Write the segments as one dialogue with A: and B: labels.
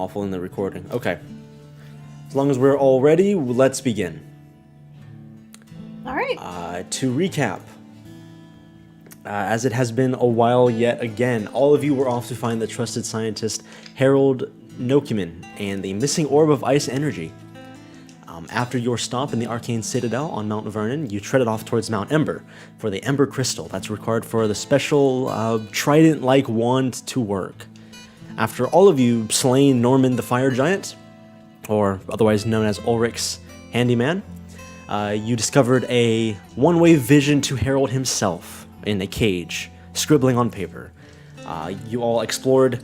A: awful in the recording. Okay. As long as we're all ready, let's begin.
B: All right.
A: To recap, as it has been a while yet again, all of you were off to find the trusted scientist Harold Nokumin and the missing orb of ice energy. After your stop in the Arcane Citadel on Mount Vernon, you treaded off towards Mount Ember for the Ember Crystal that's required for the special trident-like wand to work. After all of you slain Norman the Fire Giant, or otherwise known as Ulrich's Handyman, you discovered a one-way vision to Harold himself in a cage, scribbling on paper. You all explored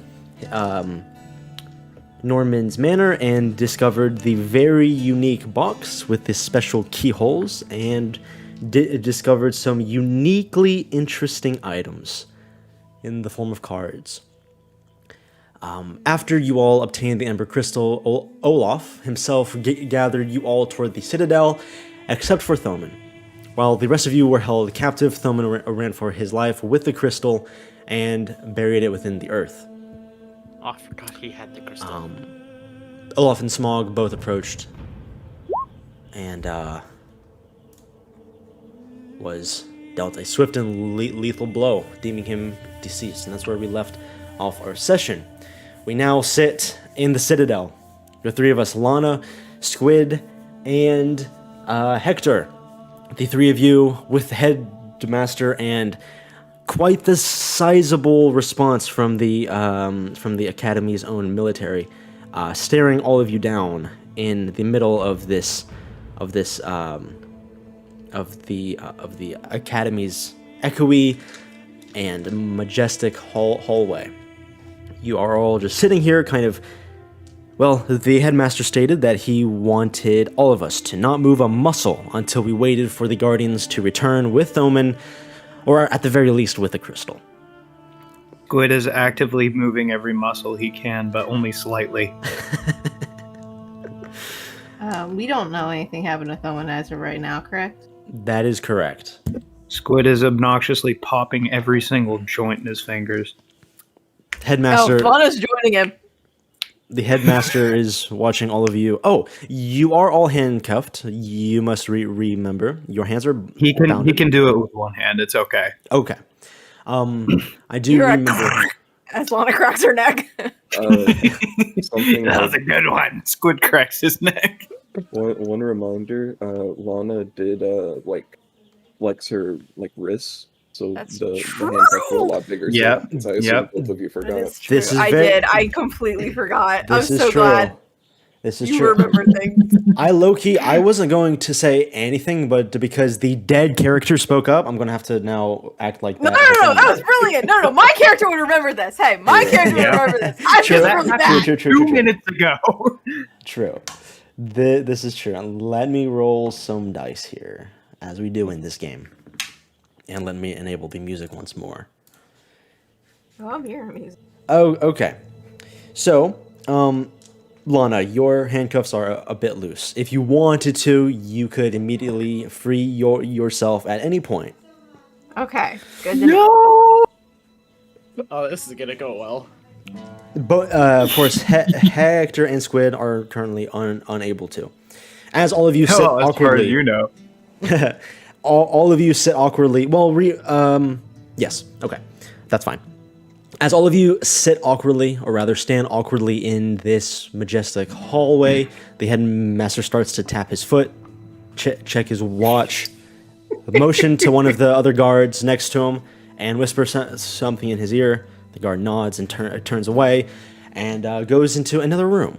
A: Norman's manor and discovered the very unique box with the special keyholes and discovered some uniquely interesting items in the form of cards. After you all obtained the Ember Crystal, Olaf himself gathered you all toward the Citadel, except for Thoman. While the rest of you were held captive, Thoman ran for his life with the crystal and buried it within the earth.
C: Oh, I forgot he had the crystal.
A: Olaf and Smog both approached and was dealt a swift and lethal blow, deeming him deceased. And that's where we left off our session. We now sit in the Citadel. The three of us, Lana, Squid, and Hector. The three of you with the headmaster and quite the sizable response from the Academy's own military, staring all of you down in the middle of the Academy's echoey and majestic hallway. You are all just sitting here, kind of. Well, the headmaster stated that he wanted all of us to not move a muscle until we waited for the Guardians to return with Thoman, or at the very least with the crystal.
D: Squid is actively moving every muscle he can, but only slightly.
B: We don't know anything happened to Thoman as of right now, correct?
A: That is correct.
D: Squid is obnoxiously popping every single joint in his fingers.
A: Headmaster.
B: Oh, Lana's joining him.
A: The headmaster is watching all of you. Oh, you are all handcuffed. You must remember your hands are
D: He
A: bounded.
D: can do it with one hand. It's okay.
A: Okay. I do remember.
B: As Lana cracks her neck.
E: Something
D: That was a good one. Squid cracks his neck.
E: one reminder, Lana did flex her wrists, so
B: That's
E: the
B: true.
E: handcuffs were a lot bigger.
D: Yep,
E: So I assume
D: yep.
E: both of you
B: That
E: forgot.
B: is true.
A: This is
B: I
A: very-
B: did. I completely forgot. I'm
A: This is
B: so
A: true.
B: glad
A: This is
B: you
A: true.
B: remember things.
A: I low-key, I wasn't going to say anything, but because the dead character spoke up, I'm going to have to now act like
B: No,
A: that.
B: no, that was brilliant. No, my character would remember this. Hey, my character would
D: Yeah.
B: remember this. I'm
A: True.
B: just really bad.
A: True.
D: 2 minutes ago.
A: True. This is true. Let me roll some dice here, as we do in this game. And let me enable the music once more.
B: Oh, I'm hearing music.
A: Oh, okay. So, Lana, your handcuffs are a bit loose. If you wanted to, you could immediately free yourself at any point.
B: Okay, good to know.
C: Oh, this is gonna go well.
A: But, of course, Hector and Squid are currently unable to. As all of you sit
D: Oh, as far
A: awkwardly...
D: as you know.
A: all of you sit awkwardly. Well, yes. Okay. That's fine. As all of you sit awkwardly, or rather stand awkwardly in this majestic hallway, the headmaster starts to tap his foot, check his watch, motion to one of the other guards next to him, and whisper something in his ear. The guard nods and turns away, and goes into another room.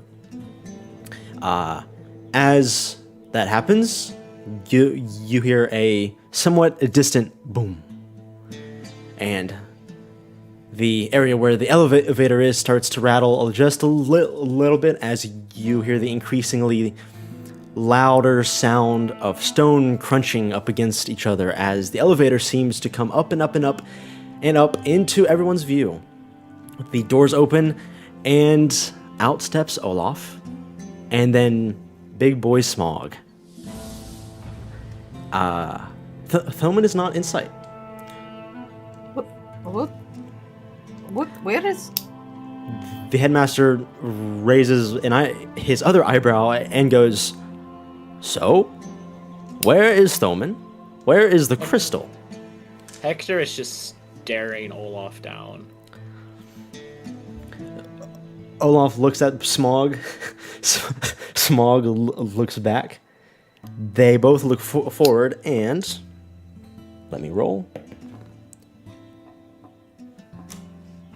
A: As that happens, you hear a somewhat distant boom, and the area where the elevator is starts to rattle just a little bit as you hear the increasingly louder sound of stone crunching up against each other as the elevator seems to come up and up and up and up into everyone's view. The doors open and out steps Olaf and then Big Boy Smog. Thoman is not in sight.
B: What? Where is?
A: The headmaster raises his other eyebrow and goes, "So, where is Thoman? Where is the crystal?"
C: Hector is just staring Olaf down.
A: Olaf looks at Smog. Smog looks back. They both look forward, and let me roll.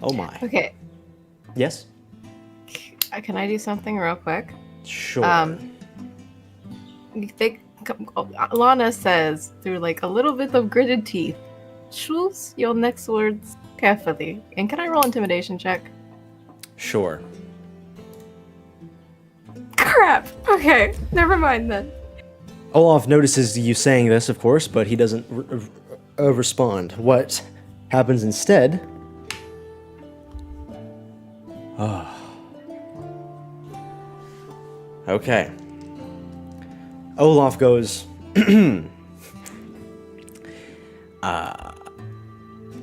A: Oh my.
B: Okay.
A: Yes?
B: Can I do something real quick?
A: Sure.
B: Lana says through like a little bit of gritted teeth, choose your next words carefully. And can I roll intimidation check?
A: Sure.
B: Crap! Okay, never mind then.
A: Olaf notices you saying this, of course, but he doesn't respond. What happens instead? Okay. Olaf goes,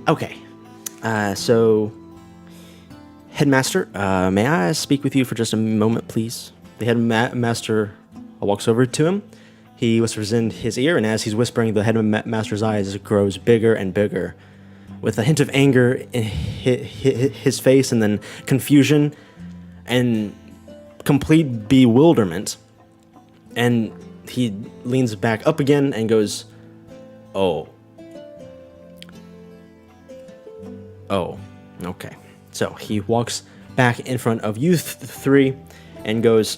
A: okay. So, Headmaster, may I speak with you for just a moment, please? The Headmaster walks over to him. He whispers in his ear, and as he's whispering, the Headmaster's eyes grows bigger and bigger, with a hint of anger in his face, and then confusion, and complete bewilderment. And he leans back up again and goes, Oh, okay. So he walks back in front of you three and goes,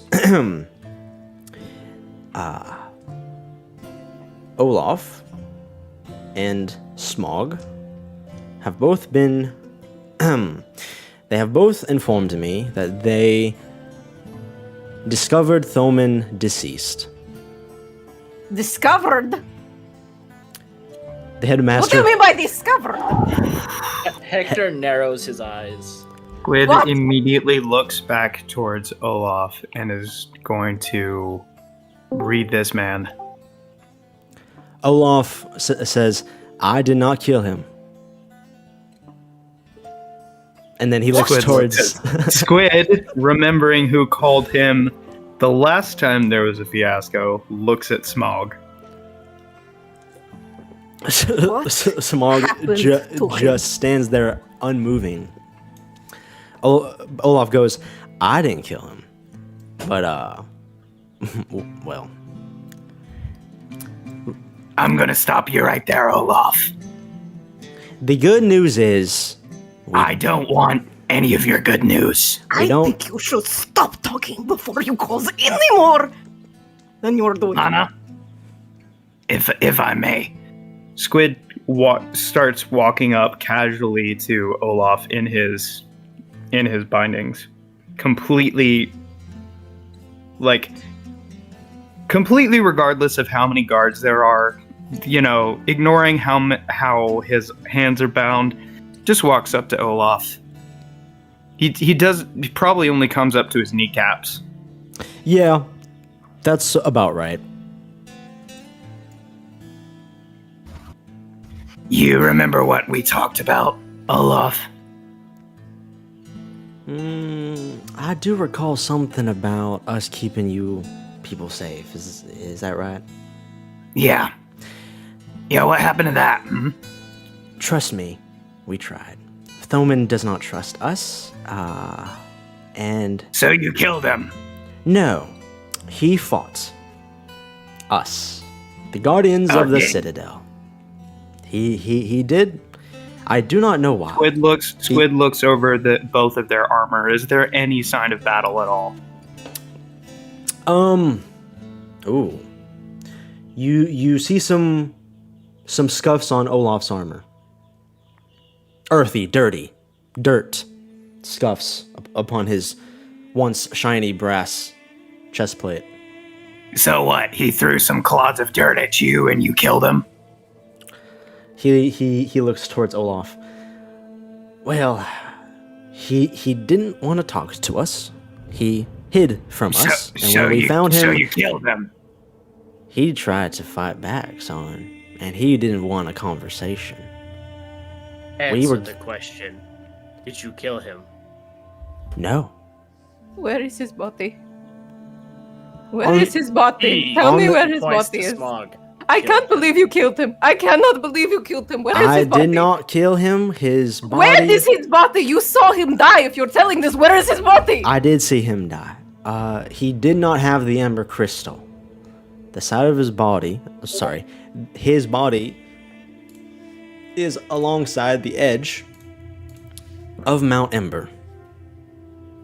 A: Olaf and Smog have both been, they have both informed me that they discovered Thoman deceased.
B: Discovered?
A: The headmaster.
B: What do you mean by discovered?
C: Hector narrows his eyes.
D: Squid
B: What?
D: immediately looks back towards Olaf and is going to read this man.
A: Olaf says, "I did not kill him." And then he looks
D: Squid
A: towards.
D: Squid, remembering who called him the last time there was a fiasco, looks at Smog.
A: Smog
B: happened to him?
A: just stands there unmoving. Olaf goes, "I didn't kill him, but well."
D: I'm gonna stop you right there, Olaf.
A: The good news is,
D: I don't want any of your good news.
A: we don't.
B: think you should stop talking before you cause any more than you're doing.
D: Lana, if I may. Squid starts walking up casually to Olaf in his bindings, completely regardless of how many guards there are, ignoring how his hands are bound, just walks up to Olaf. He probably only comes up to his kneecaps.
A: Yeah, that's about right.
D: You remember what we talked about, Olaf?
A: I do recall something about us keeping you people safe. Is that right?
D: Yeah. Yeah, what happened to that? Hmm?
A: Trust me, we tried. Thoman does not trust us, and
D: So you killed him?
A: no, he fought us, the guardians of the
D: Okay.
A: Citadel. He did. I do not know why.
D: Squid looks over both of their armor. Is there any sign of battle at all?
A: Ooh. You see some scuffs on Olaf's armor. Earthy, dirty, dirt scuffs upon his once shiny brass chest plate.
D: So what? He threw some clods of dirt at you and you killed him?
A: He looks towards Olaf. Well, he didn't want to talk to us. He hid from us, and when we found him,
D: So you killed him?
A: he tried to fight back, son, and he didn't want a conversation.
C: Answer
A: were-
C: the question. Did you kill him?
A: No.
B: Where is his body? Where is his body?
C: He
B: Tell me
A: on the-
B: where his
C: Points
B: body
C: to
B: is.
C: Smog.
B: I
C: Kill
B: can't
C: him.
B: believe you killed him. I cannot believe you killed him. Where is
A: I
B: his body?
A: did not kill him. His body.
B: Where is his body? You saw him die. If you're telling this, where is his body?
A: I did see him die. He did not have the Ember Crystal. The side of his body, his body is alongside the edge of Mount Ember,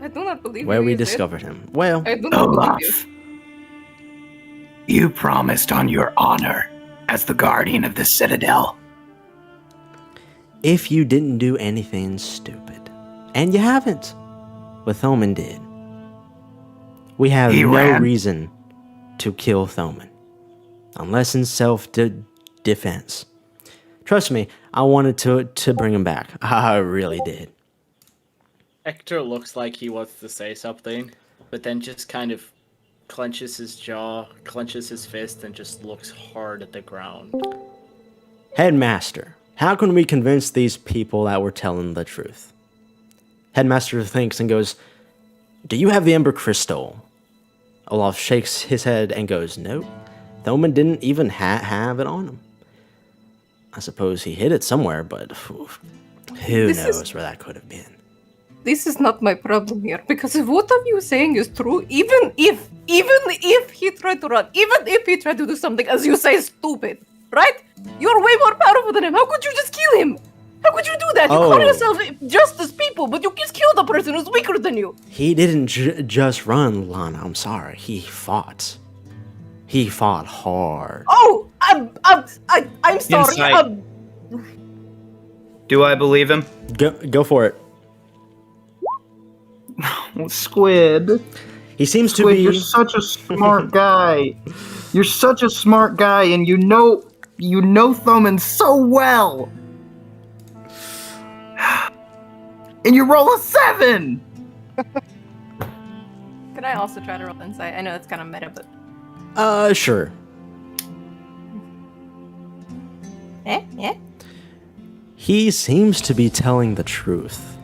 B: I do not believe
A: where
B: you.
A: we
B: is it?
A: discovered him. Well,
B: I do not believe you.
D: Olaf, you promised on your honor as the guardian of the Citadel.
A: if you didn't do anything stupid, and you haven't, what Thoman did, we have
D: He
A: no
D: ran.
A: reason to kill Thoman, unless in self-defense. Trust me, I wanted to bring him back. I really did.
C: Hector looks like he wants to say something, but then just kind of clenches his jaw, clenches his fist, and just looks hard at the ground.
A: Headmaster, how can we convince these people that we're telling the truth? Headmaster thinks and goes, "Do you have the Ember Crystal?" Olaf shakes his head and goes, "No. Thoman didn't even have it on him. I suppose he hid it somewhere, but who
B: This is-
A: knows where that could have been."
B: This is not my problem here, because if what of you saying is true, even if he tried to run, even if he tried to do something, as you say, stupid, right? You're way more powerful than him. How could you just kill him? How could you do that? You
A: Oh.
B: call yourself justice people, but you just killed a person who's weaker than you.
A: He didn't just run, Lana. I'm sorry. He fought. He fought hard.
B: Oh, I'm sorry.
D: Insight. Do I believe him?
A: Go for it.
D: Squid.
A: He seems to
D: Squid,
A: be.
D: you're such a smart guy. You're such a smart guy, and you know Thoman so well. And you roll a 7.
B: Can I also try to roll insight? I know it's kind of meta, but
A: Sure.
B: yeah.
A: He seems to be telling the truth.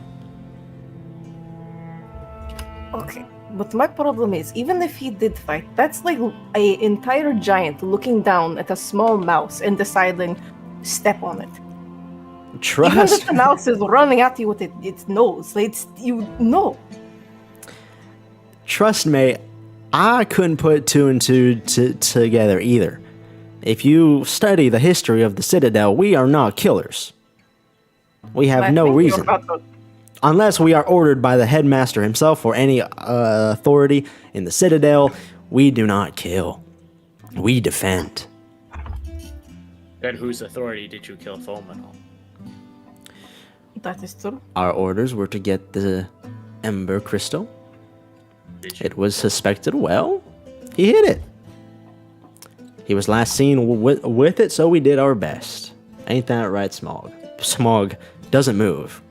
B: Okay, but my problem is, even if he did fight, that's like a entire giant looking down at a small mouse and deciding step on it. Even
A: Trust.
B: if the mouse is running at you with its nose, it's you know.
A: Trust me, I couldn't put two and two together either. If you study the history of the Citadel, we are not killers. We have
B: I
A: no
B: think you're
A: reason.
B: about to-
A: Unless we are ordered by the headmaster himself or any authority in the Citadel, we do not kill. We defend.
C: Then whose authority did you kill Thoman on?
B: That is true.
A: Our orders were to get the Ember Crystal.
C: Did you?
A: It was suspected, well, he hid it. He was last seen with it, so we did our best. Ain't that right, Smog? Smog doesn't move.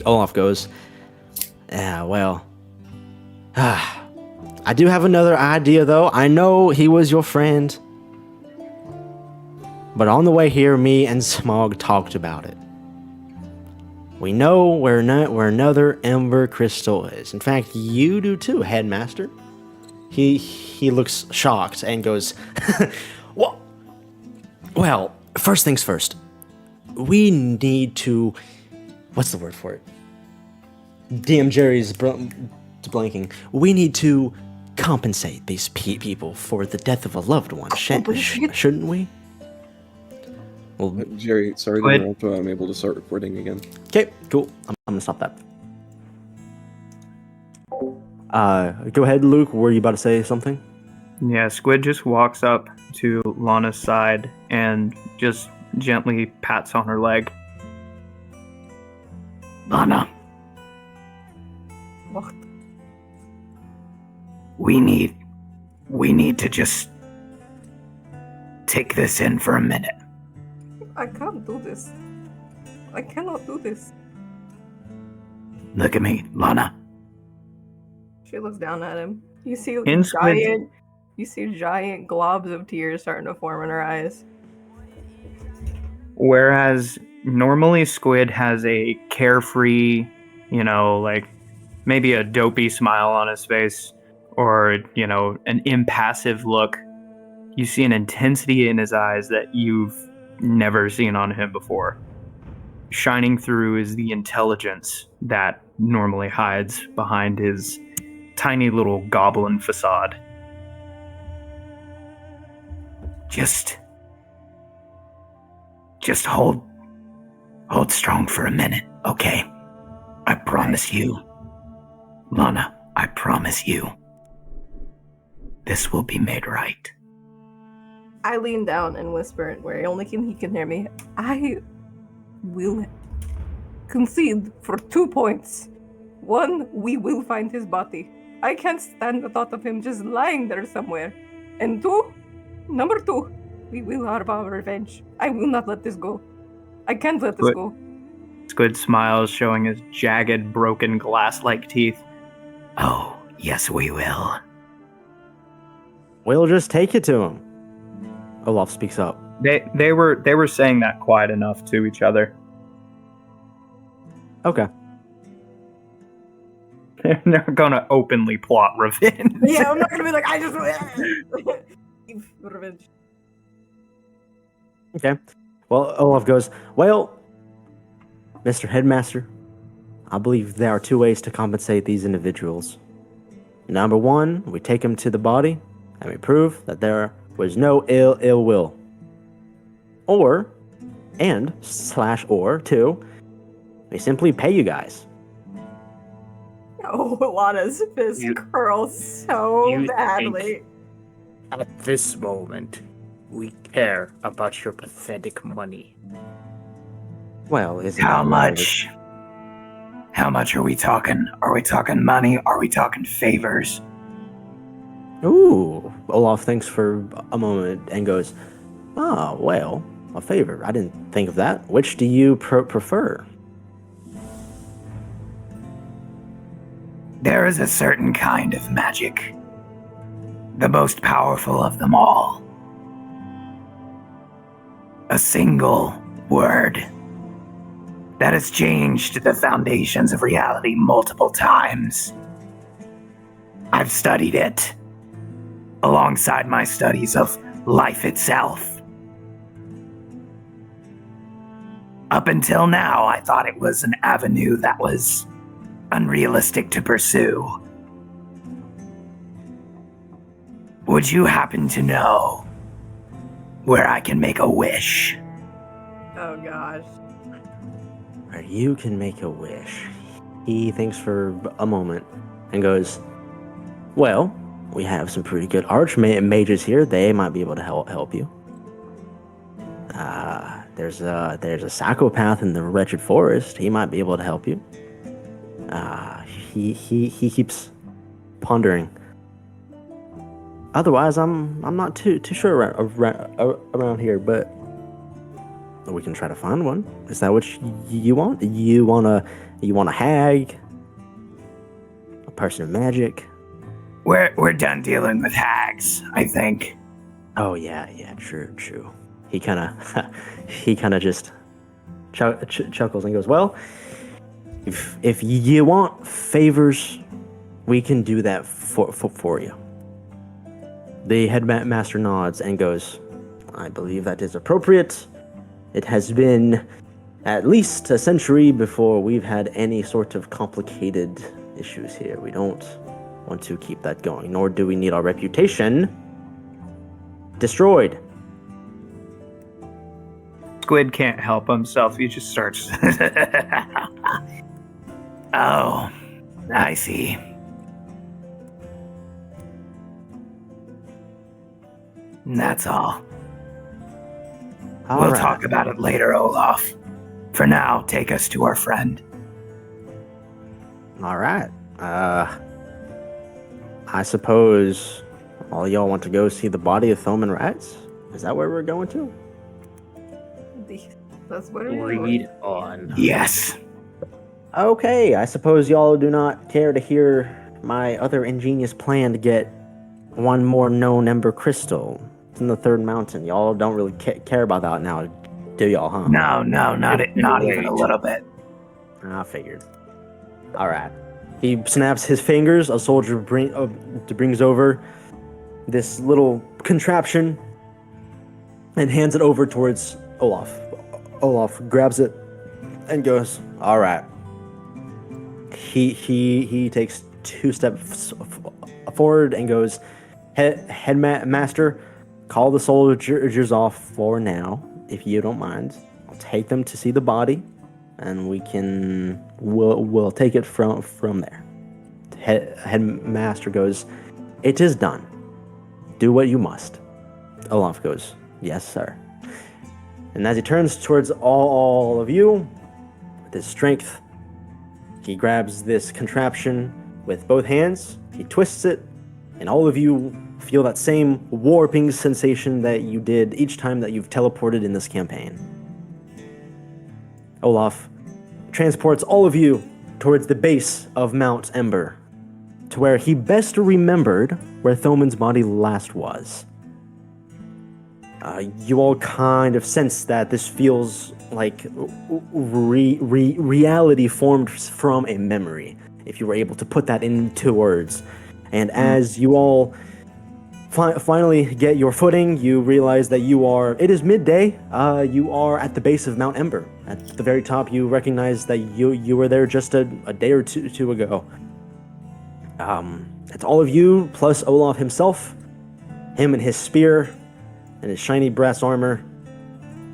A: Olaf goes, "Yeah, well. I do have another idea, though. I know he was your friend. But on the way here, me and Smog talked about it. We know where another Ember Crystal is. In fact, you do too, Headmaster." He looks shocked and goes, Well, first things first. We need to... What's the word for it? DM Jerry's blanking. We need to compensate these people for the death of a loved one, shouldn't we? Well,
E: Jerry, sorry to
D: Squid.
E: interrupt, but I'm able to start recording again.
A: okay, cool. I'm gonna stop that. Go ahead, Luke. Were you about to say something?
D: Yeah, Squid just walks up to Lana's side and just gently pats on her leg. Lana,
B: What?
D: we need to just take this in for a minute.
B: I can't do this. I cannot do this.
D: Look at me, Lana.
B: She looks down at him. You see
D: In Squid-
B: giant globs of tears starting to form in her eyes.
D: Whereas normally Squid has a carefree, like maybe a dopey smile on his face, or, an impassive look. You see an intensity in his eyes that you've never seen on him before. Shining through is the intelligence that normally hides behind his tiny little goblin facade.
F: Just hold strong for a minute, okay? I promise you, Lana, I promise you, this will be made right.
B: I lean down and whisper where only he can hear me. I will concede for 2 points. 1, we will find his body. I can't stand the thought of him just lying there somewhere. And 2, number 2, we will have our revenge. I will not let this go. I can't let this go.
D: Squid smiles, showing his jagged, broken glass-like teeth.
F: Oh, yes, we will.
A: We'll just take it to him. Olaf speaks up.
D: They were saying that quiet enough to each other.
A: Okay.
D: They're not gonna openly plot revenge.
B: Yeah, I'm not gonna be like, I just revenge.
A: Okay. Well, Olaf goes, well, Mr. Headmaster, I believe there are 2 ways to compensate these individuals. Number 1, we take them to the body, and we prove that there was no ill will. Or 2, we simply pay you guys.
B: Oh, Lana's fist curls so
C: you
B: badly.
C: At this moment, we care about your pathetic money.
A: Well, isn't
F: How
A: that
F: much? How much are we talking? Are we talking money? Are we talking favors?
A: Ooh. Olaf thinks for a moment and goes, oh, well, a favor. I didn't think of that. Which do you prefer?
F: There is a certain kind of magic, the most powerful of them all. A single word that has changed the foundations of reality multiple times. I've studied it alongside my studies of life itself. Up until now, I thought it was an avenue that was unrealistic to pursue. Would you happen to know where I can make a wish?
B: Oh gosh.
A: Where you can make a wish. He thinks for a moment and goes, well, we have some pretty good archmages here. They might be able to help you. There's a psychopath in the wretched forest. He might be able to help you. He keeps pondering. Otherwise, I'm not too sure around here, but we can try to find one. Is that what you want? You want a hag? A person of magic?
F: We're done dealing with hags, I think.
A: Oh yeah, true. He kind of just chuckles and goes, well, if you want favors, we can do that for you. The headmaster nods and goes, I believe that is appropriate. It has been at least a century before we've had any sort of complicated issues here. We don't want to keep that going, nor do we need our reputation destroyed.
D: Squid can't help himself. He just starts.
F: Oh, I see. That's all. We'll talk about it later, Olaf. For now, take us to our friend.
A: All right. I suppose all y'all want to go see the body of Thoman Rats? Is that where we're going to?
B: That's where we're
C: Read on.
F: Yes.
A: Okay, I suppose y'all do not care to hear my other ingenious plan to get one more known ember crystal. It's in the third mountain. Y'all don't really care about that now, do y'all, huh?
F: No, not even a little bit.
A: I figured. All right. He snaps his fingers. A soldier brings over this little contraption and hands it over towards Olaf. Olaf grabs it and goes, "All right." He takes 2 steps forward and goes, Headmaster, call the soldiers off for now, if you don't mind. I'll take them to see the body, and we'll take it from there. Headmaster goes, "It is done. Do what you must." Olaf goes, "Yes, sir." And as he turns towards all of you, with his strength, he grabs this contraption with both hands, he twists it, and all of you feel that same warping sensation that you did each time that you've teleported in this campaign. Olaf transports all of you towards the base of Mount Ember, to where he best remembered where Thoman's body last was. You all kind of sense that this feels like reality formed from a memory, if you were able to put that into words. And as you all finally get your footing, you realize that it is midday. You are at the base of Mount Ember. At the very top, you recognize that you were there just a day or two ago. It's all of you, plus Olaf himself, him and his spear, and his shiny brass armor.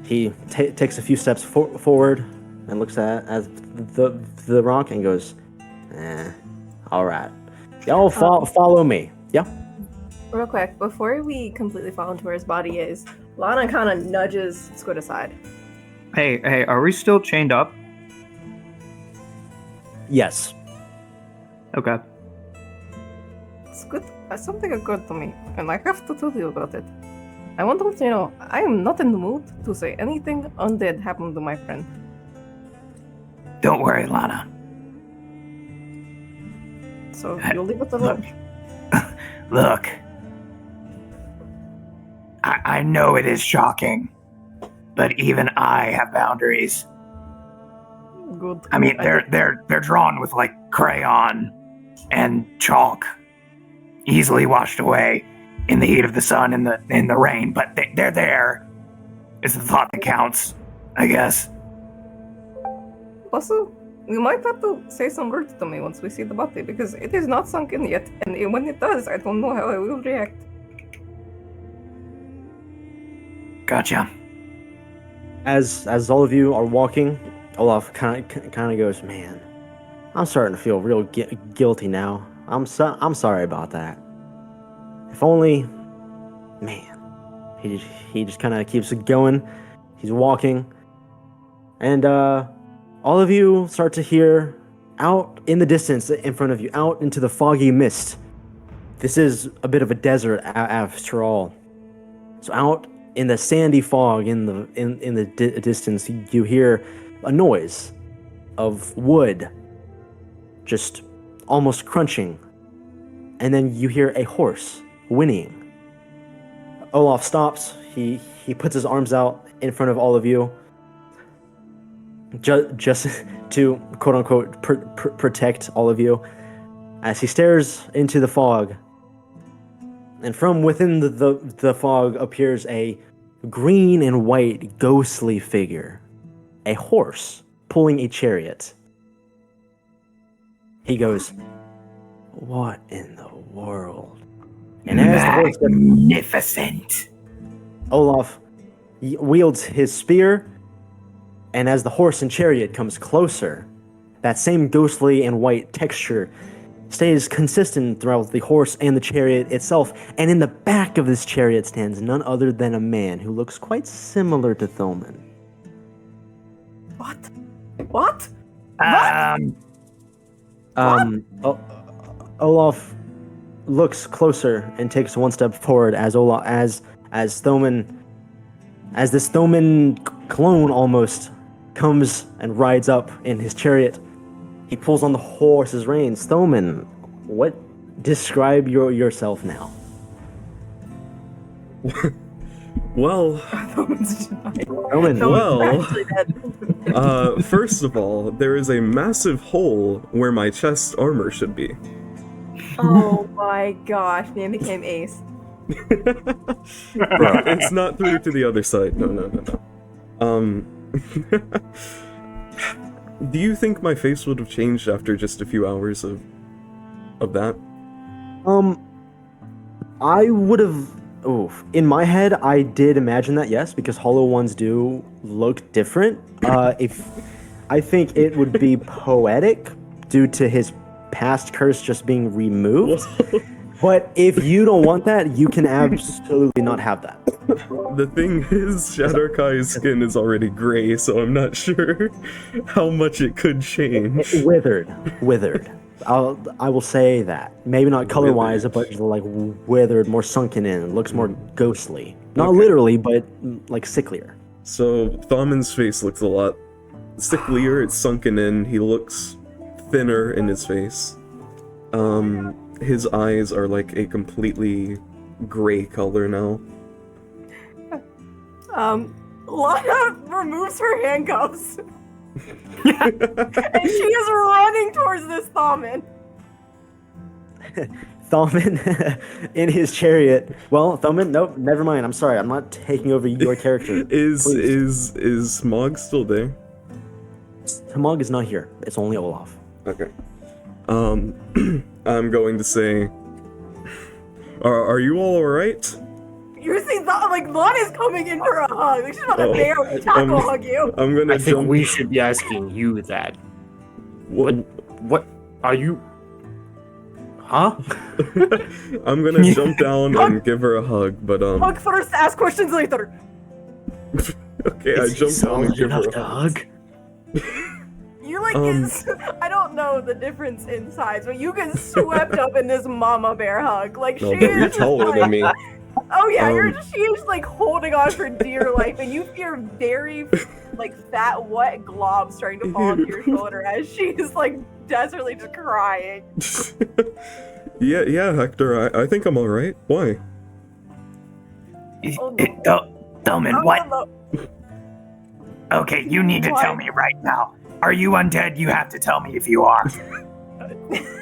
A: He takes a few steps forward and looks at the rock and goes, all right. Y'all follow me. Yeah?
B: Real quick, before we completely fall into where his body is, Lana kind of nudges Squid aside.
D: Hey, are we still chained up?
A: Yes.
D: Okay.
B: Squid, something occurred to me, and I have to tell you about it. I want to let you know, I am not in the mood to say anything undead happened to my friend.
F: Don't worry, Lana.
B: So you'll leave it alone.
F: Look. I know it is shocking, but even I have boundaries.
B: Good.
F: I mean, they're drawn with like crayon and chalk, easily washed away in the heat of the sun and in the rain. But they're there. It's the thought that counts, I guess.
B: Also, you might have to say some words to me once we see the body, because it is not sunk in yet, and when it does, I don't know how I will react.
F: Gotcha.
A: As all of you are walking, Olaf kind of goes, "Man, I'm starting to feel real guilty now. I'm sorry about that. If only, man." He just kind of keeps going. He's walking, and all of you start to hear out in the distance in front of you, out into the foggy mist. This is a bit of a desert after all. So out in the sandy fog, in the distance, you hear a noise of wood just almost crunching, and then you hear a horse whinnying. Olaf stops. He puts his arms out in front of all of you, just to quote unquote protect all of you, as he stares into the fog. And from within the fog appears a green and white ghostly figure, a horse pulling a chariot. He goes, "What in the world?" And as the horse
F: Magnificent.
A: Olaf wields his spear, and as the horse and chariot comes closer, that same ghostly and white texture stays consistent throughout the horse and the chariot itself, and in the back of this chariot stands none other than a man who looks quite similar to Thoman.
B: What?
A: Olaf looks closer and takes one step forward as this Thoman clone almost comes and rides up in his chariot. He pulls on the horse's reins. Thoman, describe yourself now.
E: Well,
A: Thoman,
E: well, First of all, there is a massive hole where my chest armor should be.
B: Oh my gosh, man became ace.
E: It's not through to the other side. No. Do you think my face would have changed after just a few hours of that?
A: I would have. Oh, in my head, I did imagine that, yes, because hollow ones do look different. If I think it would be poetic due to his past curse just being removed. But if you don't want that, you can absolutely not have that.
E: The thing is, Shadowkai's skin is already gray, so I'm not sure how much it could change.
A: Withered. I will say that. Maybe not color-wise, but like withered, more sunken in. Looks more ghostly. Not literally, but like sicklier.
E: So Thaumon's face looks a lot sicklier. It's sunken in. He looks thinner in his face. His eyes are like a completely gray color now.
B: Lana removes her handcuffs. And she is running towards this Thaumon.
A: Thaumon in his chariot. Well, Thaumon, nope, never mind. I'm sorry. I'm not taking over your character.
E: Is Smog still there?
A: Smog is not here. It's only Olaf.
E: Okay. I'm going to say, are you all alright?
B: You see, like, Lana's coming in for a hug. Like, she's about to barely tackle hug you.
E: I'm gonna
C: I think
E: jump.
C: we should be asking you that. What are you? Huh?
E: I'm gonna jump down and give her a hug, but
B: Hug first, ask questions later.
E: okay, I jump down and give her a hug.
B: You like I don't know the difference in size, but you get swept up in this mama bear hug. Like
E: No,
B: she
E: but you're
B: is
E: taller
B: like,
E: than me.
B: Oh yeah, she is like holding on for dear life, and you feel very like fat, wet glob starting to fall off your shoulder as she is like desperately just crying.
E: Yeah, Hector, I think I'm alright. Why?
B: Oh, no.
F: Thelman,
B: Oh,
F: what?
B: no.
F: Okay, you need to
B: What?
F: tell me right now. Are you undead? You have to tell me if you are.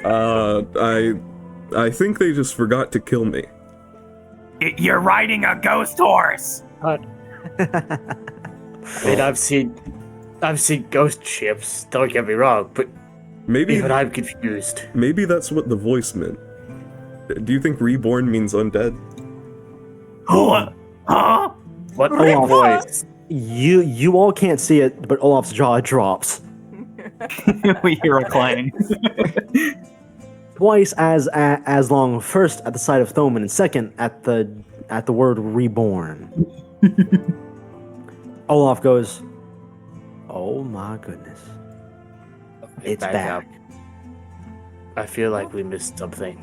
E: I think they just forgot to kill me.
F: You're riding a ghost horse.
C: I mean, I've seen ghost ships. Don't get me wrong, but
E: Maybe
C: even I'm confused.
E: Maybe that's what the voice meant. Do you think reborn means undead?
F: What? Huh?
C: What
A: Olaf.
C: voice?
A: You all can't see it, but Olaf's jaw drops.
D: We hear a clang.
A: Twice as long. First at the sight of Thoman, and second at the word reborn. Olaf goes, "Oh my goodness, it's back."
C: Up. I feel like we missed something.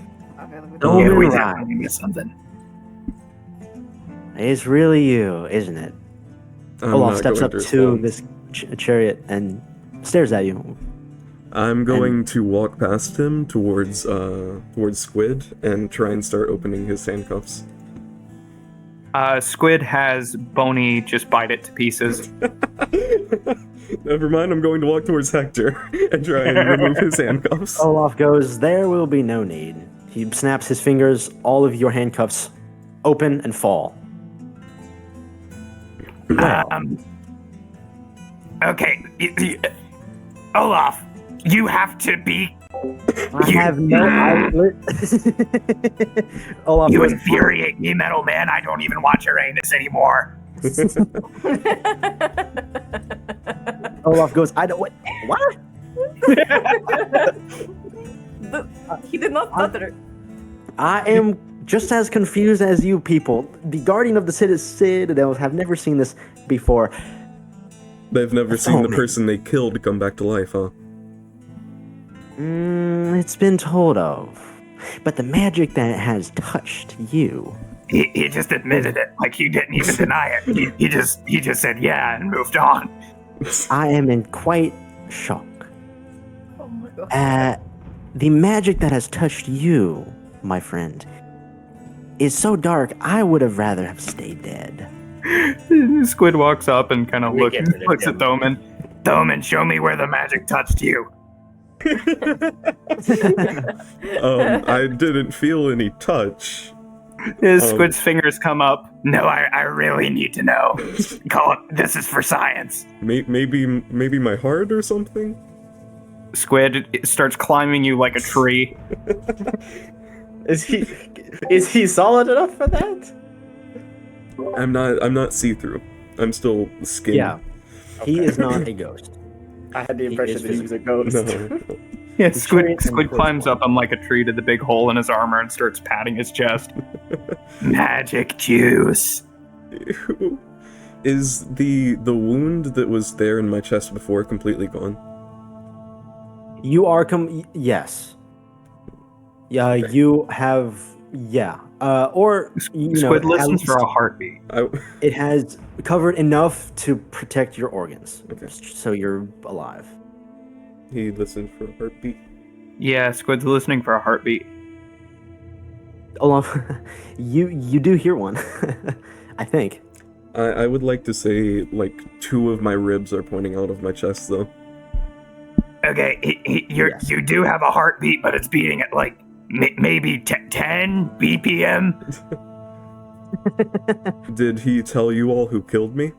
A: Oh,
F: Yeah, we
A: right.
F: definitely missed something.
A: It's really you, isn't it?
E: I'm
A: Olaf
E: not
A: steps
E: going
A: up to
E: respond.
A: this chariot and stares at you.
E: I'm going to walk past him towards Squid and try and start opening his handcuffs.
D: Squid has Boney just bite it to pieces.
E: Never mind, I'm going to walk towards Hector and try and remove his handcuffs.
A: Olaf goes, "There will be no need." He snaps his fingers. All of your handcuffs open and fall.
F: Okay, Olaf, you have to be.
A: I have no outlet. Olaf
F: You
A: goes,
F: infuriate me, Metal Man. I don't even watch Uranus anymore.
A: Olaf goes, "I don't what?
B: He did not stutter.
A: I am just as confused as you people. The Guardian of the Citadel have never seen this before."
E: They've never seen the
A: man.
E: person they killed come back to life, huh?
A: It's been told of. But the magic that has touched you.
F: He just admitted it, like he didn't even deny it. He just said yeah and moved on.
A: I am in quite shock.
B: Oh my god.
A: The magic that has touched you, my friend, is so dark, I would have rather have stayed dead.
D: Squid walks up and kind of
C: We
D: looks
C: get rid of
D: at
C: him.
D: Thoman.
F: Thoman, show me where the magic touched you.
E: I didn't feel any touch.
D: Squid's fingers come up.
F: No, I really need to know. Call it. This is for science.
E: Maybe my heart or something.
D: Squid starts climbing you like a tree.
C: Is he solid enough for that?
E: I'm not see-through. I'm still skin.
A: Yeah. He is not a ghost.
C: I had the
A: He
C: impression
A: is
C: that he was a ghost.
E: No.
D: Yeah,
A: The chariot
D: Squid
A: and
D: climbs
A: the
D: up on like a tree to the big hole in his armor and starts patting his chest.
F: Magic juice.
E: Is the wound that was there in my chest before completely gone?
A: You are yes. Yeah, you have or you know,
D: Squid
A: at
D: listens
A: least
D: for a heartbeat.
A: it has covered enough to protect your organs,
E: Okay.
A: so you're alive.
E: He listened for a heartbeat.
D: Yeah, Squid's listening for a heartbeat.
A: Olaf, you do hear one, I think.
E: I would like to say like 2 of my ribs are pointing out of my chest though.
F: Okay,
A: Yes.
F: you do have a heartbeat, but it's beating at like maybe 10 BPM.
E: Did he tell you all who killed me?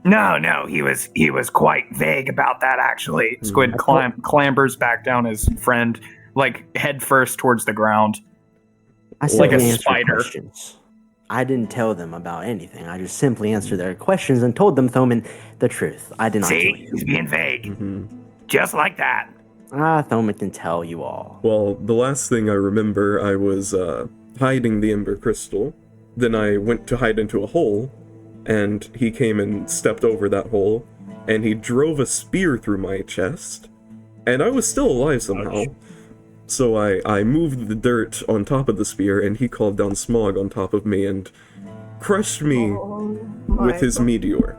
F: No, he was quite vague about that actually.
D: Squid clambers back down his friend, like head first towards the ground.
A: I
D: Like
A: simply
D: a
A: answered
D: spider.
A: questions. I didn't tell them about anything. I just simply answered their questions and told them, Thoman, the truth. I did not kill
F: See,
A: you.
F: he's being vague,
E: Hmm.
F: just like that.
A: Thoman can tell you all.
E: Well, the last thing I remember, I was hiding the Ember Crystal. Then I went to hide into a hole, and he came and stepped over that hole, and he drove a spear through my chest, and I was still alive somehow. So I moved the dirt on top of the spear, and he called down smog on top of me and crushed me with his meteor.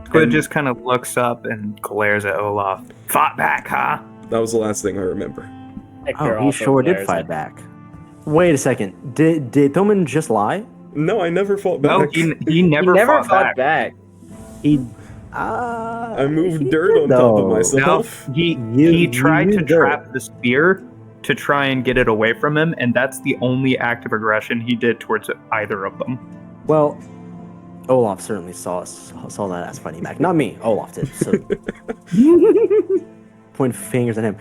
D: Squid
E: And-
D: just kind of looks up and glares at Olaf.
F: Fought back, huh?
E: That was the last thing I remember.
C: Hector
A: Oh, he
C: also
A: sure did
C: glares
A: fight
C: at-
A: back. Wait a second. Did Thoman just lie?
E: No, I never fought
D: No,
E: back.
D: he
C: He
D: never,
C: never
D: fought
C: fought
D: back.
C: back.
A: He.
E: I moved
A: he
E: dirt
A: did,
E: on top of
A: though.
D: No,
E: myself.
D: he tried
A: you
D: to
A: did.
D: trap the spear to try and get it away from him, and that's the only act of aggression he did towards either of them.
A: Well, Olaf certainly saw that as fighting back. Not me. Olaf did. So point fingers at him.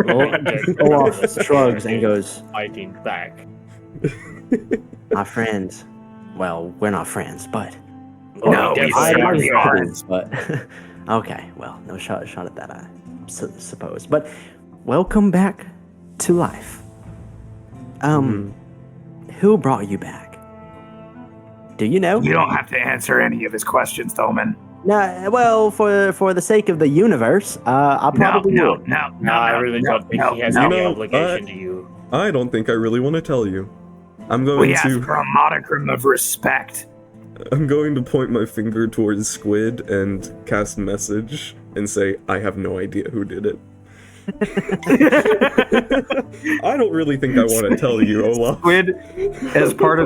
A: Olaf shrugs and goes,
C: Fighting back.
A: "My friend. Well, we're not friends, but
F: No, we
C: definitely
A: I
C: are
F: certainly
A: might
C: friends.
A: be, but okay. Well, no shot at that, I suppose. But welcome back to life. Who brought you back? Do you know?
F: You don't have to answer any of his questions, Thoman.
A: Nah, well, for the sake of the universe, I probably would.
F: No,
C: I really don't think he has any
E: no,
C: obligation to you.
E: I don't think I really want to tell you. I'm going
F: We ask
E: to
F: for a modicum of respect.
E: I'm going to point my finger towards Squid and cast message and say I have no idea who did it. I don't really think I want to tell you, Olaf.
D: Squid, as part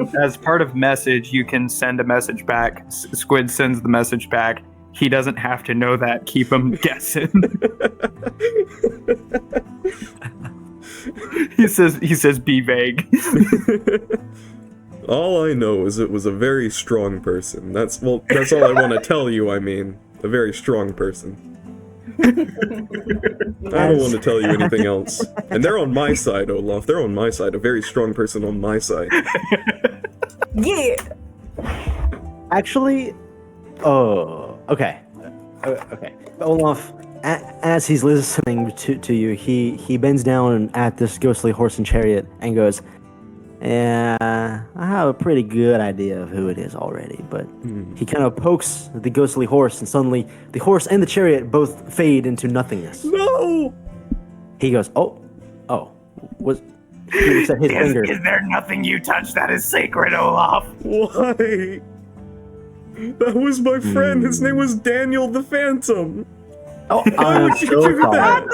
D: of message, you can send a message back. Squid sends the message back. He doesn't have to know that. Keep him guessing. He says be vague.
E: All I know is it was a very strong person. That's all I want to tell you, I mean. A very strong person. I don't want to tell you anything else. And they're on my side, Olaf. They're on my side. A very strong person on my side.
B: Yeah.
A: Actually, okay. Okay. Olaf, as he's listening to you, he bends down at this ghostly horse and chariot and goes, "Yeah, I have a pretty good idea of who it is already." But he kind of pokes the ghostly horse, and suddenly the horse and the chariot both fade into nothingness.
E: No!
A: He goes, "Oh, was." He looks at his finger.
F: Is there nothing you touch that is sacred, Olaf?
E: Why? That was my friend. His name was Daniel the Phantom.
A: Oh,
E: Why
A: I'm
E: would you
A: so
E: do
A: sorry.
E: that?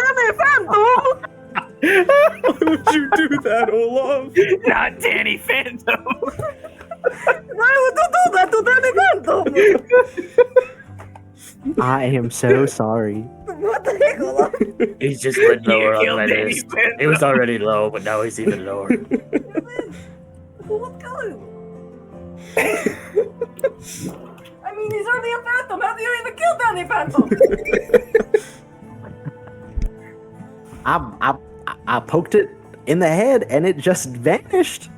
E: Why would you do that, Olaf?
F: Not Danny Phantom.
B: Why would you do that to Danny Phantom?
A: I am so sorry.
B: What the heck, Olaf?
C: He's just went lower on
F: killed
C: my
F: Danny
C: list.
F: Phantom.
C: It was already low, but now he's even lower.
B: What color? I mean, he's already a phantom. How do you even kill Danny Phantom?
A: I poked it in the head and it just vanished.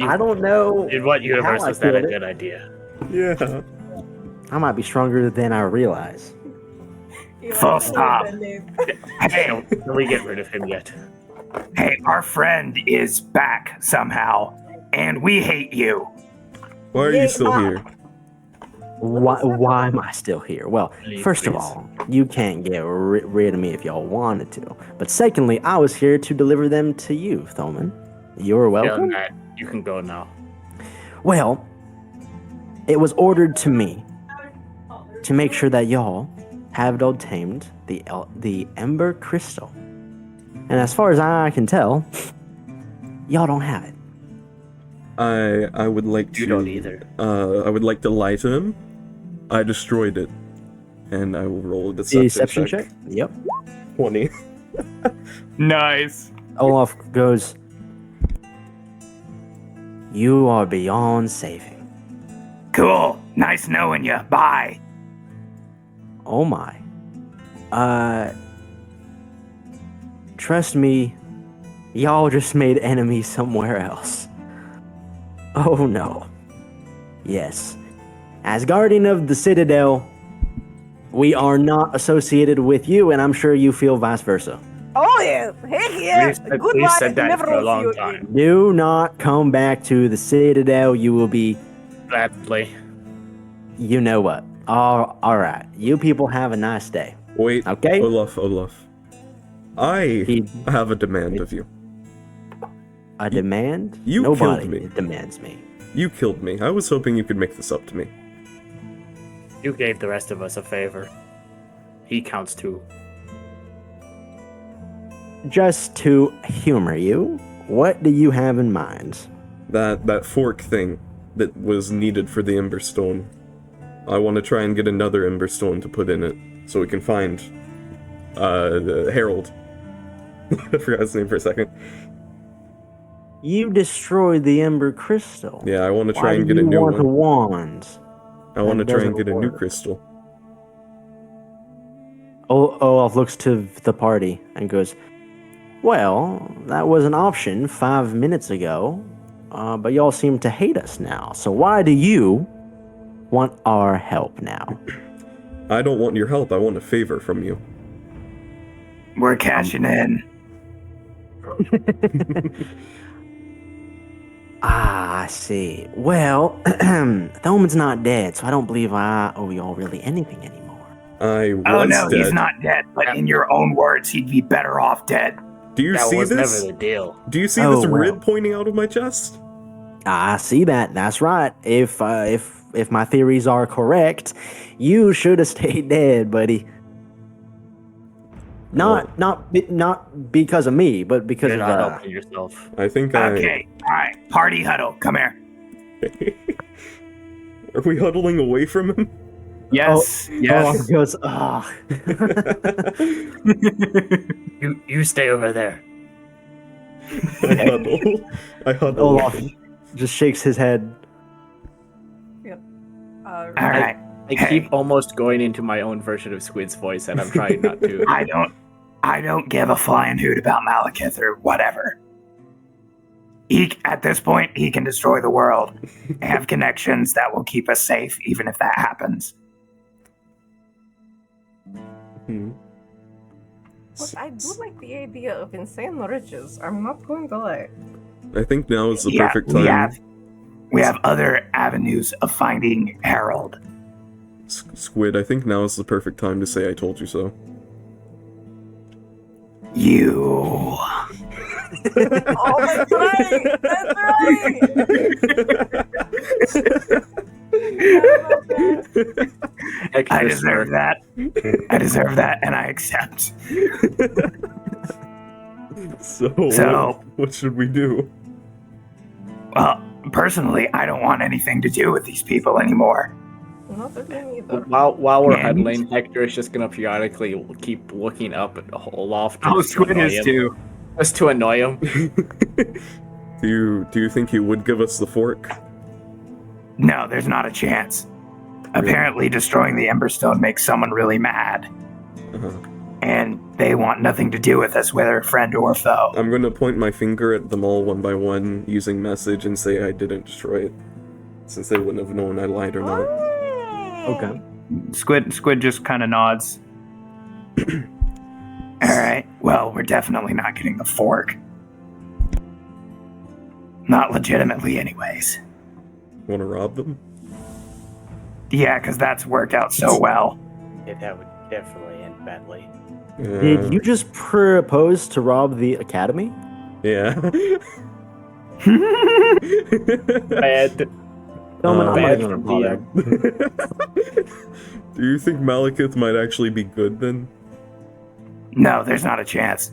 A: I don't know.
C: In what universe
A: how I
C: was that a
A: killed it.
C: good idea?
E: Yeah.
A: I might be stronger than I realize.
F: Full stop. Hey,
C: Can we get rid of him yet?
F: hey, our friend is back somehow, and we hate you.
E: Why are you still here?
A: Why am I still here? Well,
C: Please,
A: first of
C: please.
A: all, you can't get rid of me if y'all wanted to. But secondly, I was here to deliver them to you, Thoman. You're
C: Done
A: welcome.
C: that. You can go now.
A: Well, it was ordered to me to make sure that y'all have obtained the Ember Crystal. And as far as I can tell, y'all don't have it.
E: I would like to.
C: You don't either.
E: I would like to lie to him. I destroyed it, and I will roll a
A: Deception check? Yep.
E: 20.
D: Nice.
A: Olaf goes, "You are beyond saving."
F: Cool. Nice knowing you. Bye.
A: Oh my. Trust me, y'all just made enemies somewhere else. Oh no. Yes. As guardian of the Citadel, we are not associated with you, and I'm sure you feel vice versa.
B: Oh yeah, heck yeah.
C: We've said that
B: Never
C: for a
B: will see
C: long
B: you
C: time.
B: again.
A: Do not come back to the Citadel. You will be,
C: Gladly.
A: you know what. All right. You people have a nice day.
E: Wait.
A: Okay.
E: Olaf. I
A: He-
E: have a demand of you.
A: A demand?
E: You
A: Nobody
E: killed me.
A: demands me.
E: You killed me. I was hoping you could make this up to me.
C: You gave the rest of us a favor. He counts too.
A: Just to humor you, what do you have in mind?
E: That fork thing that was needed for the Emberstone. I want to try and get another Emberstone to put in it, so we can find the Herald. I forgot his name for a second.
A: You destroyed the Ember Crystal.
E: Yeah, I want to try
A: Why
E: and
A: do
E: get a
A: you
E: new
A: want a
E: one.
A: wand?
E: I want to
A: that
E: try and
A: doesn't
E: get a new
A: work?
E: crystal.
A: Olaf looks to the party and goes, "Well, that was an option 5 minutes ago, but y'all seem to hate us now. So why do you want our help now?"
E: I don't want your help. I want a favor from you.
F: We're cashing in.
A: I see. Well, Thoman's not dead, so I don't believe I owe y'all really anything anymore.
E: I was
F: Oh no,
E: dead.
F: he's not dead. But in your own words, he'd be better off dead.
E: Do you
C: That
E: see
C: was
E: this?
C: never the deal.
E: Do you see
A: Oh,
E: this
A: well.
E: rib pointing out of my chest?
A: I see that. That's right. If my theories are correct, you should have stayed dead, buddy. Not because of me, but because
C: You're
A: of
C: not helping yourself.
E: I think
F: Okay, alright. Party huddle. Come here.
E: Are we huddling away from him?
D: Yes.
A: Olaf goes, "Ah."
C: You stay over there.
E: I huddle. I huddle.
A: Olaf just shakes his head.
F: Alright.
C: I
F: Hey.
C: keep almost going into my own version of Squid's voice, and I'm trying not to.
F: I don't give a flying hoot about Malekith or whatever. At this point, he can destroy the world. Have connections that will keep us safe, even if that happens.
E: Hmm.
B: But I do like the idea of insane riches. I'm not going to lie.
E: I think now is the
F: Yeah,
E: perfect time.
F: We have other avenues of finding Harold.
E: Squid, I think now is the perfect time to say I told you so.
F: You.
B: Oh, that's right! That's right!
F: I deserve that. I deserve that, and I accept.
E: So, what should we do?
F: Well, personally, I don't want anything to do with these people anymore.
B: Not again either.
C: While we're
F: Yeah,
C: huddling, Hector is just gonna periodically keep looking up at Olaf
D: Oh,
C: just to
D: Squid
C: annoy
D: is
C: him.
D: too.
C: Just to annoy him.
E: Do you think he would give us the fork?
F: No, there's not a chance. Apparently, destroying the Emberstone makes someone really mad.
E: Uh-huh.
F: And they want nothing to do with us, whether friend or foe.
E: I'm gonna point my finger at them all one by one using message and say I didn't destroy it, since they wouldn't have known I lied or not.
A: Okay.
D: Squid just kind of nods.
F: Alright, well, we're definitely not getting the fork. Not legitimately, anyways.
E: Wanna rob them?
F: Yeah, because that's worked out so well.
G: Yeah, that would definitely end badly.
A: Did you just propose to rob the academy?
E: Yeah.
C: Bad.
A: No, I'm not
C: bad
A: gonna
C: from
A: bother.
E: Do you think Malekith might actually be good then?
F: No, there's not a chance.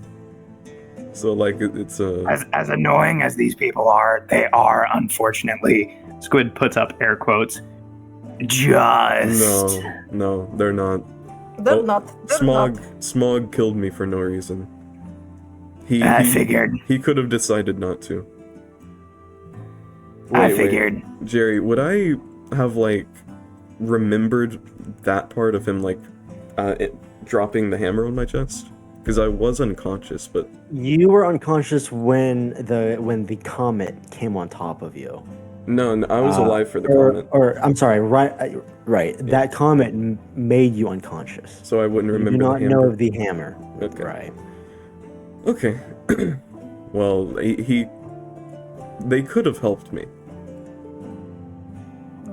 E: So like it's a
F: As annoying as these people are, they are, unfortunately,
D: Squid puts up air quotes.
F: just...
E: no, they're not.
B: They're
E: Oh,
B: not. They're not.
E: Smog killed me for no reason.
F: I figured.
E: He could have decided not to.
F: I
E: Wait,
F: figured.
E: Jerry, would I have like remembered that part of him like dropping the hammer on my chest? Because I was unconscious, but
A: You were unconscious when the comet came on top of you.
E: no, I was alive for the comment,
A: Or I'm sorry, right. That comet made you unconscious.
E: so I wouldn't
A: You do
E: remember
A: not
E: the
A: know
E: hammer.
A: of the hammer.
E: Okay.
A: Right.
E: Okay. Well, they could have helped me.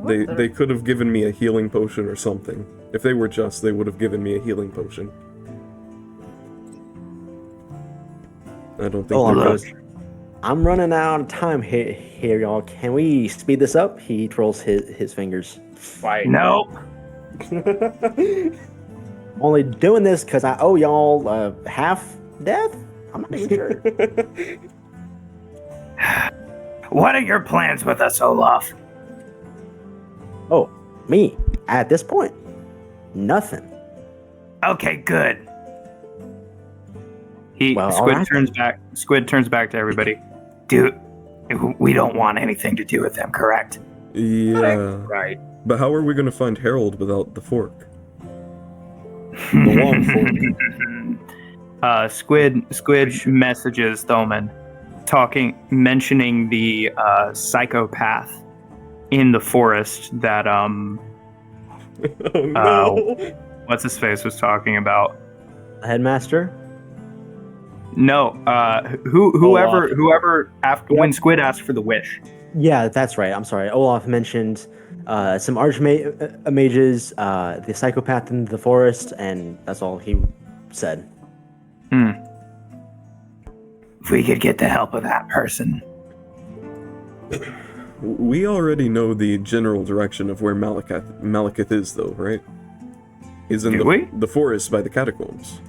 E: They could have given me a healing potion or something. If they were just, they would have given me a healing potion. I don't think
A: Olaf
E: they're
A: goes, I'm running out of time here, y'all. Can we speed this up? He twirls his fingers.
C: Why?
F: Nope.
A: Only doing this because I owe y'all half death? I'm not even sure.
F: What are your plans with us, Olaf?
A: Oh, me? At this point? Nothing.
F: Okay, good.
A: Well,
D: Squid
A: alright.
D: turns back to everybody.
F: Dude, we don't want anything to do with them, correct?
E: Yeah.
C: Right.
E: But how are we going to find Harold without the fork? The long fork.
D: Squid messages Thoman, mentioning the psychopath in the forest that
E: Oh no!
D: what's his face was talking about.
A: Headmaster?
D: No, whoever after when Squid asked for the wish.
A: Yeah, that's right. I'm sorry. Olaf mentioned some archmages, the psychopath in the forest, and that's all he said.
F: If we could get the help of that person.
E: We already know the general direction of where Malekith is, though, right? He's in
D: Do we?
E: the forest by the catacombs.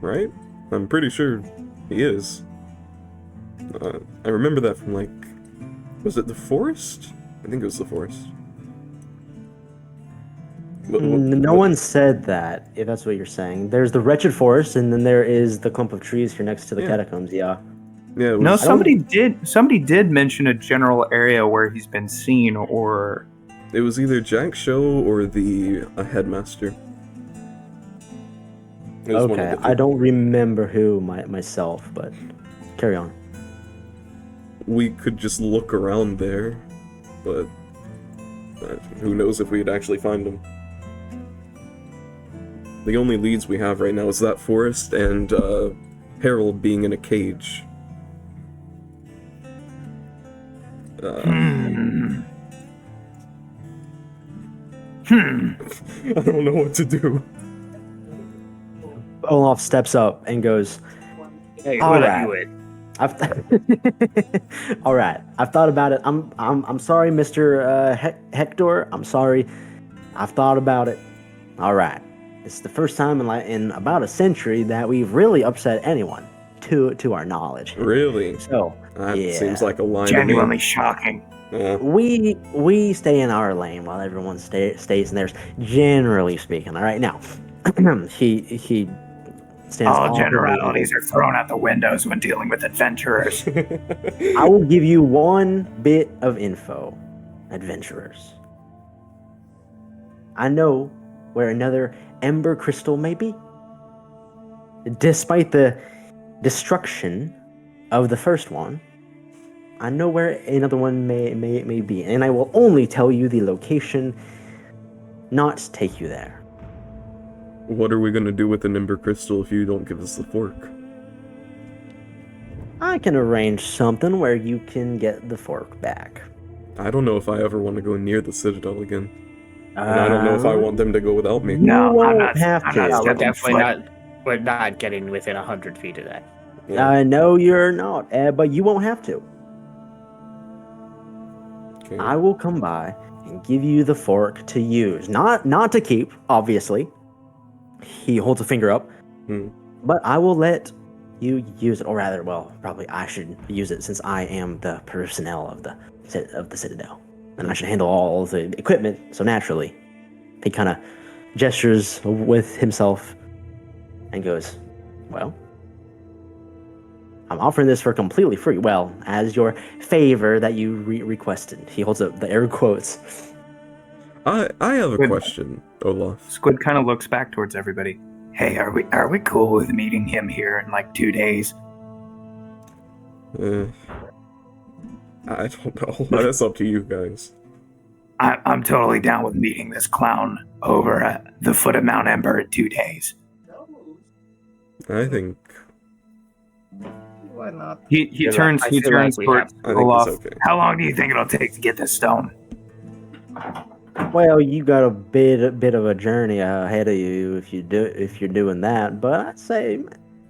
E: Right? I'm pretty sure he is. I remember that from, like... Was it the forest? I think it was the forest.
A: No one said that, if that's what you're saying. There's the wretched forest, and then there is the clump of trees here next to the
E: Yeah.
A: catacombs, yeah.
E: Yeah, it
D: No,
E: was,
D: somebody did mention a general area where he's been seen, or
E: it was either Jack Show or the headmaster. It was one of
A: Okay,
E: the two.
A: I don't remember who myself, but carry on.
E: We could just look around there, but who knows if we'd actually find him. The only leads we have right now is that forest and Harold being in a cage. I don't know what to do.
A: Olaf steps up and goes,
G: Hey,
A: All
G: what
A: right.
G: are you with?
A: All right, I've thought about it. I'm sorry, Mr. Hector. I'm sorry. I've thought about it. All right, it's the first time in about a century that we've really upset anyone. to our knowledge.
E: Really?
A: So
E: That
A: yeah.
E: seems like a line to
F: Genuinely
E: me.
F: shocking.
E: Yeah.
A: We stay in our lane while everyone stays in theirs. Generally speaking, all right. Now, he stands.
F: All
A: awkwardly.
F: generalities are thrown out the windows when dealing with adventurers.
A: I will give you one bit of info, adventurers. I know where another ember crystal may be. Despite the destruction of the first one, I know where another one may be, and I will only tell you the location, not take you there.
E: What are we gonna do with an ember crystal if you don't give us the fork?
A: I can arrange something where you can get the fork back.
E: I don't know if I ever want to go near the Citadel again. And I don't know if I want them to go without me.
A: You
F: No,
A: won't
F: I'm not.
A: have
F: I'm
A: to.
F: not
G: No, we're
F: stepping
G: definitely
F: foot.
G: not. We're not getting within 100 feet of that.
E: Yeah.
A: No, you're not, but you won't have to.
E: Okay.
A: I will come by and give you the fork to use. Not to keep, obviously. He holds a finger up.
E: Hmm.
A: But I will let you use it, or rather, well, probably I should use it since I am the personnel of the Citadel. And I should handle all the equipment, so naturally, he kind of gestures with himself and goes, well, I'm offering this for completely free. Well, as your favor that you requested. He holds up the air quotes.
E: I have a
D: Good.
E: question, Olaf.
D: Squid kind of looks back towards everybody.
F: Hey, are we cool with meeting him here in like 2 days?
E: I don't know. That's up to you guys.
F: I'm totally down with meeting this clown over at the foot of Mount Ember in 2 days.
E: I think
B: Why not?
D: He
G: You're
D: turns
G: right.
D: he
G: I feel
D: turns
G: like we
D: towards
E: I think
D: Olaf.
E: it's okay.
F: How long do you think it'll take to get this stone?
A: Well, you got a bit of a journey ahead of you if you're doing that, but I'd say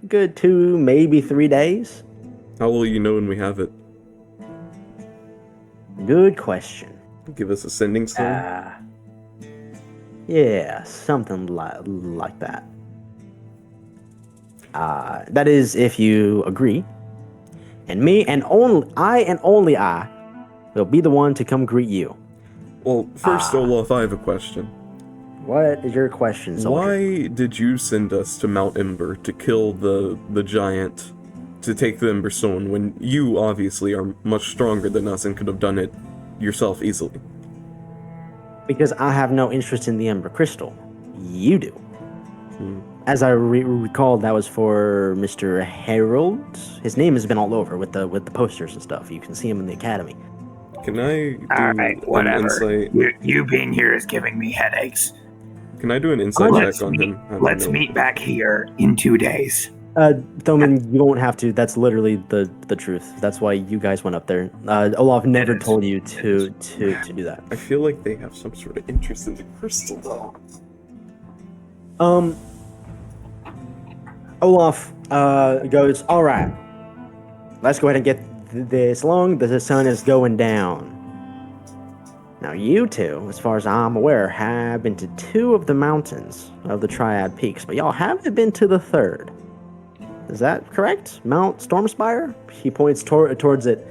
A: good 2, maybe 3 days.
E: How will you know when we have it?
A: Good question.
E: Give us a sending stone?
A: Yeah, something like that. That is if you agree. And me and only I will be the one to come greet you.
E: Well, first, Olaf, I have a question.
A: What is your question, soldier?
E: Why did you send us to Mount Ember to kill the giant, to take the Ember Stone, when you obviously are much stronger than us and could have done it yourself easily?
A: Because I have no interest in the Ember Crystal. You do. As I recall, that was for Mr. Harold. His name has been all over with the posters and stuff. You can see him in the academy.
E: Can I do
F: Alright,
E: an
F: whatever.
E: insight?
F: You being here is giving me headaches.
E: Can I do an insight
F: Let's
E: check on
F: meet,
E: him? I don't
F: let's
E: know.
F: meet back here in 2 days.
A: Thoman, you won't have to. That's literally the truth. That's why you guys went up there. Olaf never told you to do that.
E: I feel like they have some sort of interest in the crystal, though.
A: Olaf goes, all right, let's go ahead and get this long. The sun is going down. Now, you two, as far as I'm aware, have been to 2 of the mountains of the Triad Peaks, but y'all haven't been to the 3rd. Is that correct? Mount Stormspire? He points towards it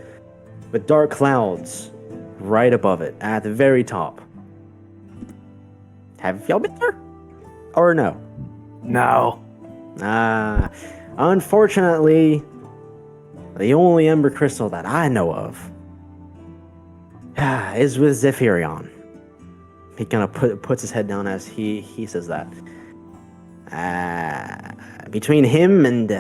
A: with dark clouds right above it at the very top. Have y'all been there? Or no?
F: No.
A: Unfortunately, the only Ember Crystal that I know of is with Zephyrion. He kind of puts his head down as he says that. Between him and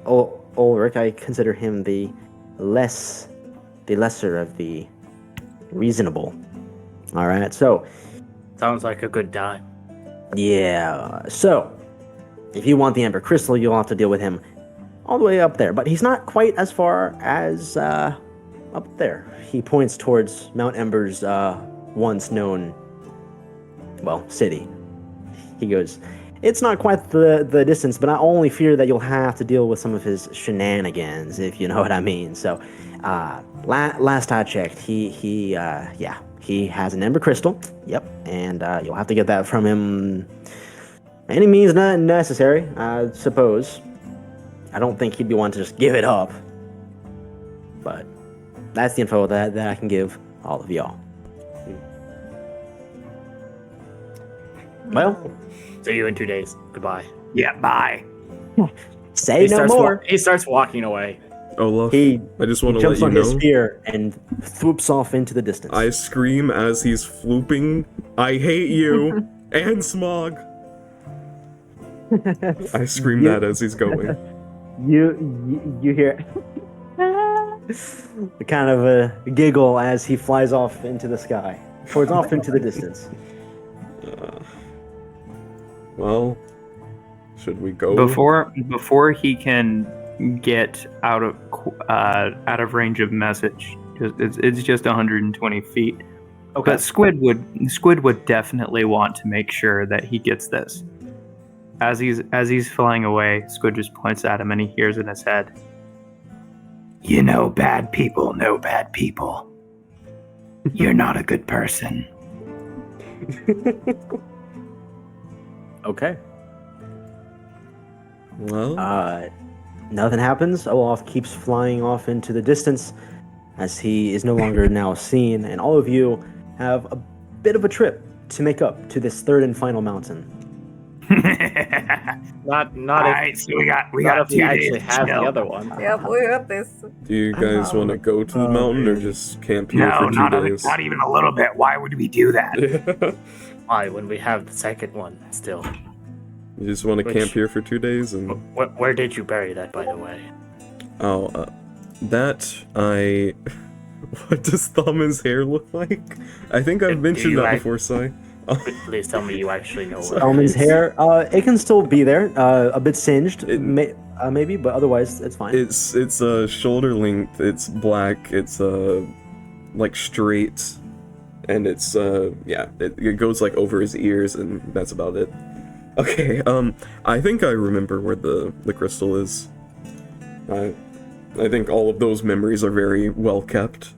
A: Ulrich, I consider him the lesser of the reasonable. All right, so
G: Sounds like a good time.
A: yeah, so if you want the Ember Crystal, you'll have to deal with him all the way up there. But he's not quite as far as up there. He points towards Mount Ember's once known, well, city. He goes, it's not quite the distance, but I only fear that you'll have to deal with some of his shenanigans, if you know what I mean. So, last I checked, he has an Ember Crystal. Yep, and you'll have to get that from him any means not necessary, I suppose. I don't think he'd be one to just give it up. But that's the info that I can give all of y'all. Well,
G: See you in 2 days. Goodbye.
F: Yeah, bye.
A: say no more.
C: He starts walking away.
E: Olaf,
A: He
E: I just want to let
A: jumps
E: you
A: on his
E: know.
A: spear and swoops off into the distance.
E: I scream as he's flooping, I hate you, and Smog. I scream
A: You-
E: that as he's going.
A: You hear a kind of a giggle as he flies off into the sky, towards off into the distance.
E: Well, should we go?
D: Before he can get out of range of message, it's just 120 feet.
A: Okay.
D: But Squid would definitely want to make sure that he gets this. As he's flying away, Squid just points at him and he hears in his head,
F: You know, bad people know bad people. You're not a good person.
A: Okay.
E: Well,
A: Nothing happens. Olaf keeps flying off into the distance as he is no longer now seen, and all of you have a bit of a trip to make up to this third and final mountain.
C: Not
F: All
C: if,
F: right, so we got
C: not if
F: 2
C: we
F: days
C: actually
F: to
C: have the
F: chill.
C: other one.
B: Yeah, we got this.
E: do you guys want to go to the mountain or just camp here
F: No,
E: for 2
F: not
E: days?
F: not even a little bit. Why would we do that?
G: Why, when we have the second one still?
E: You just want to
G: Which-
E: camp here for 2 days and
G: Where did you bury that, by the way?
E: that I. What does Thummin's hair look like? I think I've
G: Do
E: mentioned
G: you
E: that
G: like-
E: before, Si.
G: Please tell me you actually know where.
A: Elman's hair, it can still be there, a bit singed,
E: It-
A: maybe, but otherwise it's fine.
E: It's shoulder length. It's black. It's like straight, and it's it goes like over his ears, and that's about it. Okay. I think I remember where the crystal is. I think all of those memories are very well kept.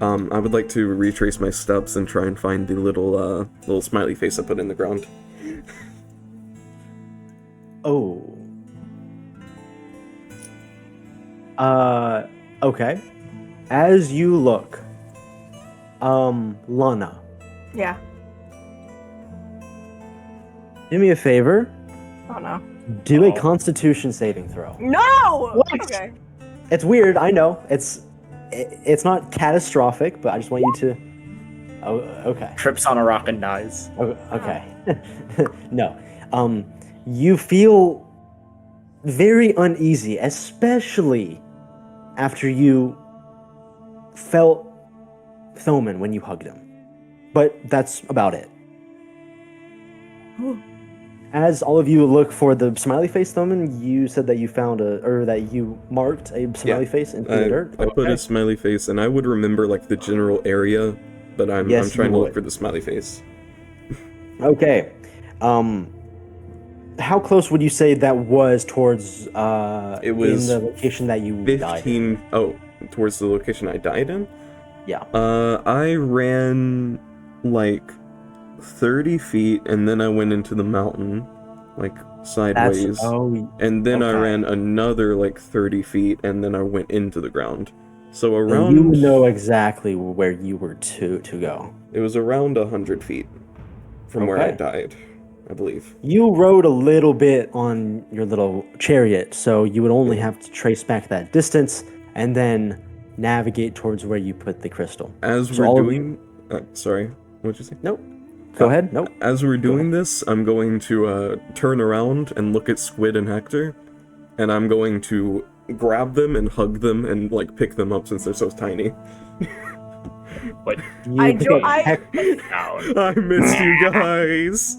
E: I would like to retrace my steps and try and find the little smiley face I put in the ground.
A: Oh. Okay. As you look, Lana,
B: Yeah.
A: do me a favor.
B: Oh no.
A: Do a
C: Oh.
A: Constitution saving throw.
B: No!
A: What?
B: Okay.
A: It's weird, I know. It's not catastrophic, but I just want you to. Oh, okay.
C: Trips on a rock and dies.
A: Oh, okay. No. You feel very uneasy, especially after you felt Thoman when you hugged him. But that's about it. As all of you look for the smiley face Thoman, you said that you found that you marked a smiley face into the dirt.
E: I put a smiley face, and I would remember like the general area, but I'm
A: Yes,
E: trying
A: you
E: to look
A: would.
E: for the smiley face.
A: Okay. How close would you say that was towards
E: It was
A: in the location that you died?
E: 15. Oh, towards the location I died in.
A: Yeah.
E: I ran like 30 feet, and then I went into the mountain, like sideways. And then I
A: okay.
E: ran another like 30 feet, and then I went into the ground. So
A: And
E: around,
A: you know exactly where you were to go.
E: it was around 100 feet from where I
A: Okay.
E: died, I believe.
A: You rode a little bit on your little chariot, so you would only have to trace back that distance and then navigate towards where you put the crystal.
E: As
A: So
E: we're
A: all of
E: doing, sorry, what'd you say?
A: Nope. Go ahead. Nope.
E: As we're doing this, I'm going to turn around and look at Squid and Hector, and I'm going to grab them and hug them and like pick them up since they're so tiny.
G: Put,
A: You pick up Hec-
G: down.
E: I missed you guys.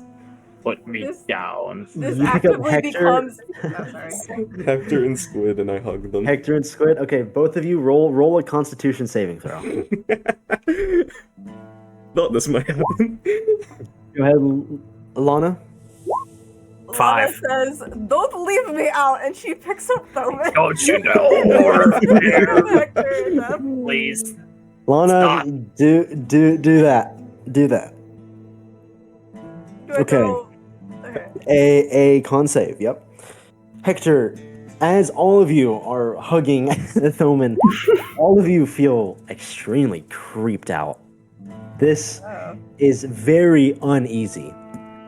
G: Put me
B: This-
G: down.
B: This
A: You pick up
B: actively
A: Hector.
B: becomes. Oh, sorry.
E: Hector and Squid, and I hug them.
A: Hector and Squid. Okay, both of you roll a Constitution saving throw.
E: Thought this might happen.
A: Go ahead, Lana.
B: Lana
F: 5.
B: says, "Don't leave me out," and she picks up the.
F: Don't you know?
B: Hector,
G: Please.
A: Lana,
G: Stop.
A: do that. Do that.
B: Do I
A: Okay.
B: go- Okay.
A: A con save. Yep. Hector, as all of you are hugging Thoman, all of you feel extremely creeped out. This is very uneasy.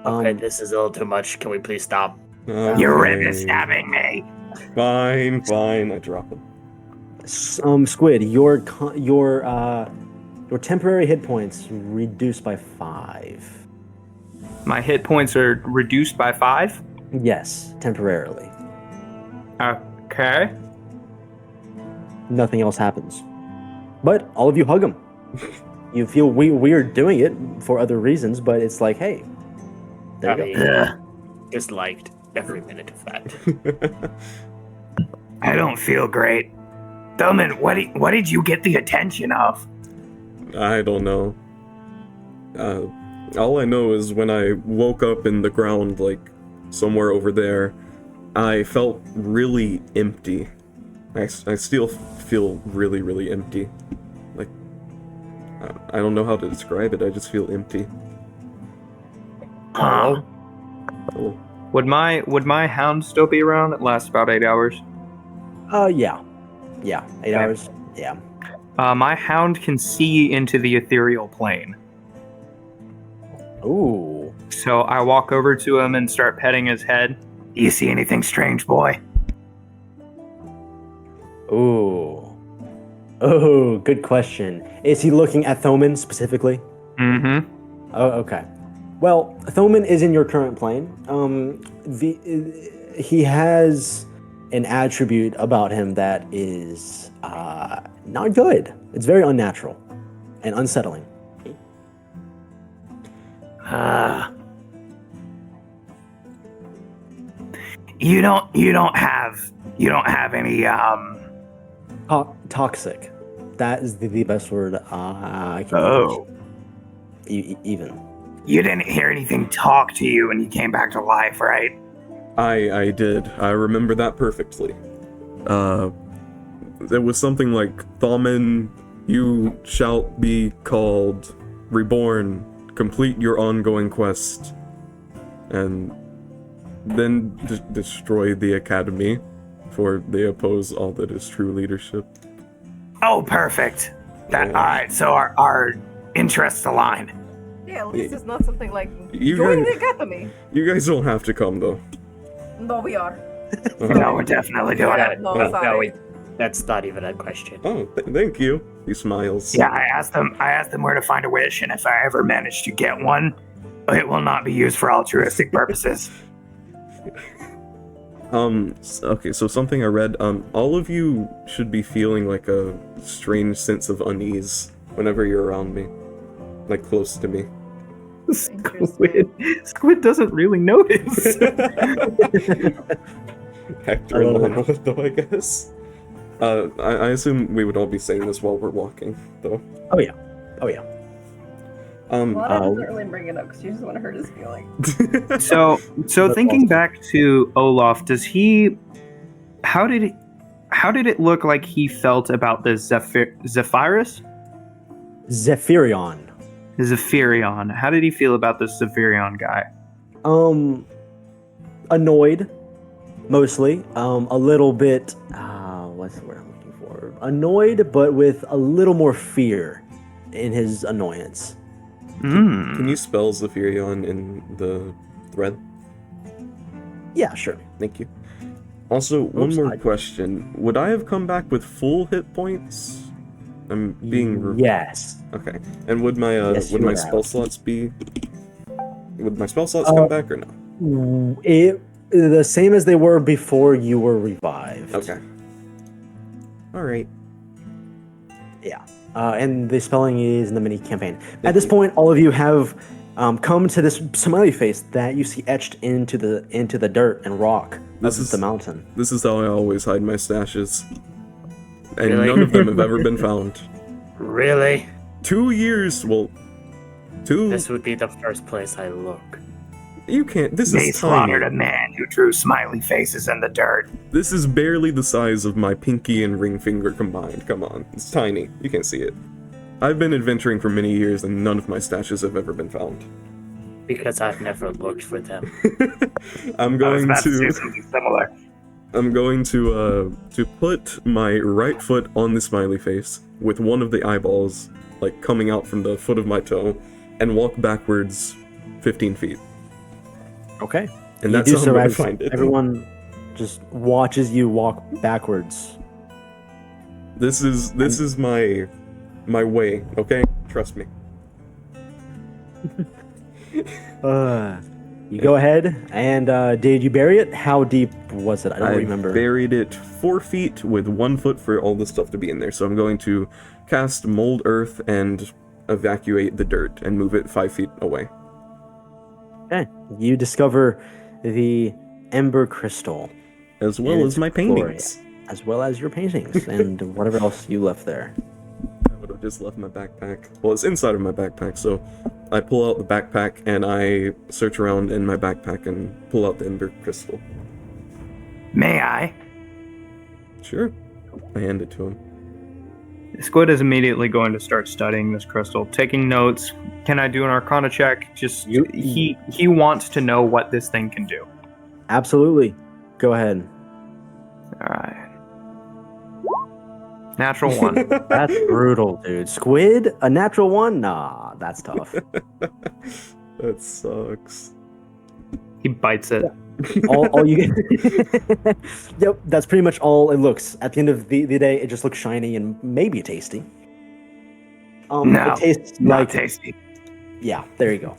C: Okay, this is a little too much. Can we please stop?
F: Your rib is
E: Okay.
F: stabbing me.
E: Fine. I drop it.
A: Squid, your temporary hit points reduced by 5.
D: My hit points are reduced by 5.
A: Yes, temporarily.
D: Okay.
A: Nothing else happens. But all of you hug him. You feel weird doing it for other reasons, but it's like, hey, there you go.
F: Ugh.
C: Disliked every minute of that.
F: I don't feel great. Thoman, what did you get the attention of?
E: I don't know. All I know is when I woke up in the ground, like somewhere over there, I felt really empty. I still feel really, really empty. Like, I don't know how to describe it. I just feel empty.
F: Huh?
E: Oh,
D: Would my hound still be around? It lasts about 8 hours.
A: Yeah. 8 hours. Yeah.
D: My hound can see into the ethereal plane.
A: Ooh.
D: So I walk over to him and start petting his head.
F: You see anything strange, boy?
A: Ooh. Oh, good question. Is he looking at Thoman specifically?
D: Mm-hmm.
A: Oh, okay. Well, Thoman is in your current plane. He has an attribute about him that is not good. It's very unnatural and unsettling.
F: You don't have any
A: Toxic. That is the best word I can
F: Oh.
A: use. Even.
F: You didn't hear anything talk to you when you came back to life, right?
E: I did. I remember that perfectly. It was something like, Thalman, you shall be called reborn. Complete your ongoing quest. And then destroy the academy, for they oppose all that is true leadership.
F: Oh, perfect. That
E: Yeah.
F: all right. So our interests align.
B: Yeah, at least it's not something like
E: You
B: join
E: guys-
B: the academy.
E: You guys don't have to come, though.
B: No, we are.
F: No, we're definitely doing it.
B: No,
C: No,
B: sorry.
C: that's not even a question.
E: Oh, thank you. He smiles.
F: Yeah, I asked them where to find a wish, and if I ever manage to get one, it will not be used for altruistic purposes.
E: Okay, so something I read, all of you should be feeling like a strange sense of unease whenever you're around me. Like, close to me.
D: Squid doesn't really notice.
E: Hector and Lana, though, I guess. I assume we would all be saying this while we're walking, though.
A: Oh yeah.
B: Lana doesn't really bring it up because she doesn't want to hurt his feelings.
D: So thinking back to Olaf, how did it look like he felt about the Zephyrion? Zephyrion. How did he feel about the Zephyrion guy?
A: Annoyed, mostly. A little bit. What's the word I'm looking for? Annoyed, but with a little more fear in his annoyance.
E: Can you spell Zephyrion in the thread?
A: Yeah, sure.
E: Thank you. Also, one
A: Oops,
E: more question. Would I have come back with full hit points? I'm being...
A: Yes.
E: Okay. And would my
A: Yes,
E: would
A: you
E: my
A: would
E: spell
A: have.
E: slots be... Would my spell slots come back or no?
A: The same as they were before you were revived.
E: Okay. Alright.
A: Yeah. And the spelling is in the mini campaign. At this point, all of you have come to this smiley face that you see etched into the dirt and rock of the mountain.
E: This is how I always hide my stashes. And
C: Really?
E: none of them have ever been found.
C: Really?
E: 2 years, well... 2...
C: This would be the first place I look.
E: You can't... This
F: They
E: is tiny.
F: slaughtered a man who drew smiley faces in the dirt.
E: This is barely the size of my pinky and ring finger combined. Come on. It's tiny. You can't see it. I've been adventuring for many years and none of my stashes have ever been found.
C: Because I've never looked for them.
E: I'm
F: I was
E: going
F: about to say
E: to...
F: something similar.
E: I'm going to put my right foot on the smiley face with one of the eyeballs like coming out from the foot of my toe, and walk backwards 15 feet.
A: Okay.
E: And
A: You
E: that's
A: do
E: how I'm
A: so
E: gonna
A: as
E: find it.
A: everyone just watches you walk backwards.
E: This is my way, okay? Trust me.
A: You go ahead, and did you bury it? How deep was it? I don't remember.
E: Buried it 4 feet with 1 foot for all the stuff to be in there. So I'm going to cast Mold Earth and evacuate the dirt and move it 5 feet away.
A: Okay. You discover the Ember Crystal.
E: As well
A: And
E: as my
A: it's glorious.
E: paintings.
A: As well as your paintings and whatever else you left there.
E: I would have just left my backpack. Well, it's inside of my backpack, so I pull out the backpack and I search around in my backpack and pull out the Ember Crystal.
F: May I?
E: Sure. I hand it to him.
D: Squid is immediately going to start studying this crystal, taking notes. Can I do an Arcana check? Just he wants to know what this thing can do.
A: Absolutely. Go ahead.
D: All right. Natural 1.
A: That's brutal, dude. Squid? A natural 1? Nah, that's tough.
E: That sucks.
D: He bites it.
A: all you get. Yep, that's pretty much all it looks. At the end of the day, it just looks shiny and maybe tasty.
F: No,
A: it tastes
F: not
A: like
F: tasty.
A: Yeah, there you go.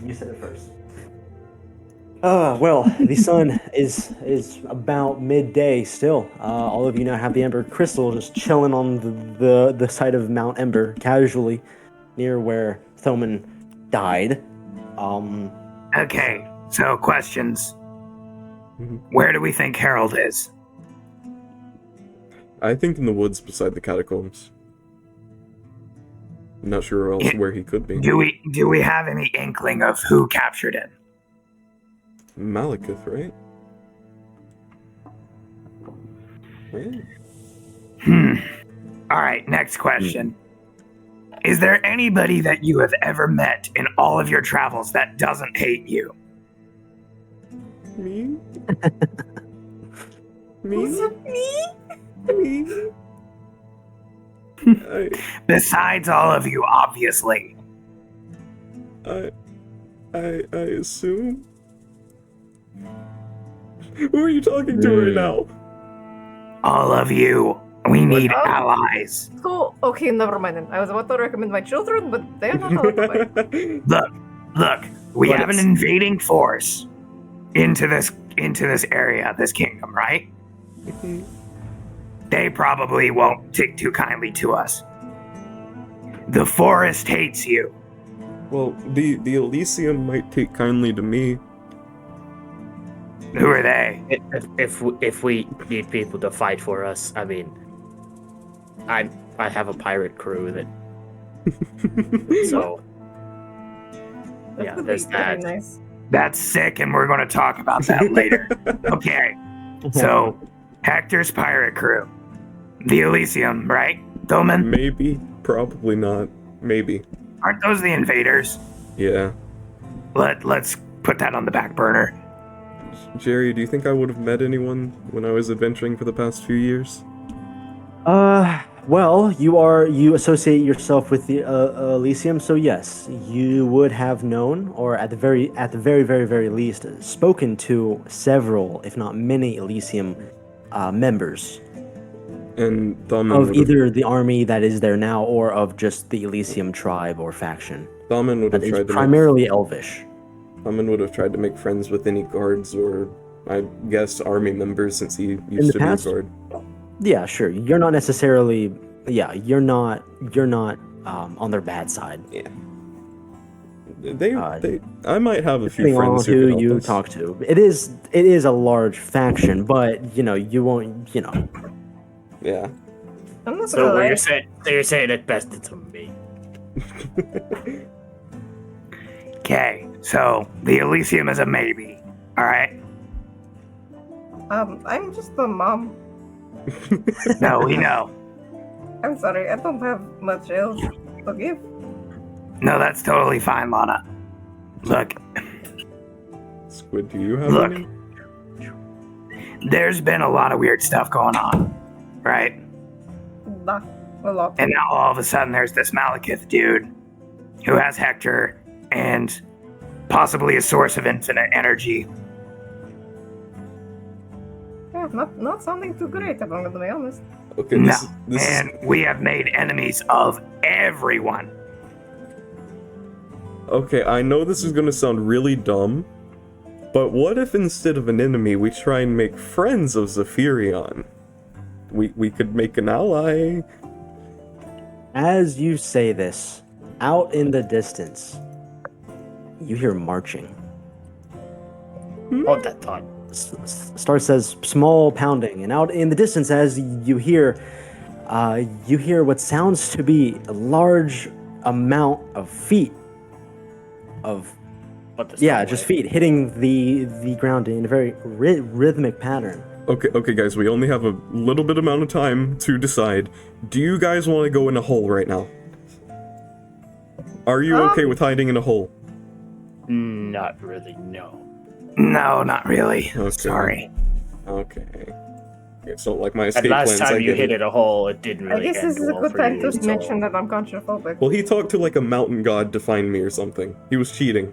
A: You said it first. Well, the sun is about midday still. All of you now have the Ember Crystal just chilling on the side of Mount Ember, casually, near where Thoman died.
F: Okay, so questions.
E: Mhm.
F: Where do we think Harold is?
E: I think in the woods beside the catacombs. I'm not sure else where he could be.
F: Do we have any inkling of who captured him?
E: Malekith, right? Yeah.
F: All right, next question. Is there anybody that you have ever met in all of your travels that doesn't hate you?
E: Me? Me? Me?
F: Besides all of you, obviously.
E: I assume. Who are you talking to right now?
F: All of you. We need allies.
B: So, okay, never mind then. I was about to recommend my children, but they're not allowed to fight.
F: Look. We
E: What
F: have an
E: is-
F: invading force into this area, this kingdom, right? They probably won't take too kindly to us. The forest hates you.
E: Well, the Elysium might take kindly to me.
F: Who are they?
G: If we need people to fight for us, I mean, I have a pirate crew that. So
B: That
G: yeah,
B: would
G: there's
B: be very
G: that.
B: nice.
F: That's sick, and we're going to talk about that later. Okay, so Hector's pirate crew. The Elysium, right? Thoman?
E: Maybe, probably not. Maybe.
F: Aren't those the invaders?
E: Yeah.
F: Let's put that on the back burner.
E: Jerry, do you think I would have met anyone when I was adventuring for the past few years?
A: Well, you associate yourself with the Elysium, so yes, you would have known, or at the very very least, spoken to several, if not many, Elysium members
E: And Thamen
A: of
E: would
A: either the army that is there now, or of just the Elysium tribe or faction
E: Thamen would
A: that
E: have
A: is
E: tried to
A: primarily Elvish.
E: Thamen would have tried to make friends with any guards or, I guess, army members since he
A: the
E: used to
A: past?
E: be a guard.
A: Yeah, sure. You're not necessarily. Yeah, you're not on their bad side.
E: Yeah. They I might have a few
A: Depending on
E: friends who
A: who
E: could help
A: you
E: us.
A: talk to. It is a large faction, but you won't.
E: Yeah.
B: I'm not
G: So
B: gonna
G: what
B: lie.
G: you're saying it best it's me.
F: Okay, so the Elysium is a maybe. All right?
B: I'm just a mom.
F: No, we know.
B: I'm sorry, I don't have much else to give.
F: No, that's totally fine, Lana. Look,
E: Squid, do you have
F: Look.
E: any?
F: there's been a lot of weird stuff going on, right?
B: Nah, a lot.
F: And now all of a sudden there's this Malekith dude who has Hector and possibly a source of infinite energy.
B: Yeah, not sounding too great, if I'm gonna be honest.
E: Okay,
F: No,
E: this is
F: and we have made enemies of everyone.
E: okay. I know this is gonna sound really dumb, but what if instead of an enemy, we try and make friends of Zephyrion? We could make an ally.
A: As you say this, out in the distance, you hear marching.
G: Hold that thought.
A: Star says small pounding, and out in the distance, as you hear what sounds to be a large amount of feet of
G: What the
A: just feet hitting the ground in a very rhythmic pattern.
E: Okay, guys. We only have a little bit amount of time to decide. Do you guys want to go in a hole right now? Are you okay with hiding in a hole?
G: Not really, no.
F: No, not really.
E: Okay.
F: Sorry.
E: Okay. So like my
G: And
E: escape
G: last
E: plans, I
G: time you
E: get
G: hit
E: it.
G: it a hole, it didn't
B: I
G: really
B: guess
G: end
B: this is a
G: well
B: good
G: for
B: time
G: you,
B: to
G: so-
B: mention that I'm contraphobic.
E: Well, he talked to like a mountain god to find me or something. He was cheating.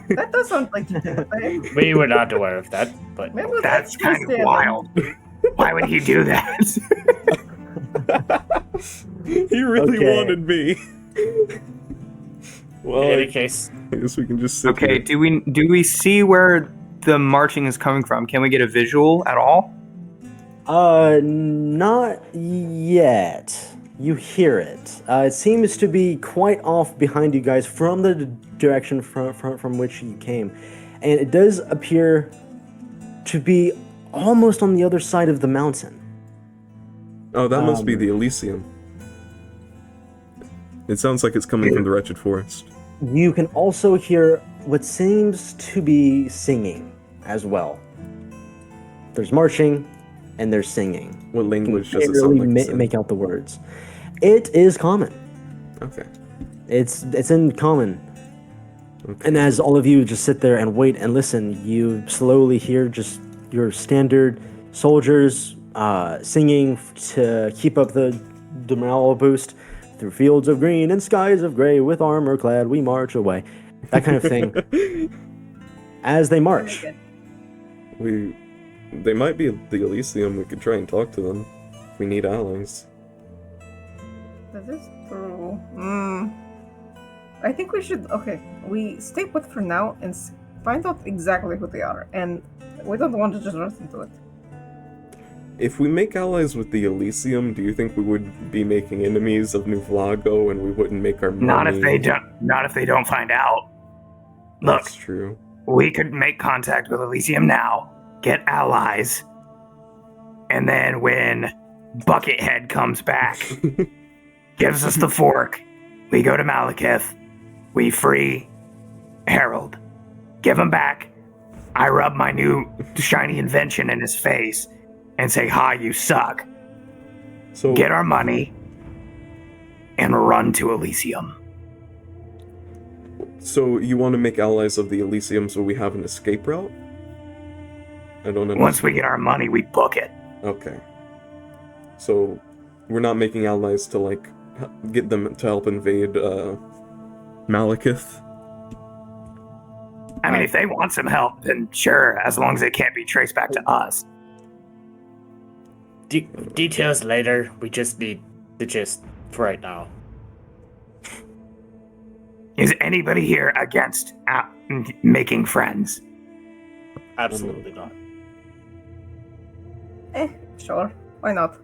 B: That does sound like cheating, right?
G: We were not aware of that, but
B: Maybe
F: That's kind of
B: understanding.
F: wild. Why would he do that?
E: He really
A: Okay.
E: wanted me. Well,
G: in any
E: I
G: case,
E: guess we can just sit
D: Okay,
E: here.
D: do we see where the marching is coming from? Can we get a visual at all?
A: Not yet. You hear it. It seems to be quite off behind you guys from the direction from which you came, and it does appear to be almost on the other side of the mountain.
E: Oh, that must be the Elysium. It sounds like it's coming from the Wretched Forest.
A: You can also hear what seems to be singing as well. There's marching, and there's singing.
E: What language does
A: Can't
E: it sound
A: really
E: like? it's in?
A: make out the words. It is common.
E: Okay.
A: It's in common. And as all of you just sit there and wait and listen, you slowly hear just your standard soldiers singing to keep up the morale boost. Through fields of green and skies of gray, with armor clad, we march away. That kind of thing. As they march,
E: They might be at the Elysium. We could try and talk to them. We need allies.
B: That is true. I think we should. Okay, we stay put for now and find out exactly who they are, and we don't want to just rush into it.
E: If we make allies with the Elysium, do you think we would be making enemies of New Vlago and we wouldn't make our money?
F: Not if they don't find out. Look,
E: That's true.
F: we could make contact with Elysium now, get allies, and then when Buckethead comes back, gives us the fork, we go to Malekith, we free Harold, give him back, I rub my new shiny invention in his face, and say, "Hi, you suck."
E: So
F: Get our money, and run to Elysium.
E: So you want to make allies of the Elysium so we have an escape route? I don't understand.
F: Once we get our money, we book it.
E: Okay. So we're not making allies to like get them to help invade Malekith.
F: I mean, if they want some help, then sure, as long as it can't be traced back to us.
G: details later. We just need the gist for right now.
F: Is anybody here against making friends?
G: Absolutely not.
B: Sure. Why not?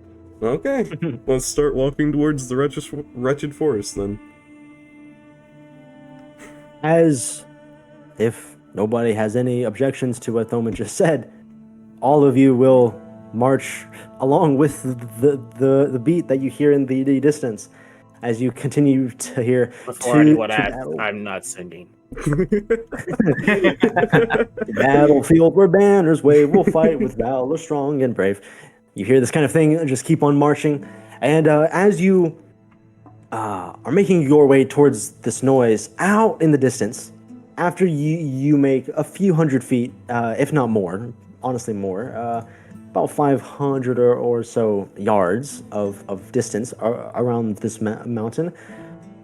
E: Okay. Let's start walking towards the wretched forest then.
A: as if nobody has any objections to what Thoman just said, all of you will march along with the beat that you hear in the distance as you continue to hear
G: Before anyone
A: to
G: asks,
A: battle.
G: I'm not singing.
A: Battlefield where banners wave, we'll fight with valor strong and brave. You hear this kind of thing, just keep on marching. And as you are making your way towards this noise out in the distance, after you make a few hundred feet, if not more, honestly more, about 500 or so yards of distance around this mountain,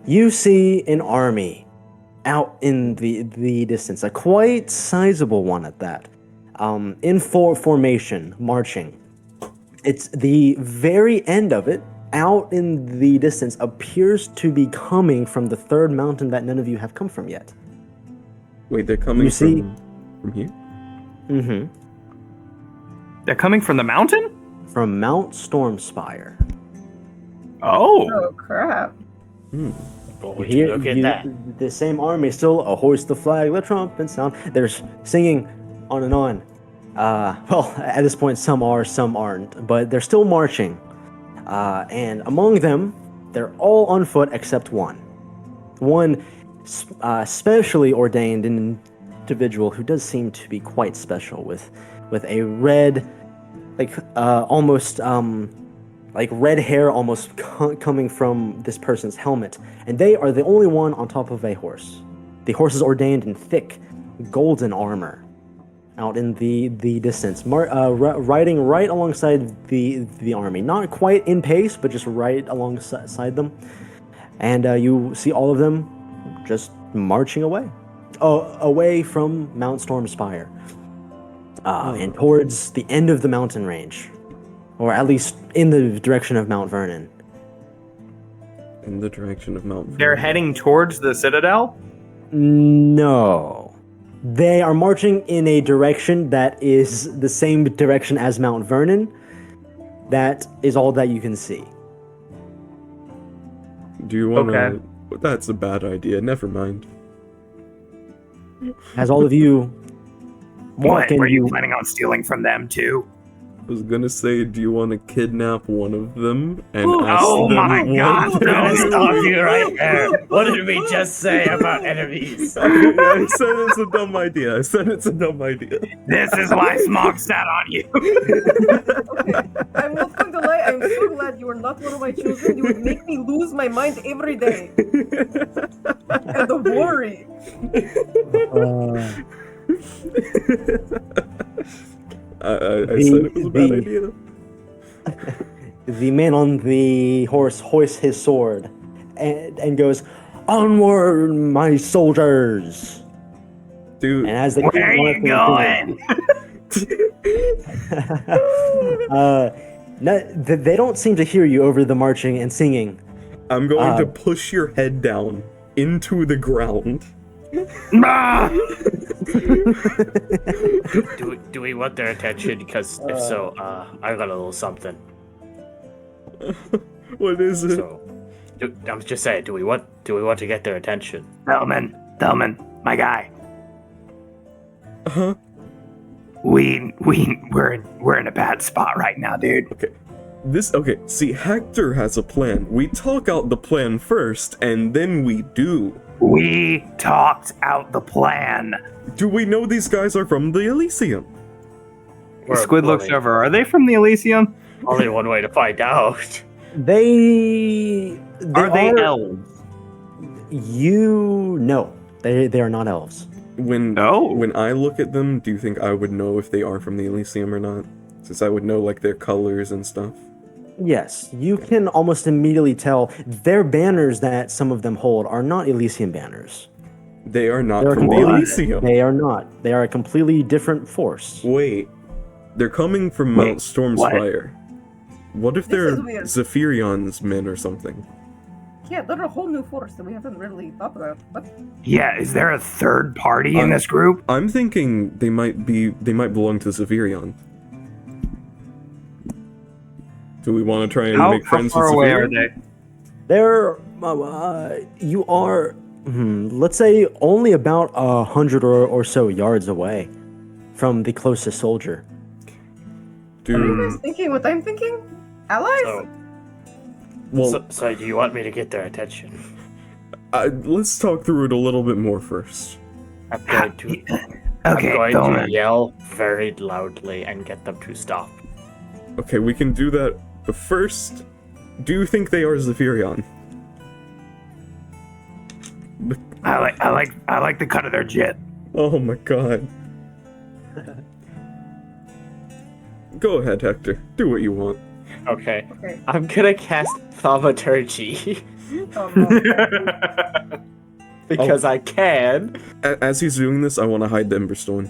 A: you see an army out in the distance, a quite sizable one at that, in formation, marching. It's the very end of it, out in the distance, appears to be coming from the third mountain that none of you have come from yet.
E: Wait, they're coming
A: You see-
E: from here?
A: Mm-hmm.
D: They're coming from the mountain?
A: From Mount Stormspire.
D: Oh.
B: Oh crap.
A: You
G: Would
A: hear
G: you look at that?
A: the same army still hoist the flag, the trumpet sound. They're singing on and on. Well, at this point, some are, some aren't, but they're still marching. And among them, they're all on foot except one. One specially ordained individual who does seem to be quite special, with a red, almost like red hair almost coming from this person's helmet, and they are the only one on top of a horse. The horse is ordained in thick, golden armor, out in the distance, riding right alongside the army. Not quite in pace, but just right alongside them. And you see all of them just marching away, away from Mount Stormspire, and towards the end of the mountain range. Or at least in the direction of Mount Vernon.
E: In the direction of Mount Vernon.
D: They're heading towards the Citadel?
A: No. They are marching in a direction that is the same direction as Mount Vernon. That is all that you can see.
E: Do you want to...
D: Okay.
E: That's a bad idea. Never mind.
A: As all of you walk
F: What?
A: in,
F: Were you planning on stealing from them too?
E: I was gonna say, do you want to kidnap one of them and
F: Ooh,
E: ask
F: oh
E: them
F: my
E: what
F: God,
E: they
F: no.
E: do?
G: Stop you right there. What did we just say about enemies?
E: I said it's a dumb idea. I said it's a dumb idea.
F: This is why Smog sat on you.
B: Okay, I'm not going to lie, I'm so glad you are not one of my children. You would make me lose my mind every day. And the worry.
E: I said it was a bad idea.
A: the man on the horse hoists his sword and goes, "Onward, my soldiers!"
E: Dude,
A: And as they
F: Where
A: keep
F: are you
A: marching, they don't seem to hear you over the marching and singing.
E: I'm going to push your head down into the ground.
F: Ah!
G: Do we want their attention? Because if so, I got a little something.
E: What is it?
G: So, I'm just saying, do we want to get their attention?
F: Thelman, my guy.
E: Huh?
F: We're in a bad spot right now, dude.
E: Okay, see, Hector has a plan. We talk out the plan first, and then we do.
F: We talked out the plan.
E: Do we know these guys are from the Elysium?
D: Squid looks over. Are they from the Elysium?
G: Only one way to find out.
A: They
D: Are they elves?
A: You know, they are not elves.
E: When
D: No.
E: when I look at them, do you think I would know if they are from the Elysium or not? Since I would know like their colors and stuff.
A: Yes, you can almost immediately tell their banners that some of them hold are not Elysium banners.
E: They are not
A: They're
E: from the
A: completely-
E: Elysium.
A: They are not. They are a completely different force.
E: Wait, they're coming from
F: Wait,
E: Mount Stormspire. What if
B: This
E: they're
B: is weird.
E: Zephyrion's men or something?
B: Yeah, they're a whole new force that we haven't really thought about. But
F: Yeah, is there a third party in this group?
E: I'm thinking they might belong to Zephyrion. Do we want to try and make
D: How
E: friends
D: far
E: with
D: away are
E: Zephyrion?
D: they?
A: They're you are let's say only about 100 or so yards away from the closest soldier.
B: are you
E: Dude,
B: guys thinking what I'm thinking? Allies?
G: So,
E: well,
G: so do you want me to get their attention?
E: let's talk through it a little bit more first.
G: I'm going to,
F: Okay,
G: I'm going
F: Thelman.
G: to yell very loudly and get them to stop.
E: Okay, we can do that, but first, do you think they are Zephyrion?
F: I like the cut of their jit.
E: Oh my god. Go ahead, Hector. Do what you want.
C: Okay.
H: Okay.
C: I'm gonna cast Thaumaturgy
H: Oh, no.
C: because I can.
E: As he's doing this, I want to hide the Emberstone.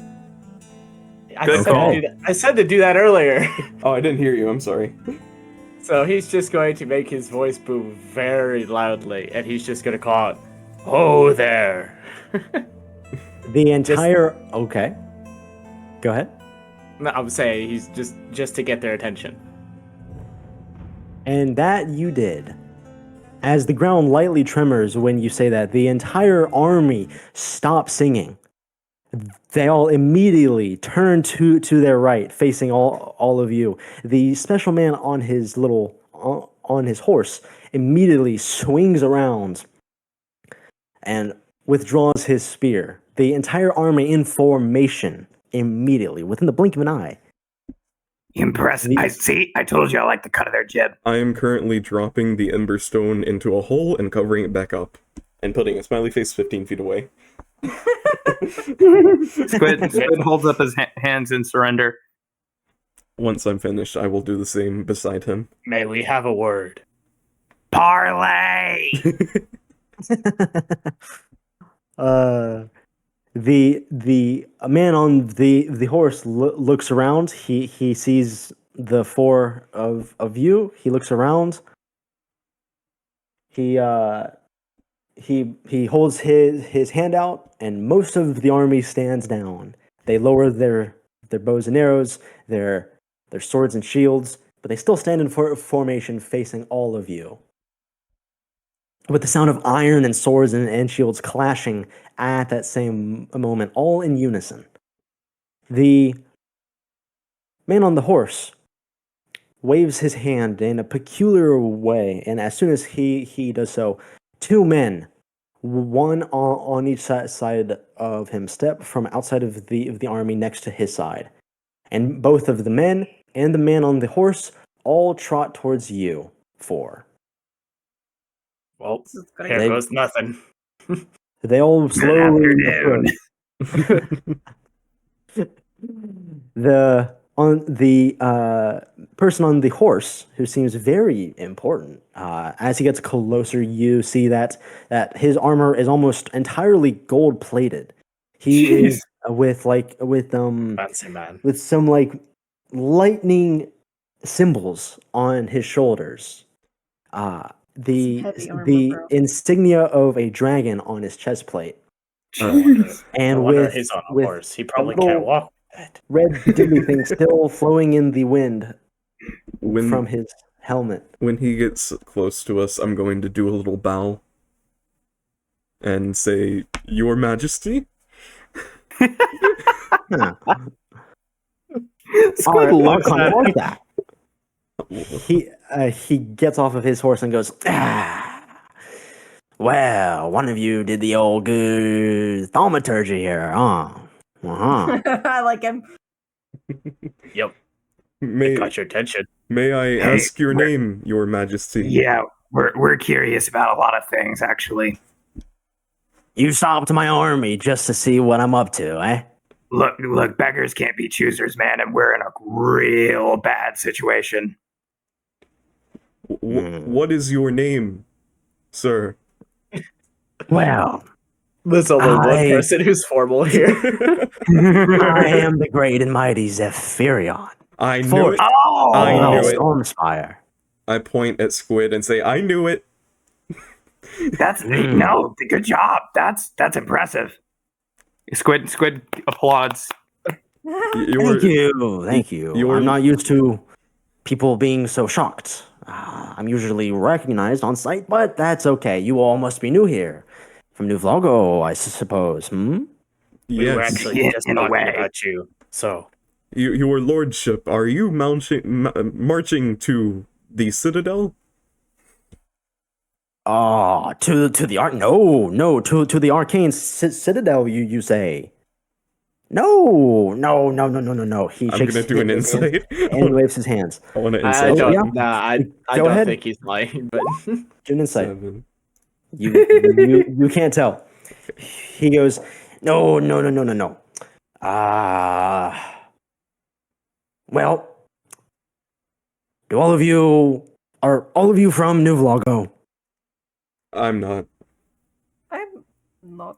D: Good call.
C: I said to do that earlier.
E: Oh, I didn't hear you. I'm sorry.
C: So he's just going to make his voice boom very loudly, and he's just gonna call it, "Oh there!"
A: The entire. Okay. Go ahead.
C: No, I'm saying he's just to get their attention.
A: And that you did. As the ground lightly tremors when you say that, the entire army stops singing. They all immediately turn to their right, facing all of you. The special man on his on his horse immediately swings around and withdraws his spear. The entire army in formation immediately, within the blink of an eye.
F: Impressive. I see. I told you I like the cut of their jib.
E: I am currently dropping the Emberstone into a hole and covering it back up. And putting a smiley face 15 feet away.
D: Squid holds up his hands in surrender.
E: Once I'm finished, I will do the same beside him.
C: May we have a word?
F: Parlay!
A: The man on the horse looks around. He sees the four of you. He looks around. He holds his hand out, and most of the army stands down. They lower their bows and arrows, their swords and shields, but they still stand in formation facing all of you. With the sound of iron and swords and shields clashing at that same moment, all in unison. The man on the horse waves his hand in a peculiar way, and as soon as he does so, two men, one on each side of him, step from outside of the army next to his side. And both of the men and the man on the horse all trot towards you four.
C: Well,
H: This is great.
C: here
A: They-
C: goes nothing.
A: They all slowly
F: afternoon.
A: the person on the horse, who seems very important, as he gets closer, you see that his armor is almost entirely gold plated. He is with
C: Fancy man.
A: with some like lightning symbols on his shoulders. The
H: Heavy armor, bro.
A: insignia of a dragon on his chest plate.
C: No
A: And
C: wonder
A: with
C: he's on a
A: with
C: horse. He probably
A: little
C: can't walk with that.
A: red diddly thing still flowing in the wind
E: When
A: from his helmet.
E: when he gets close to us, I'm going to do a little bow and say, "Your Majesty."
A: Huh.
D: Squid
A: I'll
D: looks
A: come
D: at
A: like that. He gets off of his horse and goes, well, one of you did the old good thaumaturgy here, huh? Uh-huh.
H: I like him.
C: Yep,
E: May
C: got your attention.
E: may I
F: Hey,
E: ask your
F: we're-
E: name, Your Majesty?
F: Yeah, we're curious about a lot of things, actually.
A: You stopped my army just to see what I'm up to, eh?
F: Look, beggars can't be choosers, man, and we're in a real bad situation.
E: What is your name, sir?
A: Well,
C: There's only one
A: I-
C: person who's formal here.
A: I am the great and mighty Zephyrion.
E: I knew
A: Fourth.
E: it.
F: Oh,
E: I knew
A: of
E: it.
A: Stormspire.
E: I point at Squid and say, "I knew it."
F: that's no, good job. That's impressive.
D: Squid applauds.
E: Your
A: Thank you.
E: you're-
A: I'm not used to people being so shocked. I'm usually recognized on sight, but that's okay. You all must be new here. From New Vlago, I suppose, hmm?
C: We were
E: Yes,
C: actually
F: Yeah,
C: just
F: in a
C: talking
F: way.
C: about you. So,
E: your lordship. Are you marching to the Citadel?
A: Oh, to the to the arcane citadel. You say? No. He
E: I'm
A: shakes
E: gonna do an
A: his hand
E: insight.
A: and he waves his hands.
E: I want to
C: I
E: insight.
A: Oh,
C: don't.
A: yeah.
C: Nah, I
A: Go
C: don't
A: ahead.
C: think he's lying. But
A: Do an insight.
E: 7.
A: You can't tell. He goes, no. Well, Are all of you from New Vlago?
E: I'm not.
B: I'm not.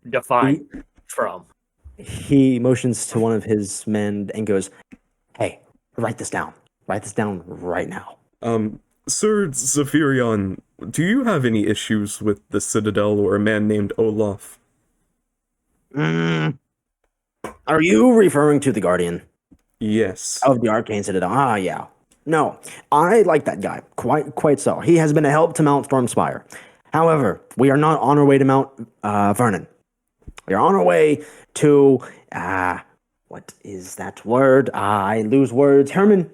G: Define from.
A: He motions to one of his men and goes, "Hey, write this down. Write this down right now."
E: Sir Zephyrion, do you have any issues with the Citadel or a man named Olaf?
A: Are you referring to the Guardian
E: Yes.
A: of the Arcane Citadel? Ah, yeah. No, I like that guy. Quite so. He has been a help to Mount Stormspire. However, we are not on our way to Mount Vernon. We are on our way to what is that word? I lose words. Herman,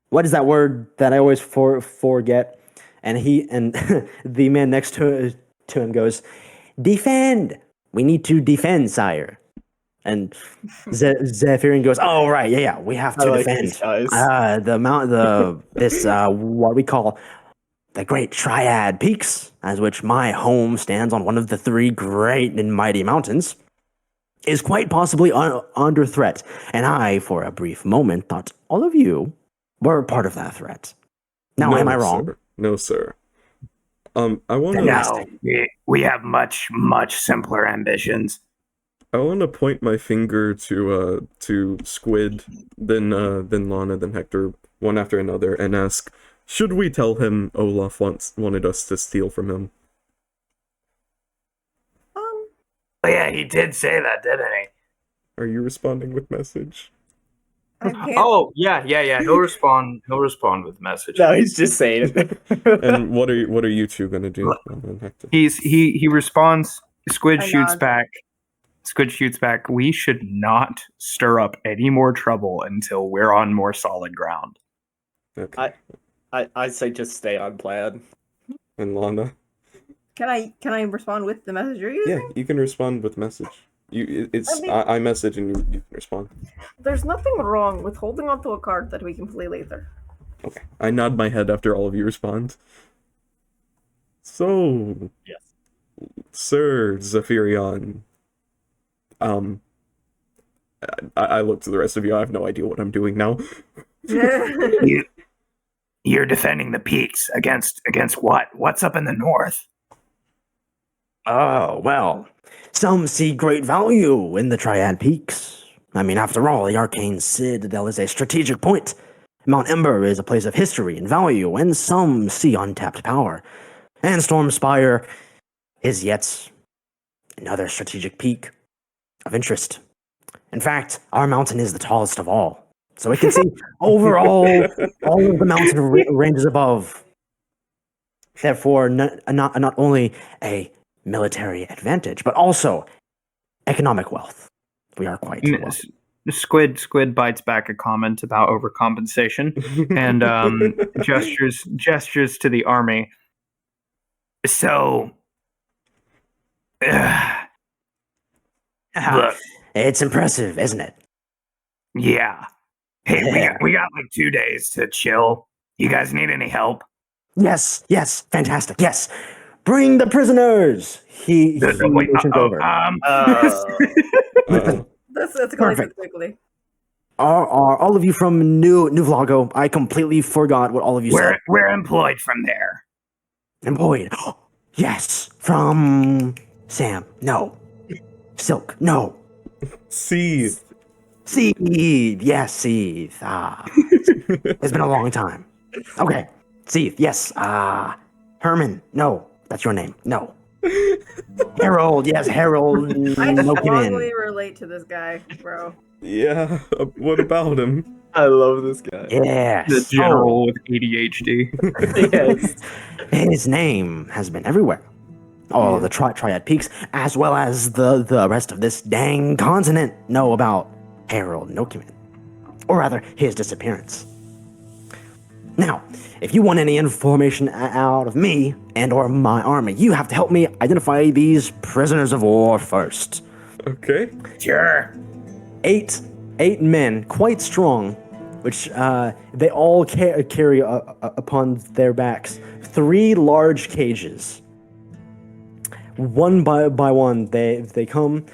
A: what is that word that I always forget? And the man next to him goes, "Defend. We need to defend, sire." And Zephyrion goes, "Oh right, yeah, we have to
C: I like
A: defend
C: these guys.
A: what we call the Great Triad Peaks, as which my home stands on one of the three great and mighty mountains, is quite possibly under threat. And I, for a brief moment, thought all of you were part of that threat. Now, am I wrong?"
E: Sir. No, sir. I want to.
F: No, we have much, much simpler ambitions.
E: I want to point my finger to Squid, then Lana, then Hector, one after another, and ask, should we tell him Olaf wanted us to steal from him?
F: Oh, yeah, he did say that, didn't he?
E: Are you responding with message?
H: I can't.
D: Oh, yeah. He'll respond with message.
C: No, he's just saying it.
E: And what are you two gonna do? Lana and Hector?
D: He responds. Squid
H: I
D: shoots
H: nod.
D: back. Squid shoots back. We should not stir up any more trouble until we're on more solid ground.
E: Okay.
C: I say just stay on plan.
E: And Lana?
H: Can I respond with the message you're using?
E: Yeah, you can respond with message. It's
H: I mean-
E: I message and you can respond.
H: There's nothing wrong with holding onto a card that we can play later.
E: Okay. I nod my head after all of you respond. So,
C: Yes.
E: Sir Zephyrion, I look to the rest of you. I have no idea what I'm doing now.
F: You're defending the peaks against what? What's up in the north?
A: Oh, well, some see great value in the Triad Peaks. I mean, after all, the Arcane Citadel is a strategic point. Mount Ember is a place of history and value, and some see untapped power. And Stormspire is yet another strategic peak of interest. In fact, our mountain is the tallest of all, so it can see over all of the mountain ranges above. Therefore, not only a military advantage, but also economic wealth. We are quite wealthy.
D: Squid bites back a comment about overcompensation and gestures to the army.
F: So, look,
A: It's impressive, isn't it?
F: yeah. Hey,
A: Yeah.
F: we got like 2 days to chill. You guys need any help?
A: Yes, fantastic, yes. Bring the prisoners! He
F: Wait,
A: motions over.
H: That's going
A: Perfect.
H: quickly.
A: Are all of you from New Vlago? I completely forgot what all of you said.
F: We're employed from there.
A: Employed. Yes. From Sam. No. Silk. No.
E: Seethe.
A: Seed. Yes, Seed. It's been a long time. Okay. Seed. Yes. Herman. No. That's your name. No. Harold. Yes, Harold.
H: I
A: No
H: strongly relate to this guy, bro.
E: Yeah, what about him?
C: I love this guy.
A: Yes.
D: The general with ADHD.
C: Yes.
A: His name has been everywhere. All of the Triad Peaks, as well as the rest of this dang continent, know about Harold Nokumin. Or rather, his disappearance. Now, if you want any information out of me and or my army, you have to help me identify these prisoners of war first.
E: Okay.
F: Sure.
A: Eight men, quite strong, which they all carry upon their backs 3 large cages. One by one, they come.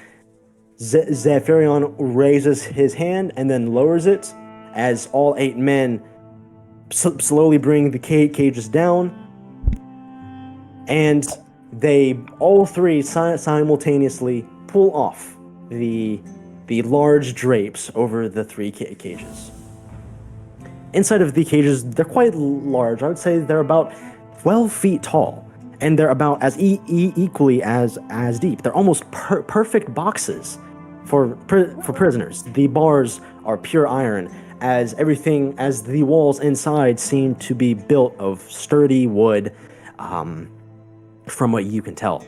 A: Zephyrion raises his hand and then lowers it as all 8 men slowly bring the cages down, and they all three simultaneously pull off the large drapes over the three cages. Inside of the cages, they're quite large. I would say they're about 12 feet tall, and they're about as equally as deep. They're almost perfect boxes for prisoners. The bars are pure iron, as the walls inside seem to be built of sturdy wood, from what you can tell.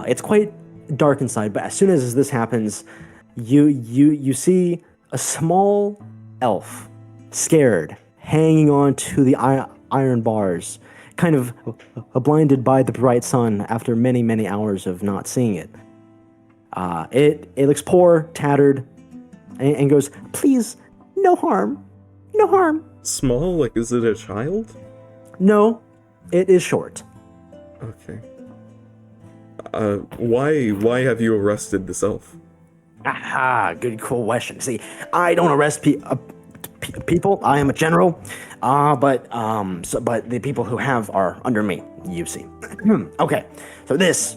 A: It's quite dark inside, but as soon as this happens, you see a small elf, scared, hanging on to the iron bars, kind of blinded by the bright sun after many, many hours of not seeing it. It looks poor, tattered, and goes, "Please, no harm. No harm."
E: Small? Like, is it a child?
A: No, it is short.
E: Okay. Why have you arrested this elf?
A: Aha, good question. See, I don't arrest people. I am a general, but the people who have are under me. You see. Okay, so this,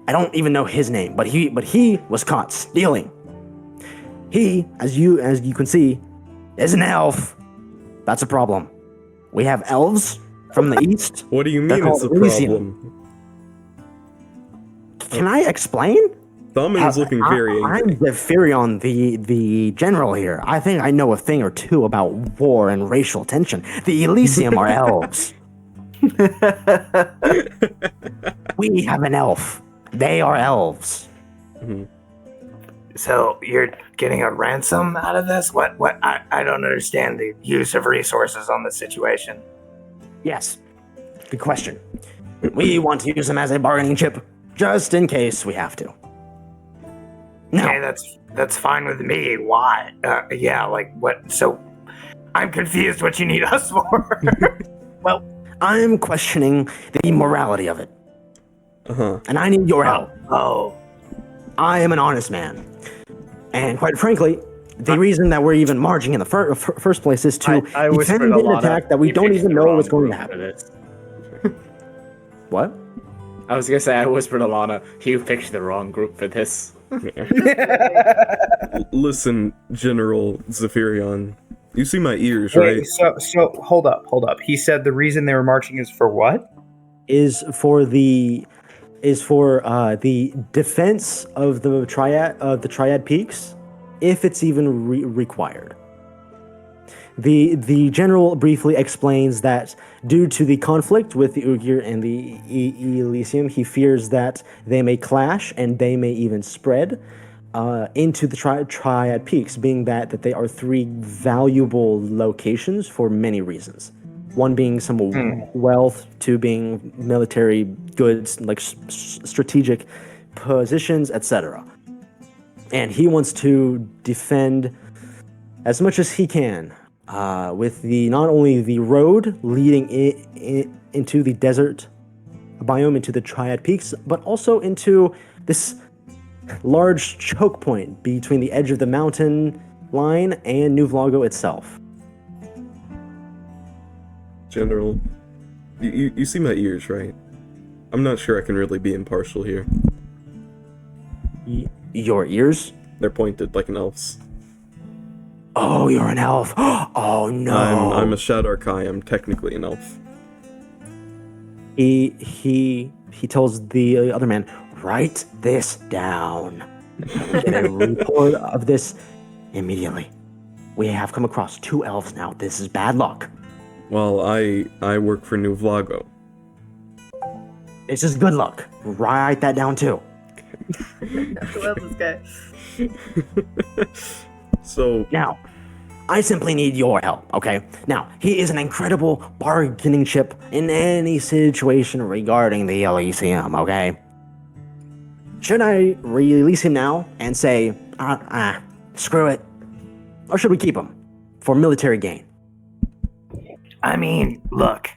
A: I don't even know his name, but he was caught stealing. He, as you can see, is an elf. That's a problem. We have elves from the east.
E: What do you
A: They're
E: mean it's a
A: called Elysium.
E: problem?
A: Can I explain?
E: Thummon's looking very
A: I'm
E: angry.
A: Zephyrion, the general here. I think I know a thing or two about war and racial tension. The Elysium are elves. We have an elf. They are elves.
F: So you're getting a ransom out of this? What? I don't understand the use of resources on this situation.
A: Yes. Good question. We want to use them as a bargaining chip, just in case we have to. No.
F: Okay, that's fine with me. Why? Yeah, like what? So I'm confused what you need us for.
A: Well, I'm questioning the morality of it. And I need your help.
F: Oh.
A: I am an honest man. And quite frankly, the reason that we're even marching in the first place is to
C: I whispered
A: defend
C: a
A: an
C: lot
A: attack that we
C: you
A: don't
C: picked
A: even
C: the
A: know
C: wrong
A: what's going to
C: group for
A: happen.
C: this.
A: What?
C: I was gonna say I whispered Alana. You picked the wrong group for this.
E: Listen, General Zephyrion, you see my ears,
D: Wait,
E: right?
D: so hold up. He said the reason they were marching is for what?
A: Is for the defense of the Triad Peaks, if it's even required. The general briefly explains that due to the conflict with the Uyghur and the Elysium, he fears that they may clash and they may even spread into the Triad Peaks, being that they are three valuable locations for many reasons. One being some wealth, two being military goods, like strategic positions, etc. And he wants to defend as much as he can with not only the road leading into the desert biome, into the Triad Peaks, but also into this large choke point between the edge of the mountain line and New Vlago itself.
E: General, you see my ears, right? I'm not sure I can really be impartial here.
A: Your ears?
E: They're pointed like an elf's.
A: Oh, you're an elf. Oh no.
E: I'm a Shadarkai. I'm technically an elf.
A: He tells the other man, write this down. Get a report of this immediately. We have come across 2 elves now. This is bad luck.
E: Well, I work for New Vlago.
A: It's just good luck. Write that down too.
H: I love this guy.
E: So
A: Now, I simply need your help, okay? Now, he is an incredible bargaining chip in any situation regarding the Elysium, okay? Should I release him now and say, screw it? Or should we keep him for military gain?
F: I mean, look,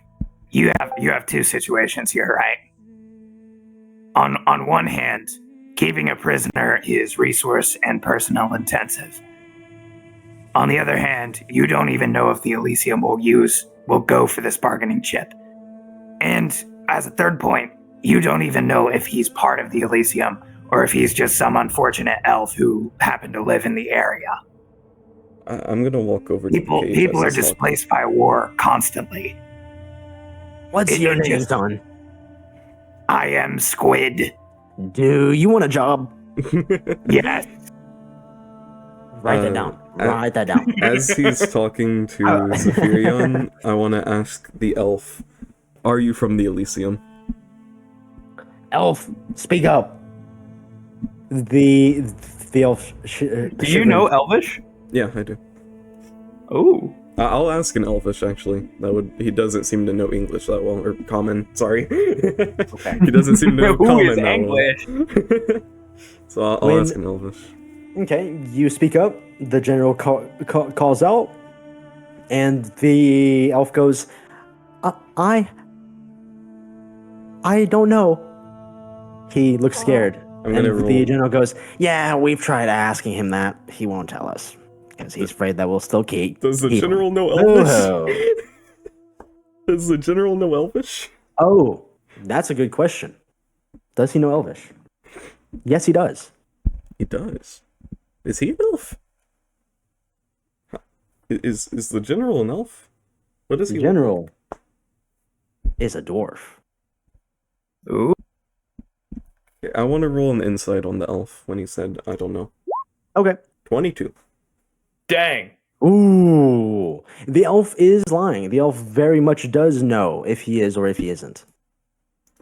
F: you have two situations here, right? On one hand, keeping a prisoner is resource and personnel intensive. On the other hand, you don't even know if the Elysium will go for this bargaining chip. And as a third point, you don't even know if he's part of the Elysium or if he's just some unfortunate elf who happened to live in the area.
E: I'm gonna walk over to the cage.
F: People
E: as
F: are
E: he's talking.
F: displaced by war constantly.
A: What's your name,
F: just-
A: son?
F: I am Squid.
A: Do you want a job?
F: Yes.
A: Write that down. Write that down.
E: As he's talking to Zephyrion, I want to ask the elf, are you from the Elysium?
A: Elf, speak up. The elf.
D: Do you know Elvish?
E: Yeah, I do.
D: Oh.
E: I'll ask in Elvish, actually. He doesn't seem to know English that well, or Common, sorry.
A: Okay.
E: He doesn't seem to know
D: Who
E: Common
D: is
E: that
D: English?
E: well. So I'll ask in Elvish.
A: Okay, you speak up. The general calls out, and the elf goes, I don't know. He looks scared.
E: I'm
A: And
E: gonna roll.
A: the general goes, yeah, we've tried asking him that. He won't tell us. Because he's afraid that we'll still keep.
E: Does the
A: keep
E: general
A: him.
E: know Elvish?
A: Oh.
E: Does the general know Elvish?
A: Oh, that's a good question. Does he know Elvish? Yes, he does.
E: He does. Is he an elf? Is the general an elf? What is
A: The
E: he?
A: general is a dwarf.
D: Ooh.
E: I want to roll an insight on the elf when he said, I don't know.
A: Okay.
E: 22.
D: Dang.
A: Ooh, the elf is lying. The elf very much does know if he is or if he isn't.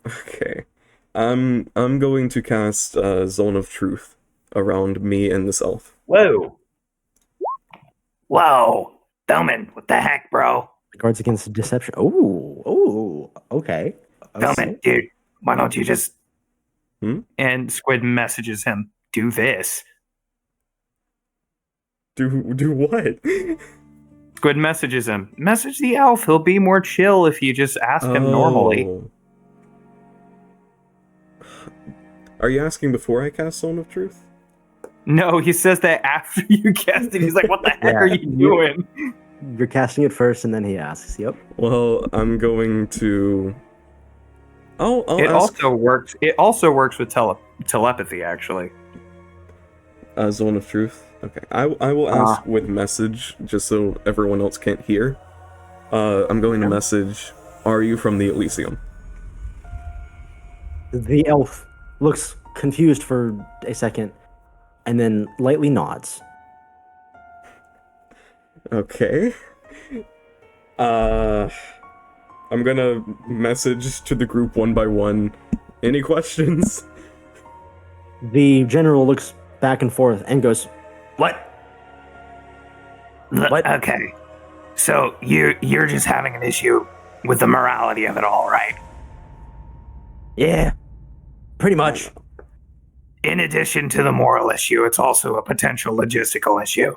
E: Okay. I'm going to cast Zone of Truth around me and this elf.
F: Whoa. Bellman, what the heck, bro?
A: Guards against deception. Oh, okay.
F: Bellman, dude, why don't you just...
D: And Squid messages him, do this.
E: Do what?
D: Squid messages him, message the elf. He'll be more chill if you just ask him normally.
E: Oh. Are you asking before I cast Zone of Truth?
D: No, he says that after you cast it. He's like, what the heck
A: Yeah,
D: are you doing?
A: You're casting it first, and then he asks. Yep.
E: Well, I'm going to... I'll
D: It
E: ask
D: also works with telepathy, actually.
E: Zone of Truth. Okay, I will ask with message, just so everyone else can't hear. I'm going to message, are you from the Elysium?
A: The elf looks confused for a second, and then lightly nods.
E: Okay. I'm gonna message to the group one by one. Any questions?
A: The general looks back and forth and goes, "What? What?
F: Okay. So you're just having an issue with the morality of it all, right?
A: Yeah, pretty much."
F: In addition to the moral issue, it's also a potential logistical issue.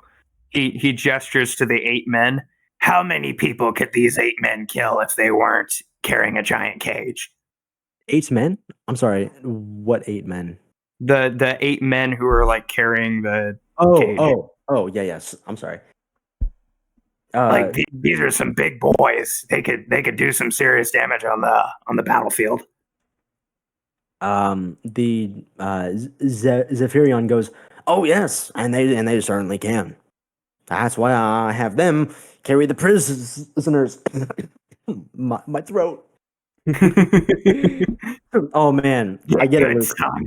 D: He gestures to the 8 men.
F: How many people could these 8 men kill if they weren't carrying a giant cage?
A: 8 men? I'm sorry. What 8 men?
D: The 8 men who are like carrying the cage.
A: Oh, yeah, yes. I'm sorry.
F: These are some big boys. They could do some serious damage on the battlefield.
A: The Zephyrion goes, "Oh yes, and they certainly can. That's why I have them carry the prisoners." my throat. Oh man, I get it, Luke.
F: Son.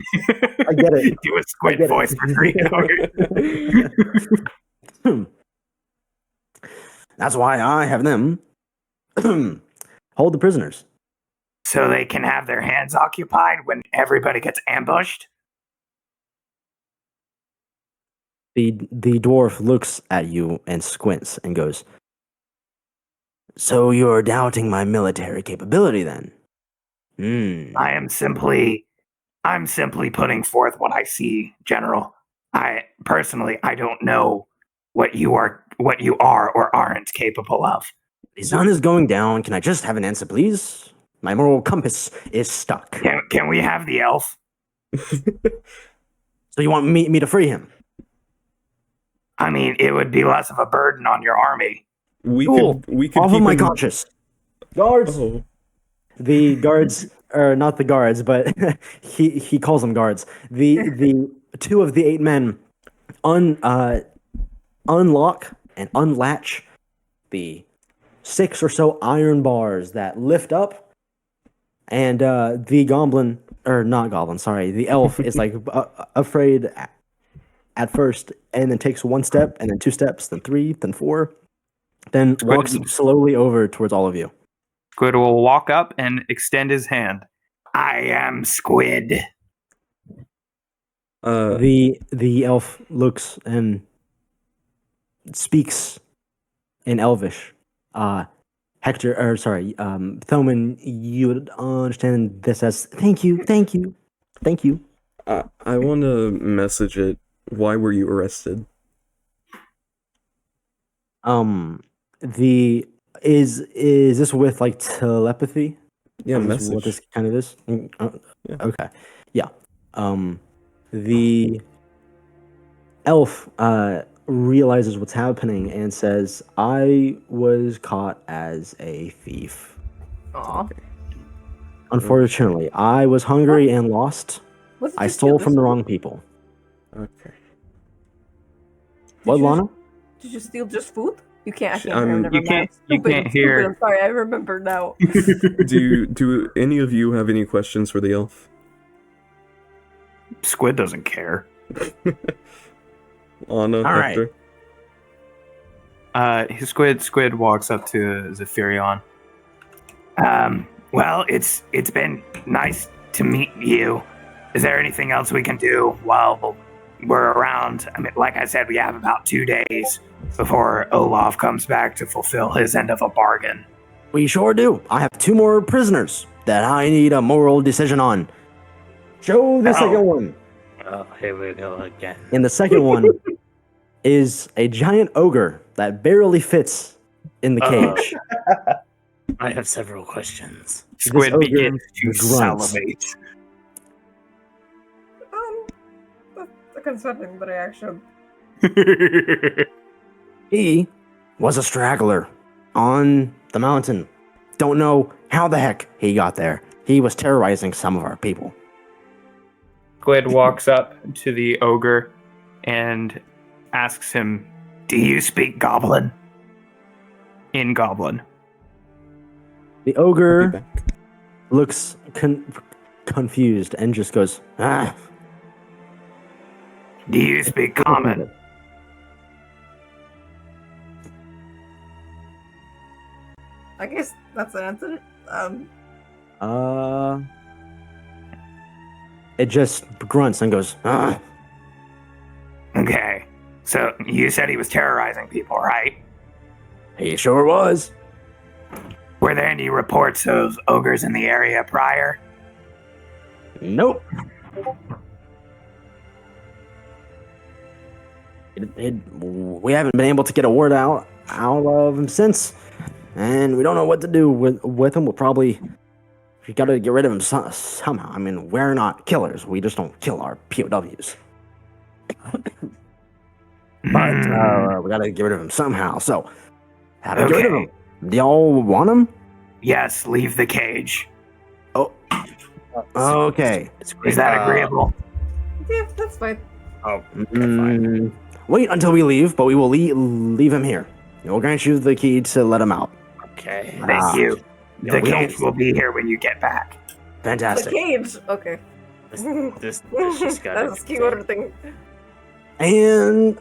A: I get it.
F: Do a squid voice for 3 hours.
A: That's why I have them hold the prisoners.
F: So they can have their hands occupied when everybody gets ambushed?
A: The dwarf looks at you and squints and goes, "So you're doubting my military capability then?"
F: I'm simply putting forth what I see, General. I don't know what you are or aren't capable of.
A: The sun is going down. Can I just have an answer, please? My moral compass is stuck.
F: Can we have the elf?
A: So you want me to free him?
F: I mean, it would be less of a burden on your army.
E: We
A: Cool.
E: could
A: Off
E: keep
A: of my
E: him.
A: conscience. Guards.
E: Oh,
A: The guards, or not the guards, but he calls them guards. The two of the 8 men unlock and unlatch the 6 or so iron bars that lift up, and the goblin, or not goblin, sorry, the elf is like afraid at first, and then takes 1 step, and then 2 steps, then 3, then 4, then walks slowly over towards all of you.
D: Squid will walk up and extend his hand.
F: I am Squid.
A: The elf looks and speaks in Elvish. Thoman, you would understand this as thank you.
E: I want to message it. Why were you arrested?
A: Is this with like telepathy?
E: Yeah,
A: Is this
E: message.
A: what this kind of is?
E: Yeah.
A: Okay. Yeah. The elf realizes what's happening and says, "I was caught as a thief.
H: Aw.
A: Unfortunately, I was hungry and lost.
H: What did
A: I
H: you
A: stole
H: steal
A: from
H: this
A: the
H: week?
A: wrong people."
E: Okay.
A: What,
H: you-
A: Lana?
H: Did you steal just food? You can't. I can't
E: I'm-
H: hear. Never
D: you
H: mind.
D: can't- you
H: Stupid,
D: can't
H: stupid,
D: hear.
H: I'm sorry. I remember now.
E: Do any of you have any questions for the elf?
D: Squid doesn't care.
E: Anna,
A: All right.
E: Hector?
D: Squid walks up to Zephyrion.
F: Well, it's been nice to meet you. Is there anything else we can do while we're around? I mean, like I said, we have about 2 days before Olaf comes back to fulfill his end of a bargain.
A: We sure do. I have 2 more prisoners that I need a moral decision on. Show the
F: Oh.
A: second one.
G: Oh, here we go again.
A: And the second one is a giant ogre that barely fits in the cage.
G: I have several questions.
D: Squid
A: ogre
D: begins to
A: grunts.
D: salivate.
H: That's a concerning reaction.
A: He was a straggler on the mountain. Don't know how the heck he got there. He was terrorizing some of our people.
D: Squid walks up to the ogre and asks him
F: Do you speak Goblin?
D: in Goblin.
A: The
E: I'll be
A: ogre
E: back.
A: looks confused and just goes, "Ah."
F: Do you speak Common?
H: I guess that's an answer.
A: It just grunts and goes, "Ah."
F: Okay. So you said he was terrorizing people, right?
A: He sure was.
F: Were there any reports of ogres in the area prior?
A: Nope. We haven't been able to get a word out of him since, and we don't know what to do with him. We got to get rid of him somehow. I mean, we're not killers. We just don't kill our POWs. But we got to get rid of him somehow. So, how to get rid of him? Do y'all want him?
F: Yes, leave the cage.
A: Okay.
F: Is that agreeable?
H: Yeah, that's fine.
G: Oh, fine.
A: Wait until we leave, but we will leave him here. We'll grant you the key to let him out.
G: Okay.
F: Thank you.
A: no,
F: The
A: we don't-
F: cage will be here when you get back.
H: The
A: Fantastic.
H: cage. Okay.
G: This just got
H: That's a keyword thing.
A: And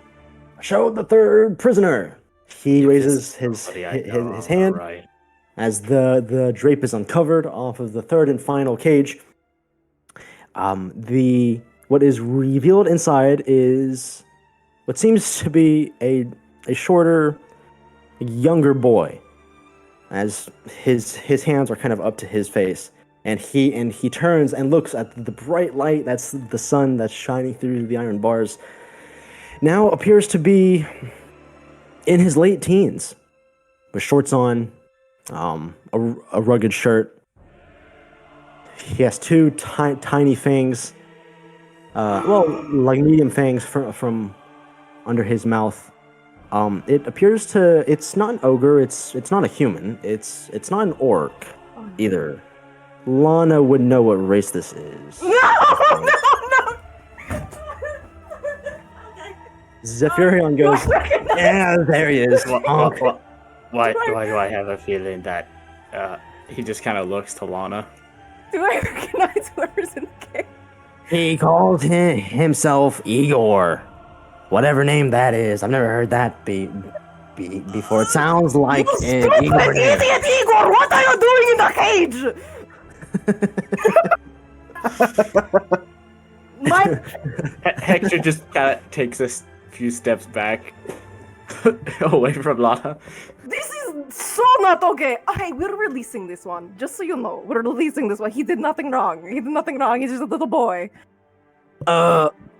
A: show the third prisoner. He raises his hand
G: Right.
A: as the drape is uncovered off of the third and final cage. What is revealed inside is what seems to be a shorter, younger boy, as his hands are kind of up to his face, and he turns and looks at the bright light that's the sun that's shining through the iron bars. Now appears to be in his late teens, with shorts on, a rugged shirt. He has 2 tiny fangs, like medium fangs from under his mouth. It appears to. It's not an ogre. It's not a human. It's not an orc either. Lana would know what race this is.
H: No, no, no.
A: Zephyrion goes, yeah, there he is. Honk.
G: Why do I have a feeling that he just kind of looks to Lana?
H: Do I recognize whoever's in the cage?
A: He called himself Igor. Whatever name that is. I've never heard that before. It sounds like an Igor name.
H: Idiot Igor, what are you doing in the cage? My
G: Hector just kind of takes a few steps back away from Lana.
H: This is so not okay. Okay, we're releasing this one. Just so you know, we're releasing this one. He did nothing wrong. He did nothing wrong. He's just a little boy.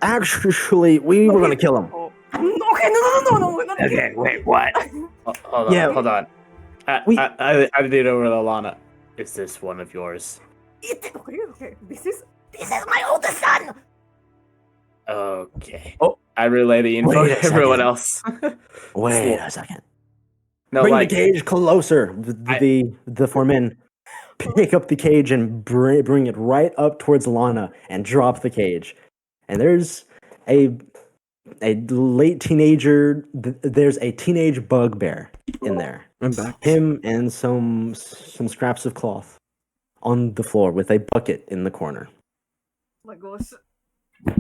A: Actually, we were gonna kill him.
H: Oh. Okay, no. We're not
F: Okay, wait, what?
G: Hold on,
A: Yeah.
G: hold on. I did over to Lana. Is this one of yours?
H: Okay. This is my oldest son.
G: Okay.
A: Oh.
G: I relay the info
A: Wait a
G: to everyone
A: second.
G: else.
A: Wait a second.
G: No,
A: Bring
G: like
A: the cage closer. The four men pick up the cage and bring it right up towards Lana and drop the cage. And there's a late teenager. There's a teenage bugbear in there.
E: I'm back.
A: Him and some scraps of cloth on the floor with a bucket in the corner.
H: Oh my gosh.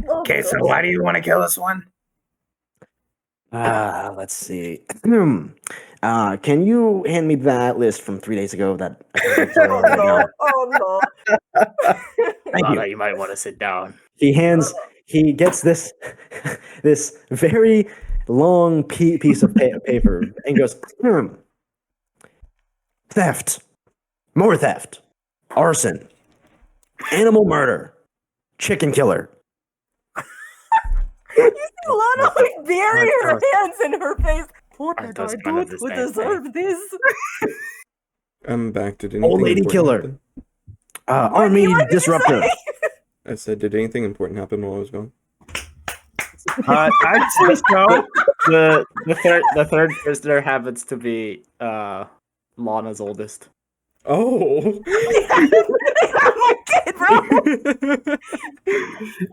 F: Okay, so why do you want to kill this one?
A: Let's see. Can you hand me that list from 3 days ago? That I can look through right now?
H: Oh no.
A: Thank
G: Lana,
A: you.
G: you might want to sit down.
A: He gets this very long piece of paper and goes, theft, more theft, arson, animal murder, chicken killer.
H: You see Lana like bury her hands in her face. What
G: Aren't
H: did I
G: those kind of
H: do
G: the
H: to
G: same
H: deserve this?
E: I'm back. Did anything
A: Old lady
E: important
A: killer.
E: happen?
A: Army
H: What did you
A: disruptor.
H: say?
E: I said, did anything important happen while I was gone?
C: I'd say so.
G: The third prisoner happens to be Lana's oldest.
E: Oh.
H: I'm my kid, bro.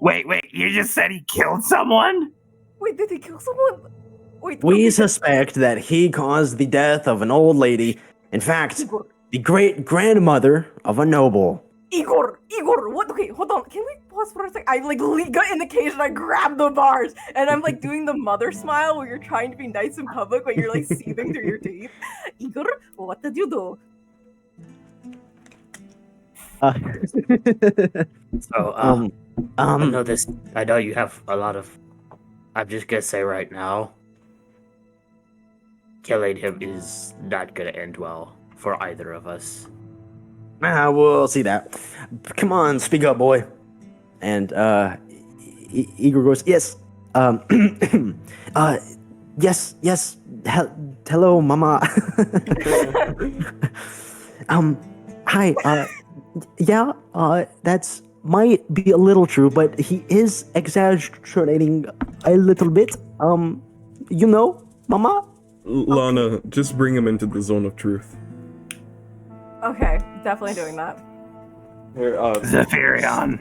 F: Wait, you just said he killed someone?
H: Wait, did he kill someone? Wait,
A: We suspect that he caused the death of an old lady. In fact, the great grandmother of a noble.
H: Igor, what? Okay, hold on. Can we pause for a sec? I like got in the cage and I grabbed the bars and I'm like doing the mother smile where you're trying to be nice in public but you're like seething through your teeth. Igor, what did you do?
G: So, I know this. I know you have a lot of. I'm just gonna say right now, killing him is not gonna end well for either of us.
A: We'll see that. Come on, speak up, boy. And Igor goes, yes. Yes. Hello, mama. Hi. Yeah. That's might be a little true, but he is exaggerating a little bit. You know, mama.
E: Lana, just bring him into the zone of truth.
H: Okay, definitely doing that.
C: Here,
F: Zephyrion.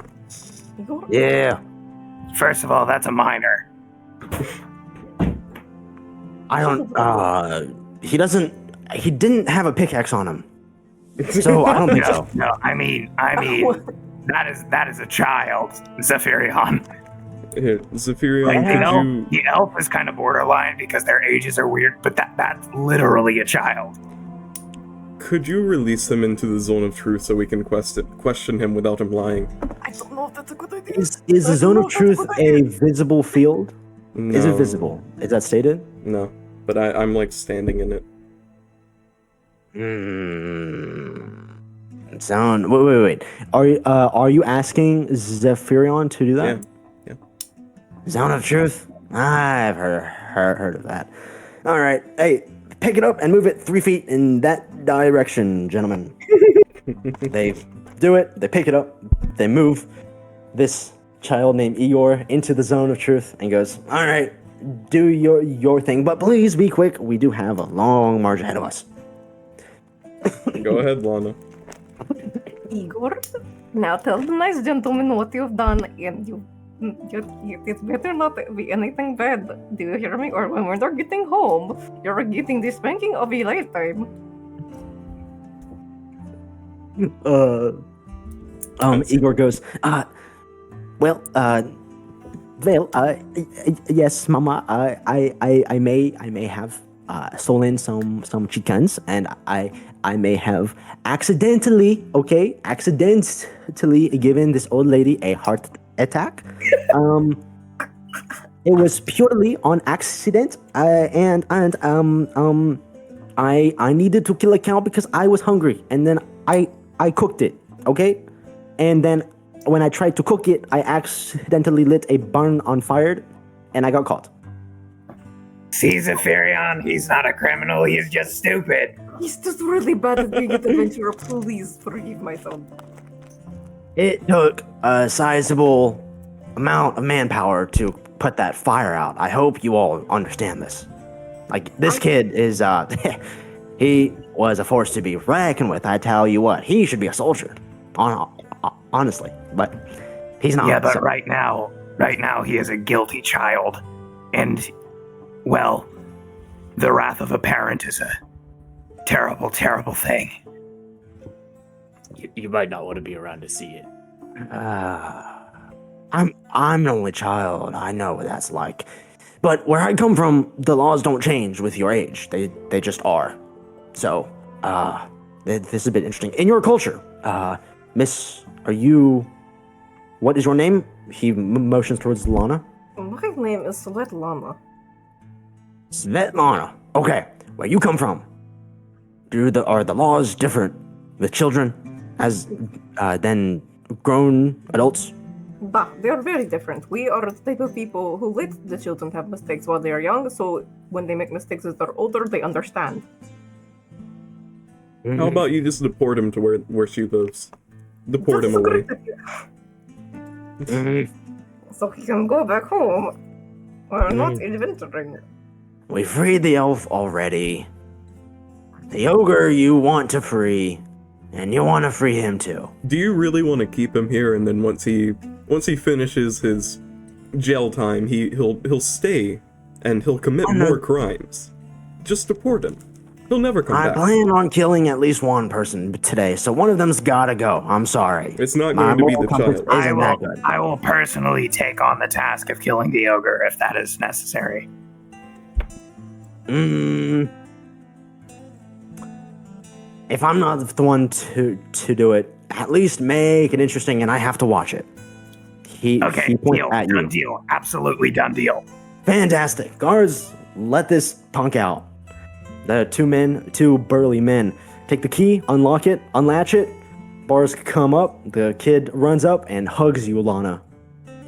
H: Igor?
A: Yeah.
F: First of all, that's a minor.
A: I don't. He doesn't. He didn't have a pickaxe on him, so I don't think so.
F: No, I mean, that is a child, Zephyrion.
E: Here, Zephyrion,
F: Like,
E: could you...
F: the elf is kind of borderline because their ages are weird, but that's literally a child.
E: Could you release him into the zone of truth so we can question him without him lying?
H: I don't know if that's a good idea.
A: Is the zone of truth a visible field?
E: No.
A: Is it visible? Is that stated?
E: No, but I'm like standing in it.
A: Wait. Are you asking Zephyrion to do that?
E: Yeah.
A: Zone of truth? I've heard of that. All right. Hey, pick it up and move it 3 feet in that direction, gentlemen. They do it. They pick it up. They move this child named Igor into the zone of truth and goes, all right, do your thing, but please be quick. We do have a long march ahead of us.
E: Go ahead, Lana.
B: Igor, now tell the nice gentleman what you've done, and it better not be anything bad. Do you hear me? Or when we're getting home, you're getting the spanking of a lifetime.
A: Igor goes, well, Vale, yes, Mama, I may have stolen some chickens, and I may have accidentally given this old lady a heart attack. It was purely on accident, and I needed to kill a cow because I was hungry, and then I cooked it, okay? And then when I tried to cook it, I accidentally lit a barn on fire, and I got caught.
F: See, Zephyrion, he's not a criminal, he's just stupid.
B: He's just really bad at being an adventurer. Please forgive my son.
A: It took a sizable amount of manpower to put that fire out. I hope you all understand this. Like, this kid is, he was a force to be reckoned with. I tell you what, he should be a soldier. Honestly, but he's not.
F: Yeah, but
A: so.
F: right now he is a guilty child. And, well, the wrath of a parent is a terrible, terrible thing.
G: You might not want to be around to see it.
A: I'm an only child. I know what that's like. But where I come from, the laws don't change with your age. They just are. So, this is a bit interesting. In your culture, Miss, are you... What is your name? He motions towards Lana.
B: My name is Svetlana.
A: Svetlana. Okay, where you come from? Are the laws different with children as than grown adults?
B: Bah, they are very different. We are the type of people who let the children have mistakes while they are young, so when they make mistakes as they're older, they understand.
E: How about you just deport him to where she lives? Deport him away.
B: So he can go back home. We're not adventuring.
A: We freed the elf already. The ogre you want to free, and you want to free him too.
E: Do you really want to keep him here, and then once he finishes his jail time, he'll stay and he'll commit more crimes? Just deport him. He'll never come back.
A: I plan on killing at least one person today, so one of them's gotta go. I'm sorry.
E: It's not going to be the child.
F: I will personally take on the task of killing the ogre if that is necessary.
A: If I'm not the one to do it, at least make it interesting, and I have to watch it. He points
F: deal,
A: at you.
F: done deal, absolutely done deal.
A: Fantastic. Guards, let this punk out. The two burly men, take the key, unlock it, unlatch it. Bars come up. The kid runs up and hugs you, Lana.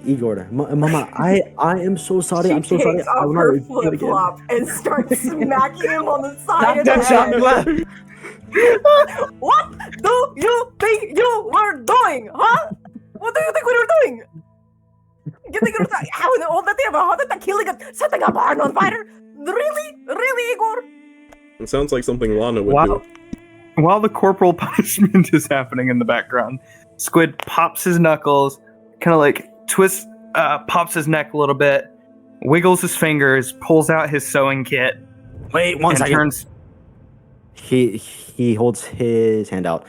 A: Igor, Mama, I am so sorry. I'm so sorry.
H: Takes off her flip flop and starts smacking him on the side of the head. What do you think you were doing, huh? What do you think we were doing? You think you're how the old that they have a heart attack, killing a setting a barn on fire? Really, Igor?
E: It sounds like something Lana would do.
D: While the corporal punishment is happening in the background, Squid pops his knuckles, kind of like twists, pops his neck a little bit, wiggles his fingers, pulls out his sewing kit.
A: Wait, one second.
D: Turns...
A: He holds his hand out.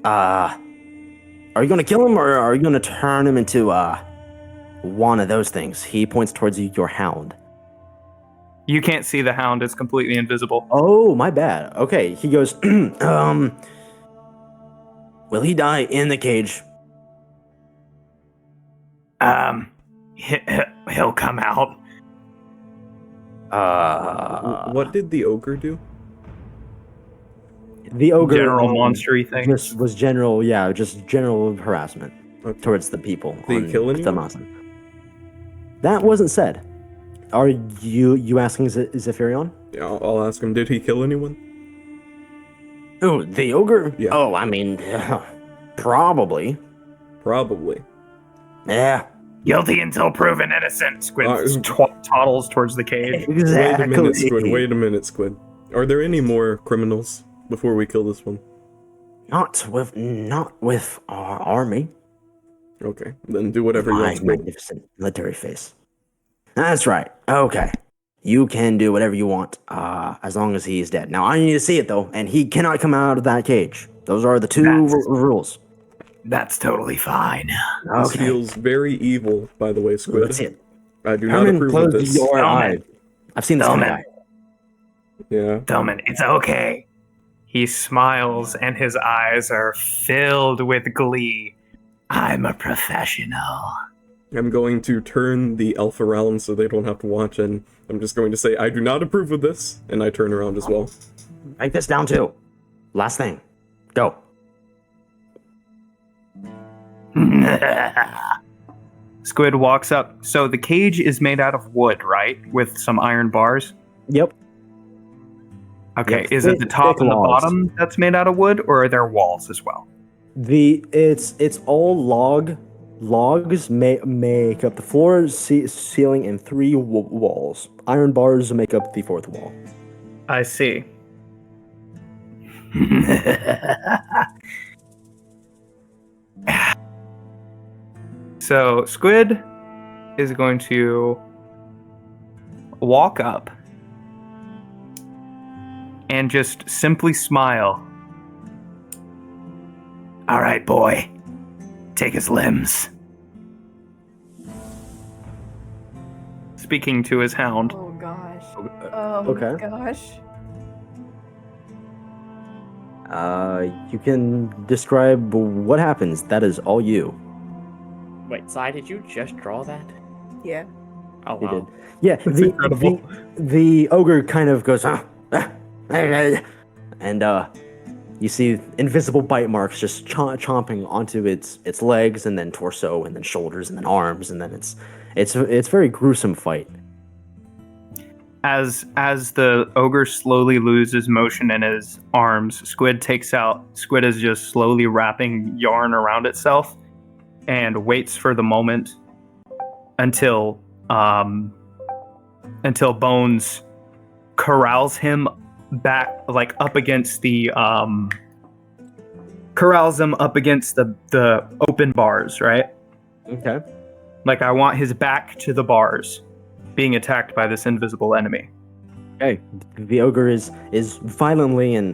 A: Are you gonna kill him, or are you gonna turn him into one of those things? He points towards your hound.
D: You can't see the hound; it's completely invisible.
A: Oh, my bad. Okay, he goes. Will he die in the cage?
F: He'll come out.
E: What did the ogre do?
A: The ogre
D: general monstery thing.
A: Just was general, just general harassment towards the people.
E: Did he kill anyone?
A: That wasn't said. Are you asking Zephyrion?
E: Yeah, I'll ask him. Did he kill anyone?
A: Oh, the ogre?
E: Yeah.
A: Oh, I mean, probably.
E: Probably.
A: Yeah.
F: Guilty until proven innocent.
D: Squid
E: Uh,
D: toddles towards the cage.
E: Wait a minute, Squid. Are there any more criminals before we kill this one?
A: Not with our army.
E: Okay, then do whatever you
A: My
E: want, Squid.
A: magnificent military face. That's right. Okay. You can do whatever you want, as long as he's dead. Now, I need to see it, though, and he cannot come out of that cage. Those are the two rules.
F: That's totally fine.
E: This
A: Okay.
E: feels very evil, by the way, Squid.
A: Let's see it.
E: I do not
A: Herman,
E: approve
A: close
E: of this.
A: your
F: Herman.
A: eye. I've seen this kind of
F: Herman.
A: guy.
E: Yeah.
F: Tillman, it's okay.
D: He smiles and his eyes are filled with glee.
F: I'm a professional.
E: I'm going to turn the elf around so they don't have to watch, and I'm just going to say, I do not approve of this, and I turn around as well.
A: Write this down, too. Last thing. Go.
D: Squid walks up. So the cage is made out of wood, right? With some iron bars?
A: Yep.
D: Okay,
A: Yep,
D: is it the top
A: thick
D: and the
A: logs.
D: bottom that's made out of wood, or are there walls as well?
A: It's all logs make up the floor, ceiling, and three walls. Iron bars make up the fourth wall.
D: I see. So Squid is going to walk up and just simply smile.
F: All right, boy. Take his limbs.
D: Speaking to his hound.
H: Oh gosh.
A: Okay.
H: Gosh.
A: You can describe what happens. That is all you.
G: Wait, Sai, did you just draw that?
H: Yeah.
G: Oh,
A: He
G: wow.
A: did. Yeah,
D: incredible.
A: the ogre kind of goes, and you see invisible bite marks just chomping onto its legs, and then torso, and then shoulders, and then arms, and then it's a very gruesome fight.
D: As the ogre slowly loses motion in his arms, Squid is just slowly wrapping yarn around itself and waits for the moment until Bones corrals him back, like up against the open bars, right?
A: Okay.
D: Like, I want his back to the bars, being attacked by this invisible enemy.
A: Okay. The ogre is violently and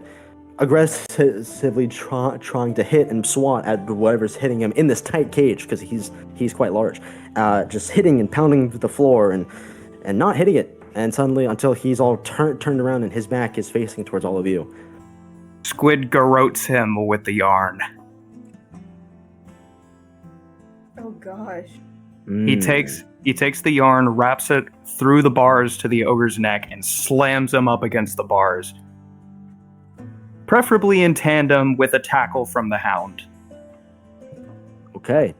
A: aggressively trying to hit and swat at whatever's hitting him in this tight cage, because he's quite large. Just hitting and pounding the floor and not hitting it. And suddenly, until he's all turned around and his back is facing towards all of you.
D: Squid garrotes him with the yarn.
H: Oh gosh.
D: He takes the yarn, wraps it through the bars to the ogre's neck, and slams him up against the bars. Preferably in tandem with a tackle from the hound.
A: Okay.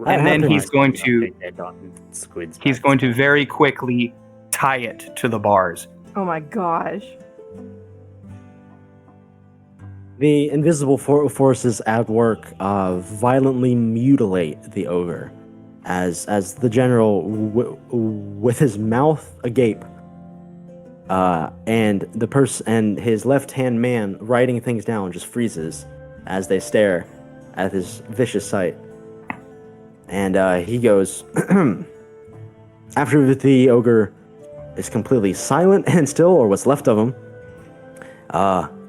D: And then
A: happens.
D: he's going to
G: Squid's
D: he's going to very quickly tie it to the bars.
H: Oh my gosh.
A: The invisible forces at work violently mutilate the ogre, as the general, with his mouth agape, and the person and his left-hand man writing things down just freezes as they stare at this vicious sight. And he goes, after the ogre is completely silent and still, or what's left of him,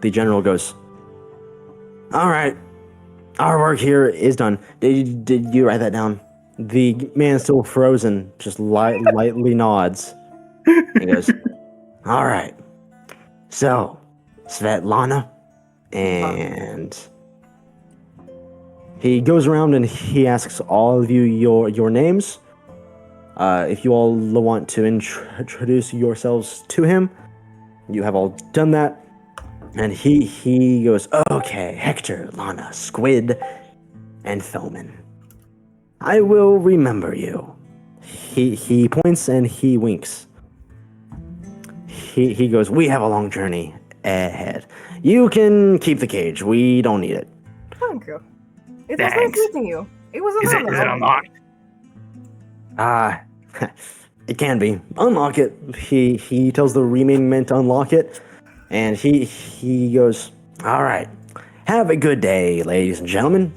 A: the general goes, "All right, our work here is done. Did you write that down?" The man, still frozen, just lightly nods. He goes, "All right. So, Svetlana," and he goes around and he asks all of you your names. If you all want to introduce yourselves to him, you have all done that. And he goes, "Okay, Hector, Lana, Squid, and Thoman. I will remember you." He points and he winks. He goes, "We have a long journey ahead. You can keep the cage. We don't need it."
H: Thank you. It was nice
F: Thanks.
H: meeting you. It was
F: Is it
H: another.
F: unlocked?
A: Ah, it can be. Unlock it. He tells the remaining men to unlock it, and he goes, "All right, have a good day, ladies and gentlemen."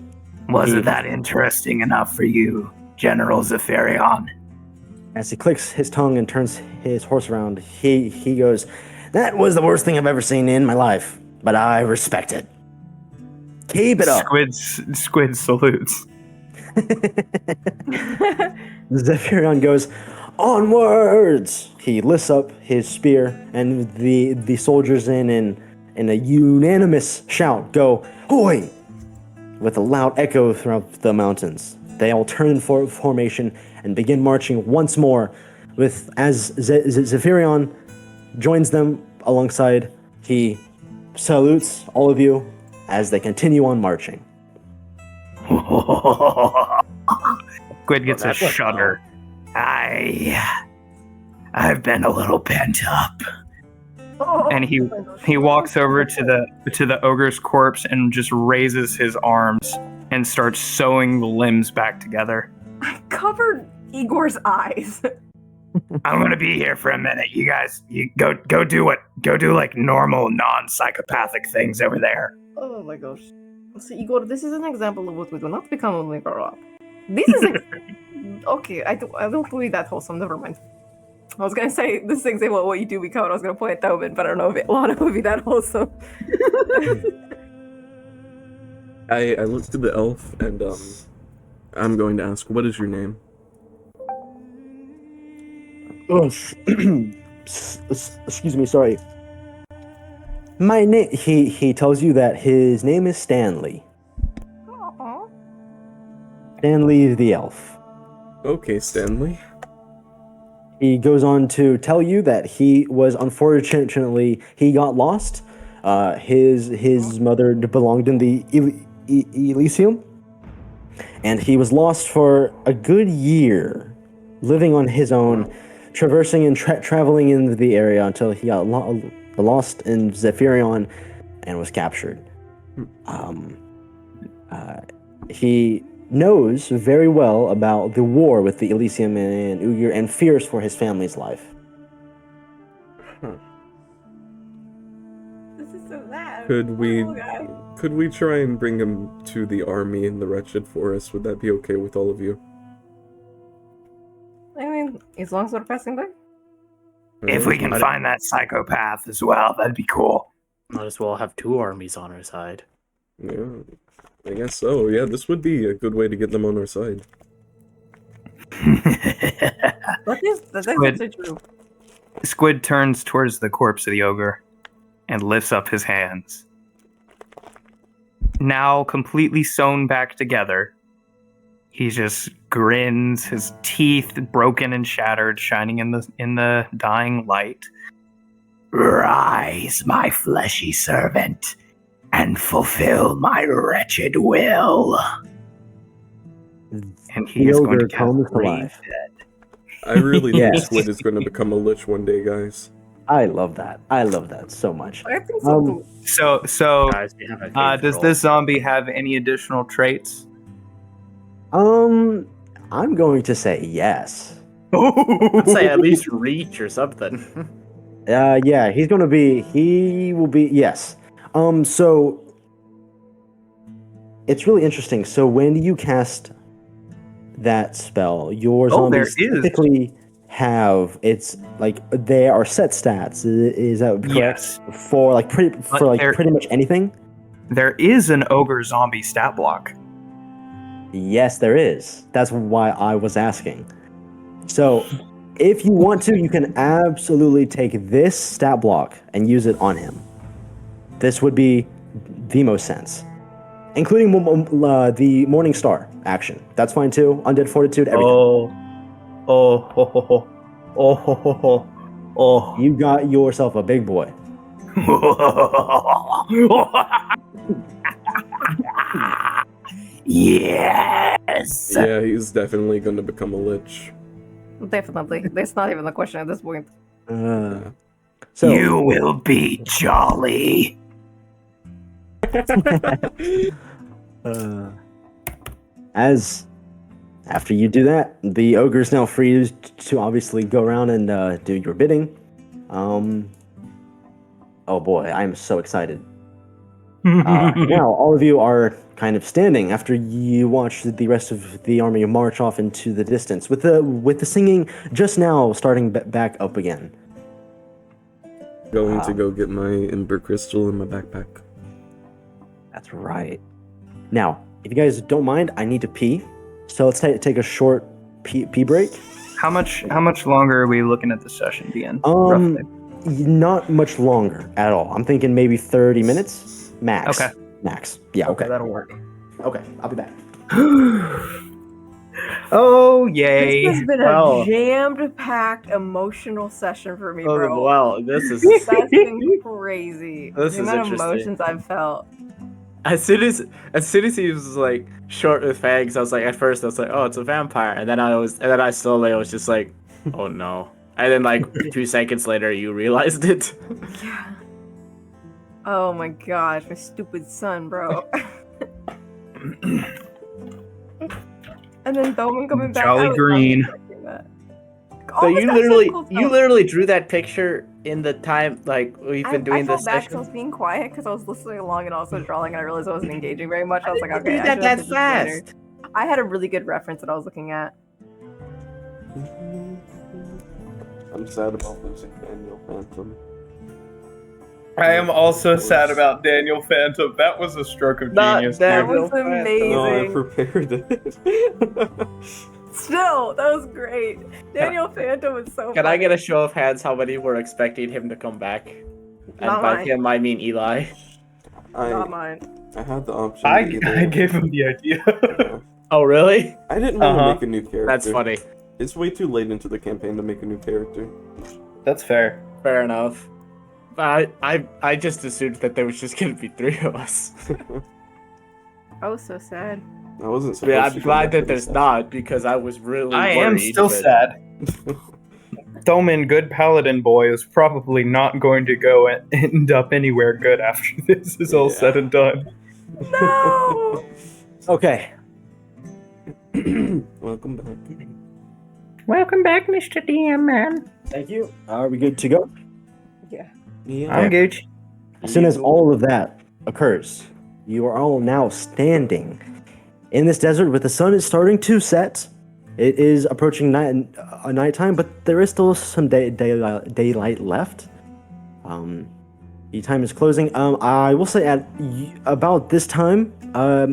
F: Wasn't that interesting enough for you, General Zephyrion?
A: As he clicks his tongue and turns his horse around, he goes, "That was the worst thing I've ever seen in my life, but I respect it. Keep it up."
D: Squid salutes.
A: Zephyrion goes, "Onwards!" He lifts up his spear, and the soldiers in a unanimous shout go, "Hoy!" with a loud echo throughout the mountains. They all turn in formation and begin marching once more, with as Zephyrion joins them alongside. He salutes all of you as they continue on marching.
D: Squid gets a
G: that went
D: shudder.
F: I've been a little pent up.
D: And he walks over to the ogre's corpse and just raises his arms and starts sewing the limbs back together.
H: I covered Igor's eyes.
F: I'm gonna be here for a minute. You guys, you go do like normal non-psychopathic things over there.
H: Oh my gosh. So Igor, this is an example of what we do not become when we grow up. This is okay. I don't believe that wholesome. Never mind. I was gonna say this thing's about what you do become. And I was gonna point at Tobin, but I don't know if Lana would be that wholesome.
E: I look to the elf and I'm going to ask, what is your name?
A: Oh, excuse me, sorry. My name. He tells you that his name is Stanley.
H: Aw.
A: Stanley the elf.
E: Okay, Stanley.
A: He goes on to tell you that he was unfortunately he got lost. His mother belonged in the Elysium, and he was lost for a good year, living on his own, traversing and traveling in the area until he got lost in Zephyrion and was captured. He knows very well about the war with the Elysium and Uyghur and fears for his family's life.
H: This is so bad.
E: Could we
H: Oh, God.
E: could we try and bring him to the army in the Wretched Forest? Would that be okay with all of you?
H: I mean, as long as we're passing by.
F: If we can find that psychopath as well, that'd be cool.
G: Might as well have two armies on our side.
E: Yeah, I guess so. Yeah, this would be a good way to get them on our side.
H: That's so true.
D: Squid turns towards the corpse of the ogre and lifts up his hands. Now completely sewn back together, he just grins, his teeth broken and shattered, shining in the dying light.
F: Rise, my fleshy servant, and fulfill my wretched will.
D: And he
A: The
D: is going
A: ogre
D: to
A: comes
D: cast
A: to
D: Rain
A: life.
E: I really think
A: Yes.
E: Squid is going to become a lich one day, guys.
A: I love that. I love that so much.
H: I think so too.
D: So
G: Guys, you have a cave
D: does
G: troll.
D: this zombie have any additional traits?
A: I'm going to say yes.
G: I'd say at least reach or something.
A: Yeah, he will be, yes. So, it's really interesting. So when you cast that spell, your zombies
D: there is.
A: typically have, it's like, they are set stats. Is that correct?
D: Yes.
A: For like pretty much anything?
D: There is an ogre zombie stat block.
A: Yes, there is. That's why I was asking. So, if you want to, you can absolutely take this stat block and use it on him. This would be the most sense. Including the Morning Star action. That's fine too. Undead Fortitude, everything.
D: Oh.
A: You got yourself a big boy.
F: Yes.
E: Yeah, he's definitely going to become a lich.
H: Definitely. That's not even a question at this point.
A: So
F: You will be jolly.
A: as After you do that, the ogre is now free to obviously go around and do your bidding. Oh boy, I'm so excited. Now, all of you are kind of standing after you watch the rest of the army march off into the distance, with the singing just now starting back up again.
E: Going to go get my ember crystal in my backpack.
A: That's right. Now, if you guys don't mind, I need to pee, so let's take a short pee break.
D: How much longer are we looking at the session being? Roughly?
A: Not much longer at all. I'm thinking maybe 30 minutes max.
D: Okay.
A: Max. Yeah. Okay.
D: That'll work.
A: Okay. I'll be back.
D: Oh yay!
H: This has been
C: Wow.
H: a jammed-packed emotional session for me, bro.
C: Wow, this is
H: That's been crazy.
C: This
H: the
C: is
H: amount of
C: interesting.
H: emotions I've felt.
C: as soon as he was like short with fangs, I was like, at first I was like, oh, it's a vampire, and then I was just like, oh no, and then like 2 seconds later you realized it.
H: Yeah. Oh my gosh, my stupid son, bro. And then Bowman coming back.
D: Jolly
H: I was not
D: Green.
H: expecting that.
C: So
H: Oh, this
C: you
H: guy's
C: literally
H: cool
C: you
H: stuff.
C: literally drew that picture in the time like we've been doing
H: I felt
C: this
H: bad 'cause I
C: session.
H: was being quiet because I was listening along and also drawing, and I realized I wasn't engaging very much. I was like,
C: How did you
H: okay,
C: do
H: I
C: that
H: should have
C: that
H: finished this later.
C: fast?
H: I had a really good reference that I was looking at.
E: I'm sad about losing Daniel Phantom.
D: I am also sad about Daniel Phantom. That was a stroke of
C: Not
D: genius.
C: that
H: That was
C: Phantom.
H: amazing.
E: No, I prepared it.
H: Still, that was great. Daniel Phantom was so
C: Can
H: funny.
C: I get a show of hands how many were expecting him to come back? And
H: Not
C: by
H: mine.
C: him I mean Eli.
H: Not
E: I
H: mine.
E: had the option.
D: I
E: to either-
D: gave him the idea.
C: Oh really?
E: I didn't want to
D: Uh-huh.
E: make a new character.
C: That's funny.
E: It's way too late into the campaign to make a new character.
D: That's fair.
C: Fair enough. But I just assumed that there was just gonna be 3 of us.
H: I was so sad.
E: I wasn't supposed
C: Yeah,
E: to
C: I'm
E: come
C: glad
E: back
C: that
E: to
C: there's
E: this
C: not because I was really
D: I
C: worried.
D: am still
C: but-
D: sad. Thoman, good paladin boy, is probably not going to end up anywhere good after this is all
E: Yeah.
D: said and done.
H: No!
A: Okay.
E: Welcome back.
D: Welcome back, Mr. DM man.
A: Thank you. Are we good to go?
E: Yeah.
D: I'm good.
A: As soon as all of that occurs, you are all now standing in this desert with the sun is starting to set. It is approaching nighttime, but there is still some daylight left. The time is closing. I will say at about this time, oh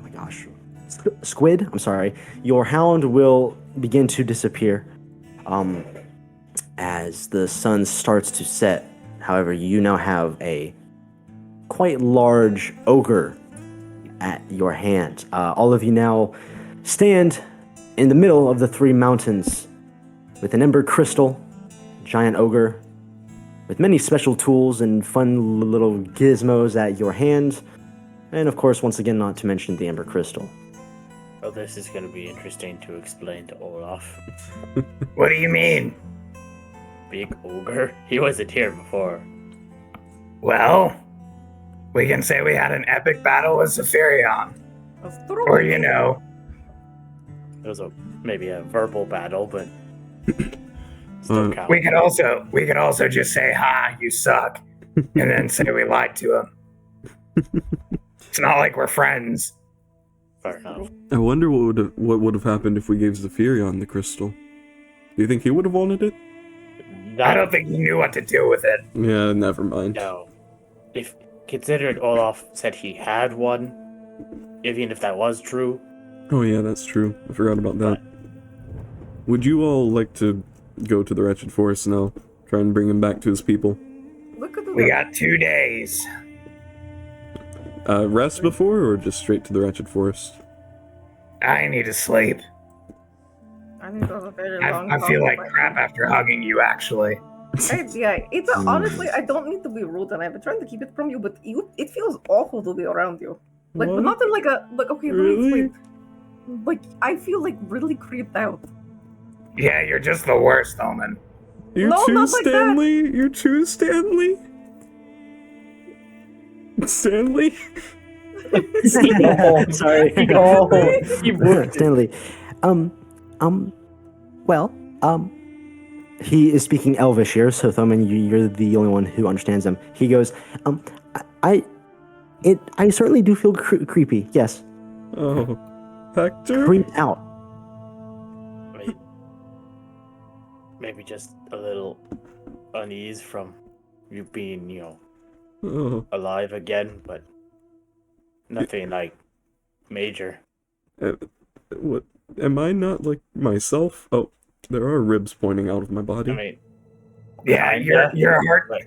A: my gosh, Squid, I'm sorry, your hound will begin to disappear. As the sun starts to set. However, you now have a quite large ogre at your hand. All of you now stand in the middle of the 3 mountains with an ember crystal, giant ogre, with many special tools and fun little gizmos at your hand, and of course, once again, not to mention the ember crystal.
G: Well, this is going to be interesting to explain to Olaf.
F: What do you mean?
G: Big ogre? He wasn't here before.
F: Well, we can say we had an epic battle with Zephyrion.
H: That's
F: Or, you know,
G: It was maybe a verbal battle, but still counts.
F: we could also just say, "Ha, you suck," and then say we lied to him. It's not like we're friends.
G: Fair enough.
E: I wonder what would have happened if we gave Zephyrion the crystal. Do you think he would have wanted it?
F: I don't think he knew what to do with it.
E: Yeah, never mind.
G: No. If considered Olaf said he had one, even if that was true,
E: Oh yeah, that's true. I forgot about that. Would you all like to go to the Wretched Forest now? Try and bring him back to his people?
H: Look at the
F: We got 2 days.
E: Rest before, or just straight to the Wretched Forest?
F: I need to sleep.
H: I think that was a very long
F: I feel
H: talk,
F: like
H: but-
F: crap after hugging you, actually.
H: Yeah, it's honestly, I don't need to be rude, and I've been trying to keep it from you, but it feels awful to be around you. Like, but
E: What?
H: not in like a okay. Let me
E: Really?
H: explain. Like, I feel like really creeped out.
F: Yeah, you're just the worst, Thoman.
E: You
H: No,
E: too,
H: not like that.
E: Stanley? You too, Stanley? Stanley?
A: Sorry. Stanley. Well, he is speaking Elvish here, so Thoman, you're the only one who understands him. He goes, I certainly do feel creepy, yes.
E: Oh, Hector?
A: Creeped out.
G: Maybe just a little unease from you being,
E: Oh,
G: alive again, but nothing like major.
E: what? Am I not like myself? Oh, there are ribs pointing out of my body.
G: I mean,
F: Yeah,
G: kinda,
F: your heart.
G: but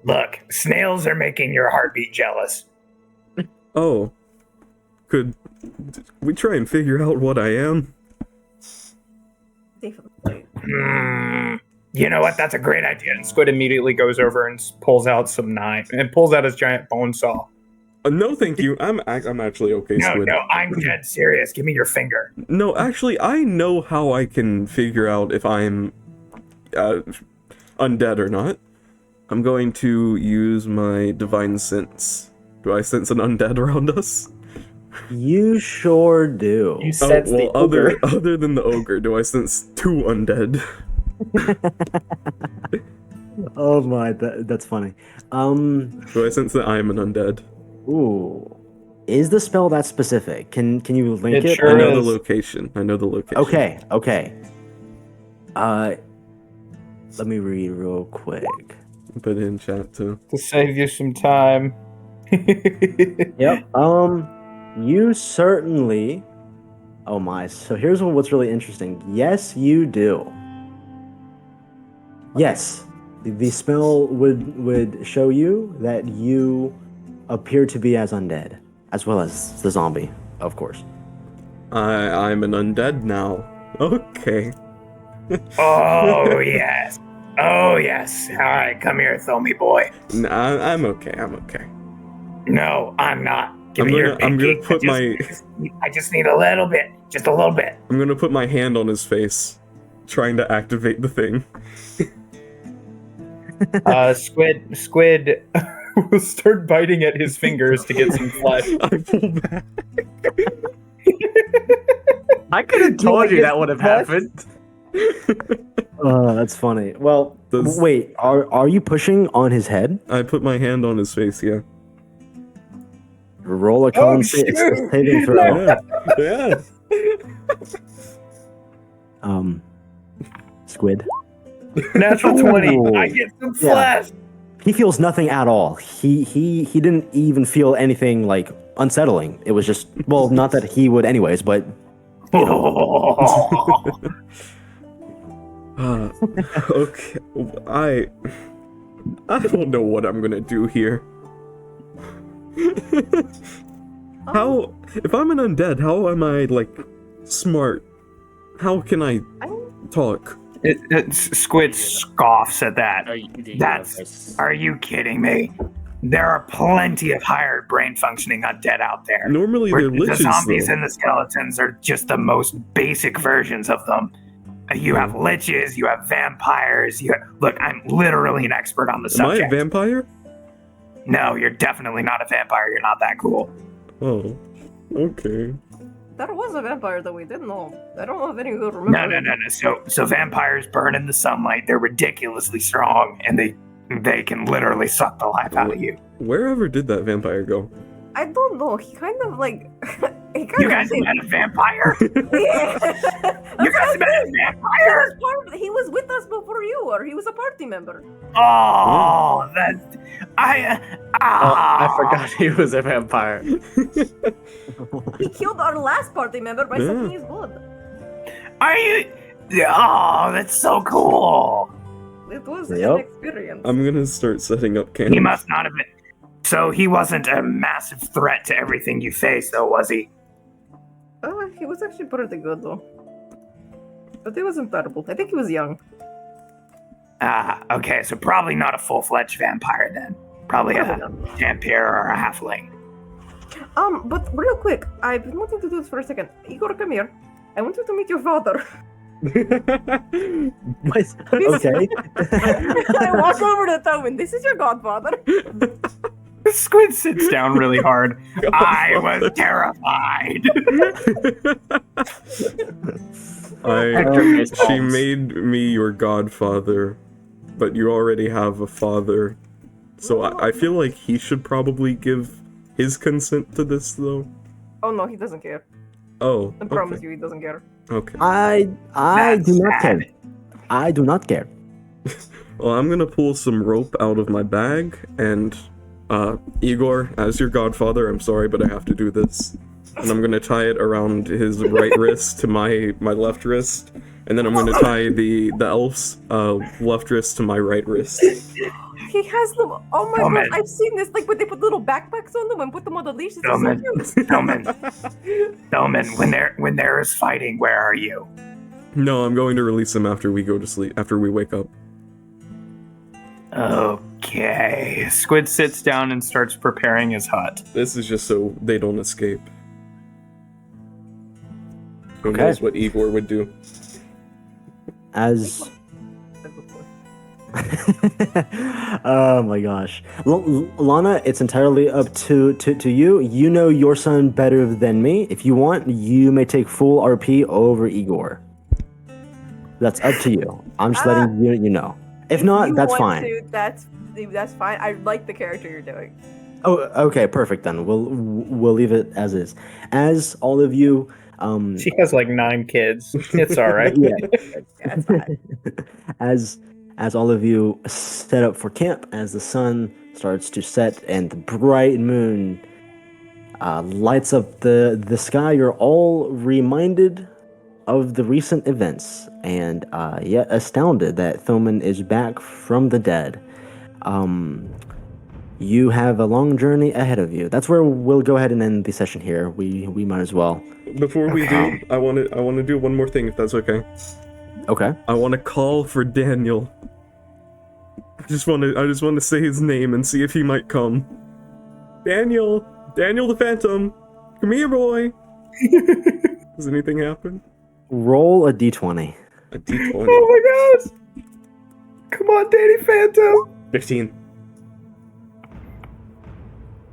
F: Look, snails are making your heartbeat jealous.
E: Oh, could we try and figure out what I am?
H: Definitely.
F: You know what? That's a great idea.
D: And Squid immediately goes over and pulls out some knife and pulls out his giant bone saw.
E: No, thank you. I'm actually okay,
F: No,
E: Squid.
F: no, I'm dead serious. Give me your finger.
E: No, actually, I know how I can figure out if I'm undead or not. I'm going to use my divine sense. Do I sense an undead around us?
A: You sure do.
G: you sense the ogre.
E: other than the ogre, do I sense two undead?
A: Oh my, that's funny.
E: Do I sense that I'm an undead?
A: Ooh. Is the spell that specific? Can you link
D: It
A: it?
D: sure
E: I know the
D: is.
E: location.
A: Okay. Let me read real quick.
E: Put it in chat too.
D: To save you some time.
A: Yep. You certainly. Oh my. So here's what's really interesting. Yes, you do. Yes, the spell would show you that you appear to be as undead, as well as the zombie, of course.
E: I'm an undead now. Okay.
F: Oh, yes. Oh, yes. All right, come here, Thommy boy.
E: Nah, I'm okay. I'm okay.
F: No, I'm not. Give me your
E: I'm
F: pinky.
E: gonna put
F: I just need a little bit. Just a little bit.
E: I'm gonna put my hand on his face, trying to activate the thing.
D: Squid will start biting at his fingers to get some flesh.
E: I pull back.
C: I could have told you that would have happened.
A: That's funny. Well,
E: Does-
A: wait. Are you pushing on his head?
E: I put my hand on his face. Yeah.
A: Roll a con saving throw.
E: Yeah.
A: Squid.
F: Natural 20.
A: Ooh.
F: I get some
A: Yeah.
F: flesh.
A: He feels nothing at all. He didn't even feel anything like unsettling. It was just, well, not that he would anyways, but
E: Okay. I don't know what I'm gonna do here. How? If I'm an undead, how am I like smart? How can I talk?
F: Squid scoffs at that.
G: Are you-
F: That's. Are you kidding me? There are plenty of higher brain functioning undead out there.
E: Normally
F: Where
E: they're
F: the
E: liches,
F: zombies
E: though.
F: and the skeletons are just the most basic versions of them. You have liches, you have vampires. Look, I'm literally an expert on the
E: Am I a
F: subject.
E: vampire?
F: No, you're definitely not a vampire. You're not that cool.
E: Oh, okay.
H: There was a vampire that we didn't know. I don't know if any of you remember.
F: No. So vampires burn in the sunlight. They're ridiculously strong, and they can literally suck the life out of you.
E: Wherever did that vampire go?
H: I don't know. He kind of like. he kind
F: You
H: of
F: guys
H: did-
F: met a vampire?
H: Yeah.
F: You guys met a vampire?
H: He was with us before you, or he was a party member.
F: Oh, that
C: I forgot he was a vampire.
H: He killed our last party member by
E: Yeah.
H: sucking his blood.
F: Are you? Oh, that's so cool.
H: It was
A: Yep.
H: an experience.
E: I'm gonna start setting up cannons.
F: He must not have been. So he wasn't a massive threat to everything you faced, though, was he?
H: He was actually pretty good though. But he wasn't terrible. I think he was young.
F: Ah, okay. So probably not a full-fledged vampire then. Probably a vampire or a halfling.
H: But real quick, I've been wanting to do this for a second. Igor, come here. I want you to meet your father.
A: Okay.
H: I walk over to Tobin. This is your godfather.
D: Squid sits down really hard. I was terrified.
E: She made me your godfather, but you already have a father. So I feel like he should probably give his consent to this, though.
H: Oh no, he doesn't care.
E: Oh,
H: I promise
E: okay.
H: you, he doesn't care.
E: Okay.
A: I
D: That's
A: do not
D: sad.
A: care. I do not care.
E: Well, I'm gonna pull some rope out of my bag, and, Igor, as your godfather, I'm sorry, but I have to do this. And I'm gonna tie it around his right wrist to my left wrist, and then I'm gonna tie the elf's, left wrist to my right wrist.
H: He has them. Oh my
D: Moment.
H: god, I've seen this. Like when they put little backpacks on them and put them on the leash. This is so
D: Moment.
H: cute.
D: Delman, when there is fighting, where are you?
E: No, I'm going to release him after we go to sleep, after we wake up.
D: Okay. Squid sits down and starts preparing his hut.
E: This is just so they don't escape. Who
A: Okay.
E: knows what Igor would do?
A: As oh my gosh, Lana, it's entirely up to you. You know your son better than me. If you want, you may take full RP over Igor. That's up to you. I'm just letting you know. If not,
H: you
A: that's
H: want
A: fine.
H: to, that's fine. I like the character you're doing.
A: Oh, okay, perfect then. We'll leave it as is. As all of you,
D: She has like 9 kids. It's all right.
A: yeah.
H: Yeah, it's fine.
A: as all of you set up for camp, as the sun starts to set and the bright moon lights up the sky, you're all reminded of the recent events and yet astounded that Thoman is back from the dead. You have a long journey ahead of you. That's where we'll go ahead and end the session here. We might as well.
E: Before we do, I want to do one more thing, if that's okay.
A: Okay.
E: I want to call for Daniel. I just want to say his name and see if he might come. Daniel the Phantom, come here, boy. Does anything happen?
A: Roll a d20.
E: A D20.
D: Oh my gosh! Come on, Danny Phantom!
E: 15.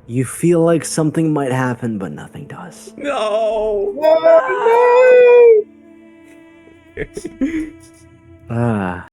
A: You feel like something might happen, but nothing does.
E: No.
D: Oh no!
A: Ah.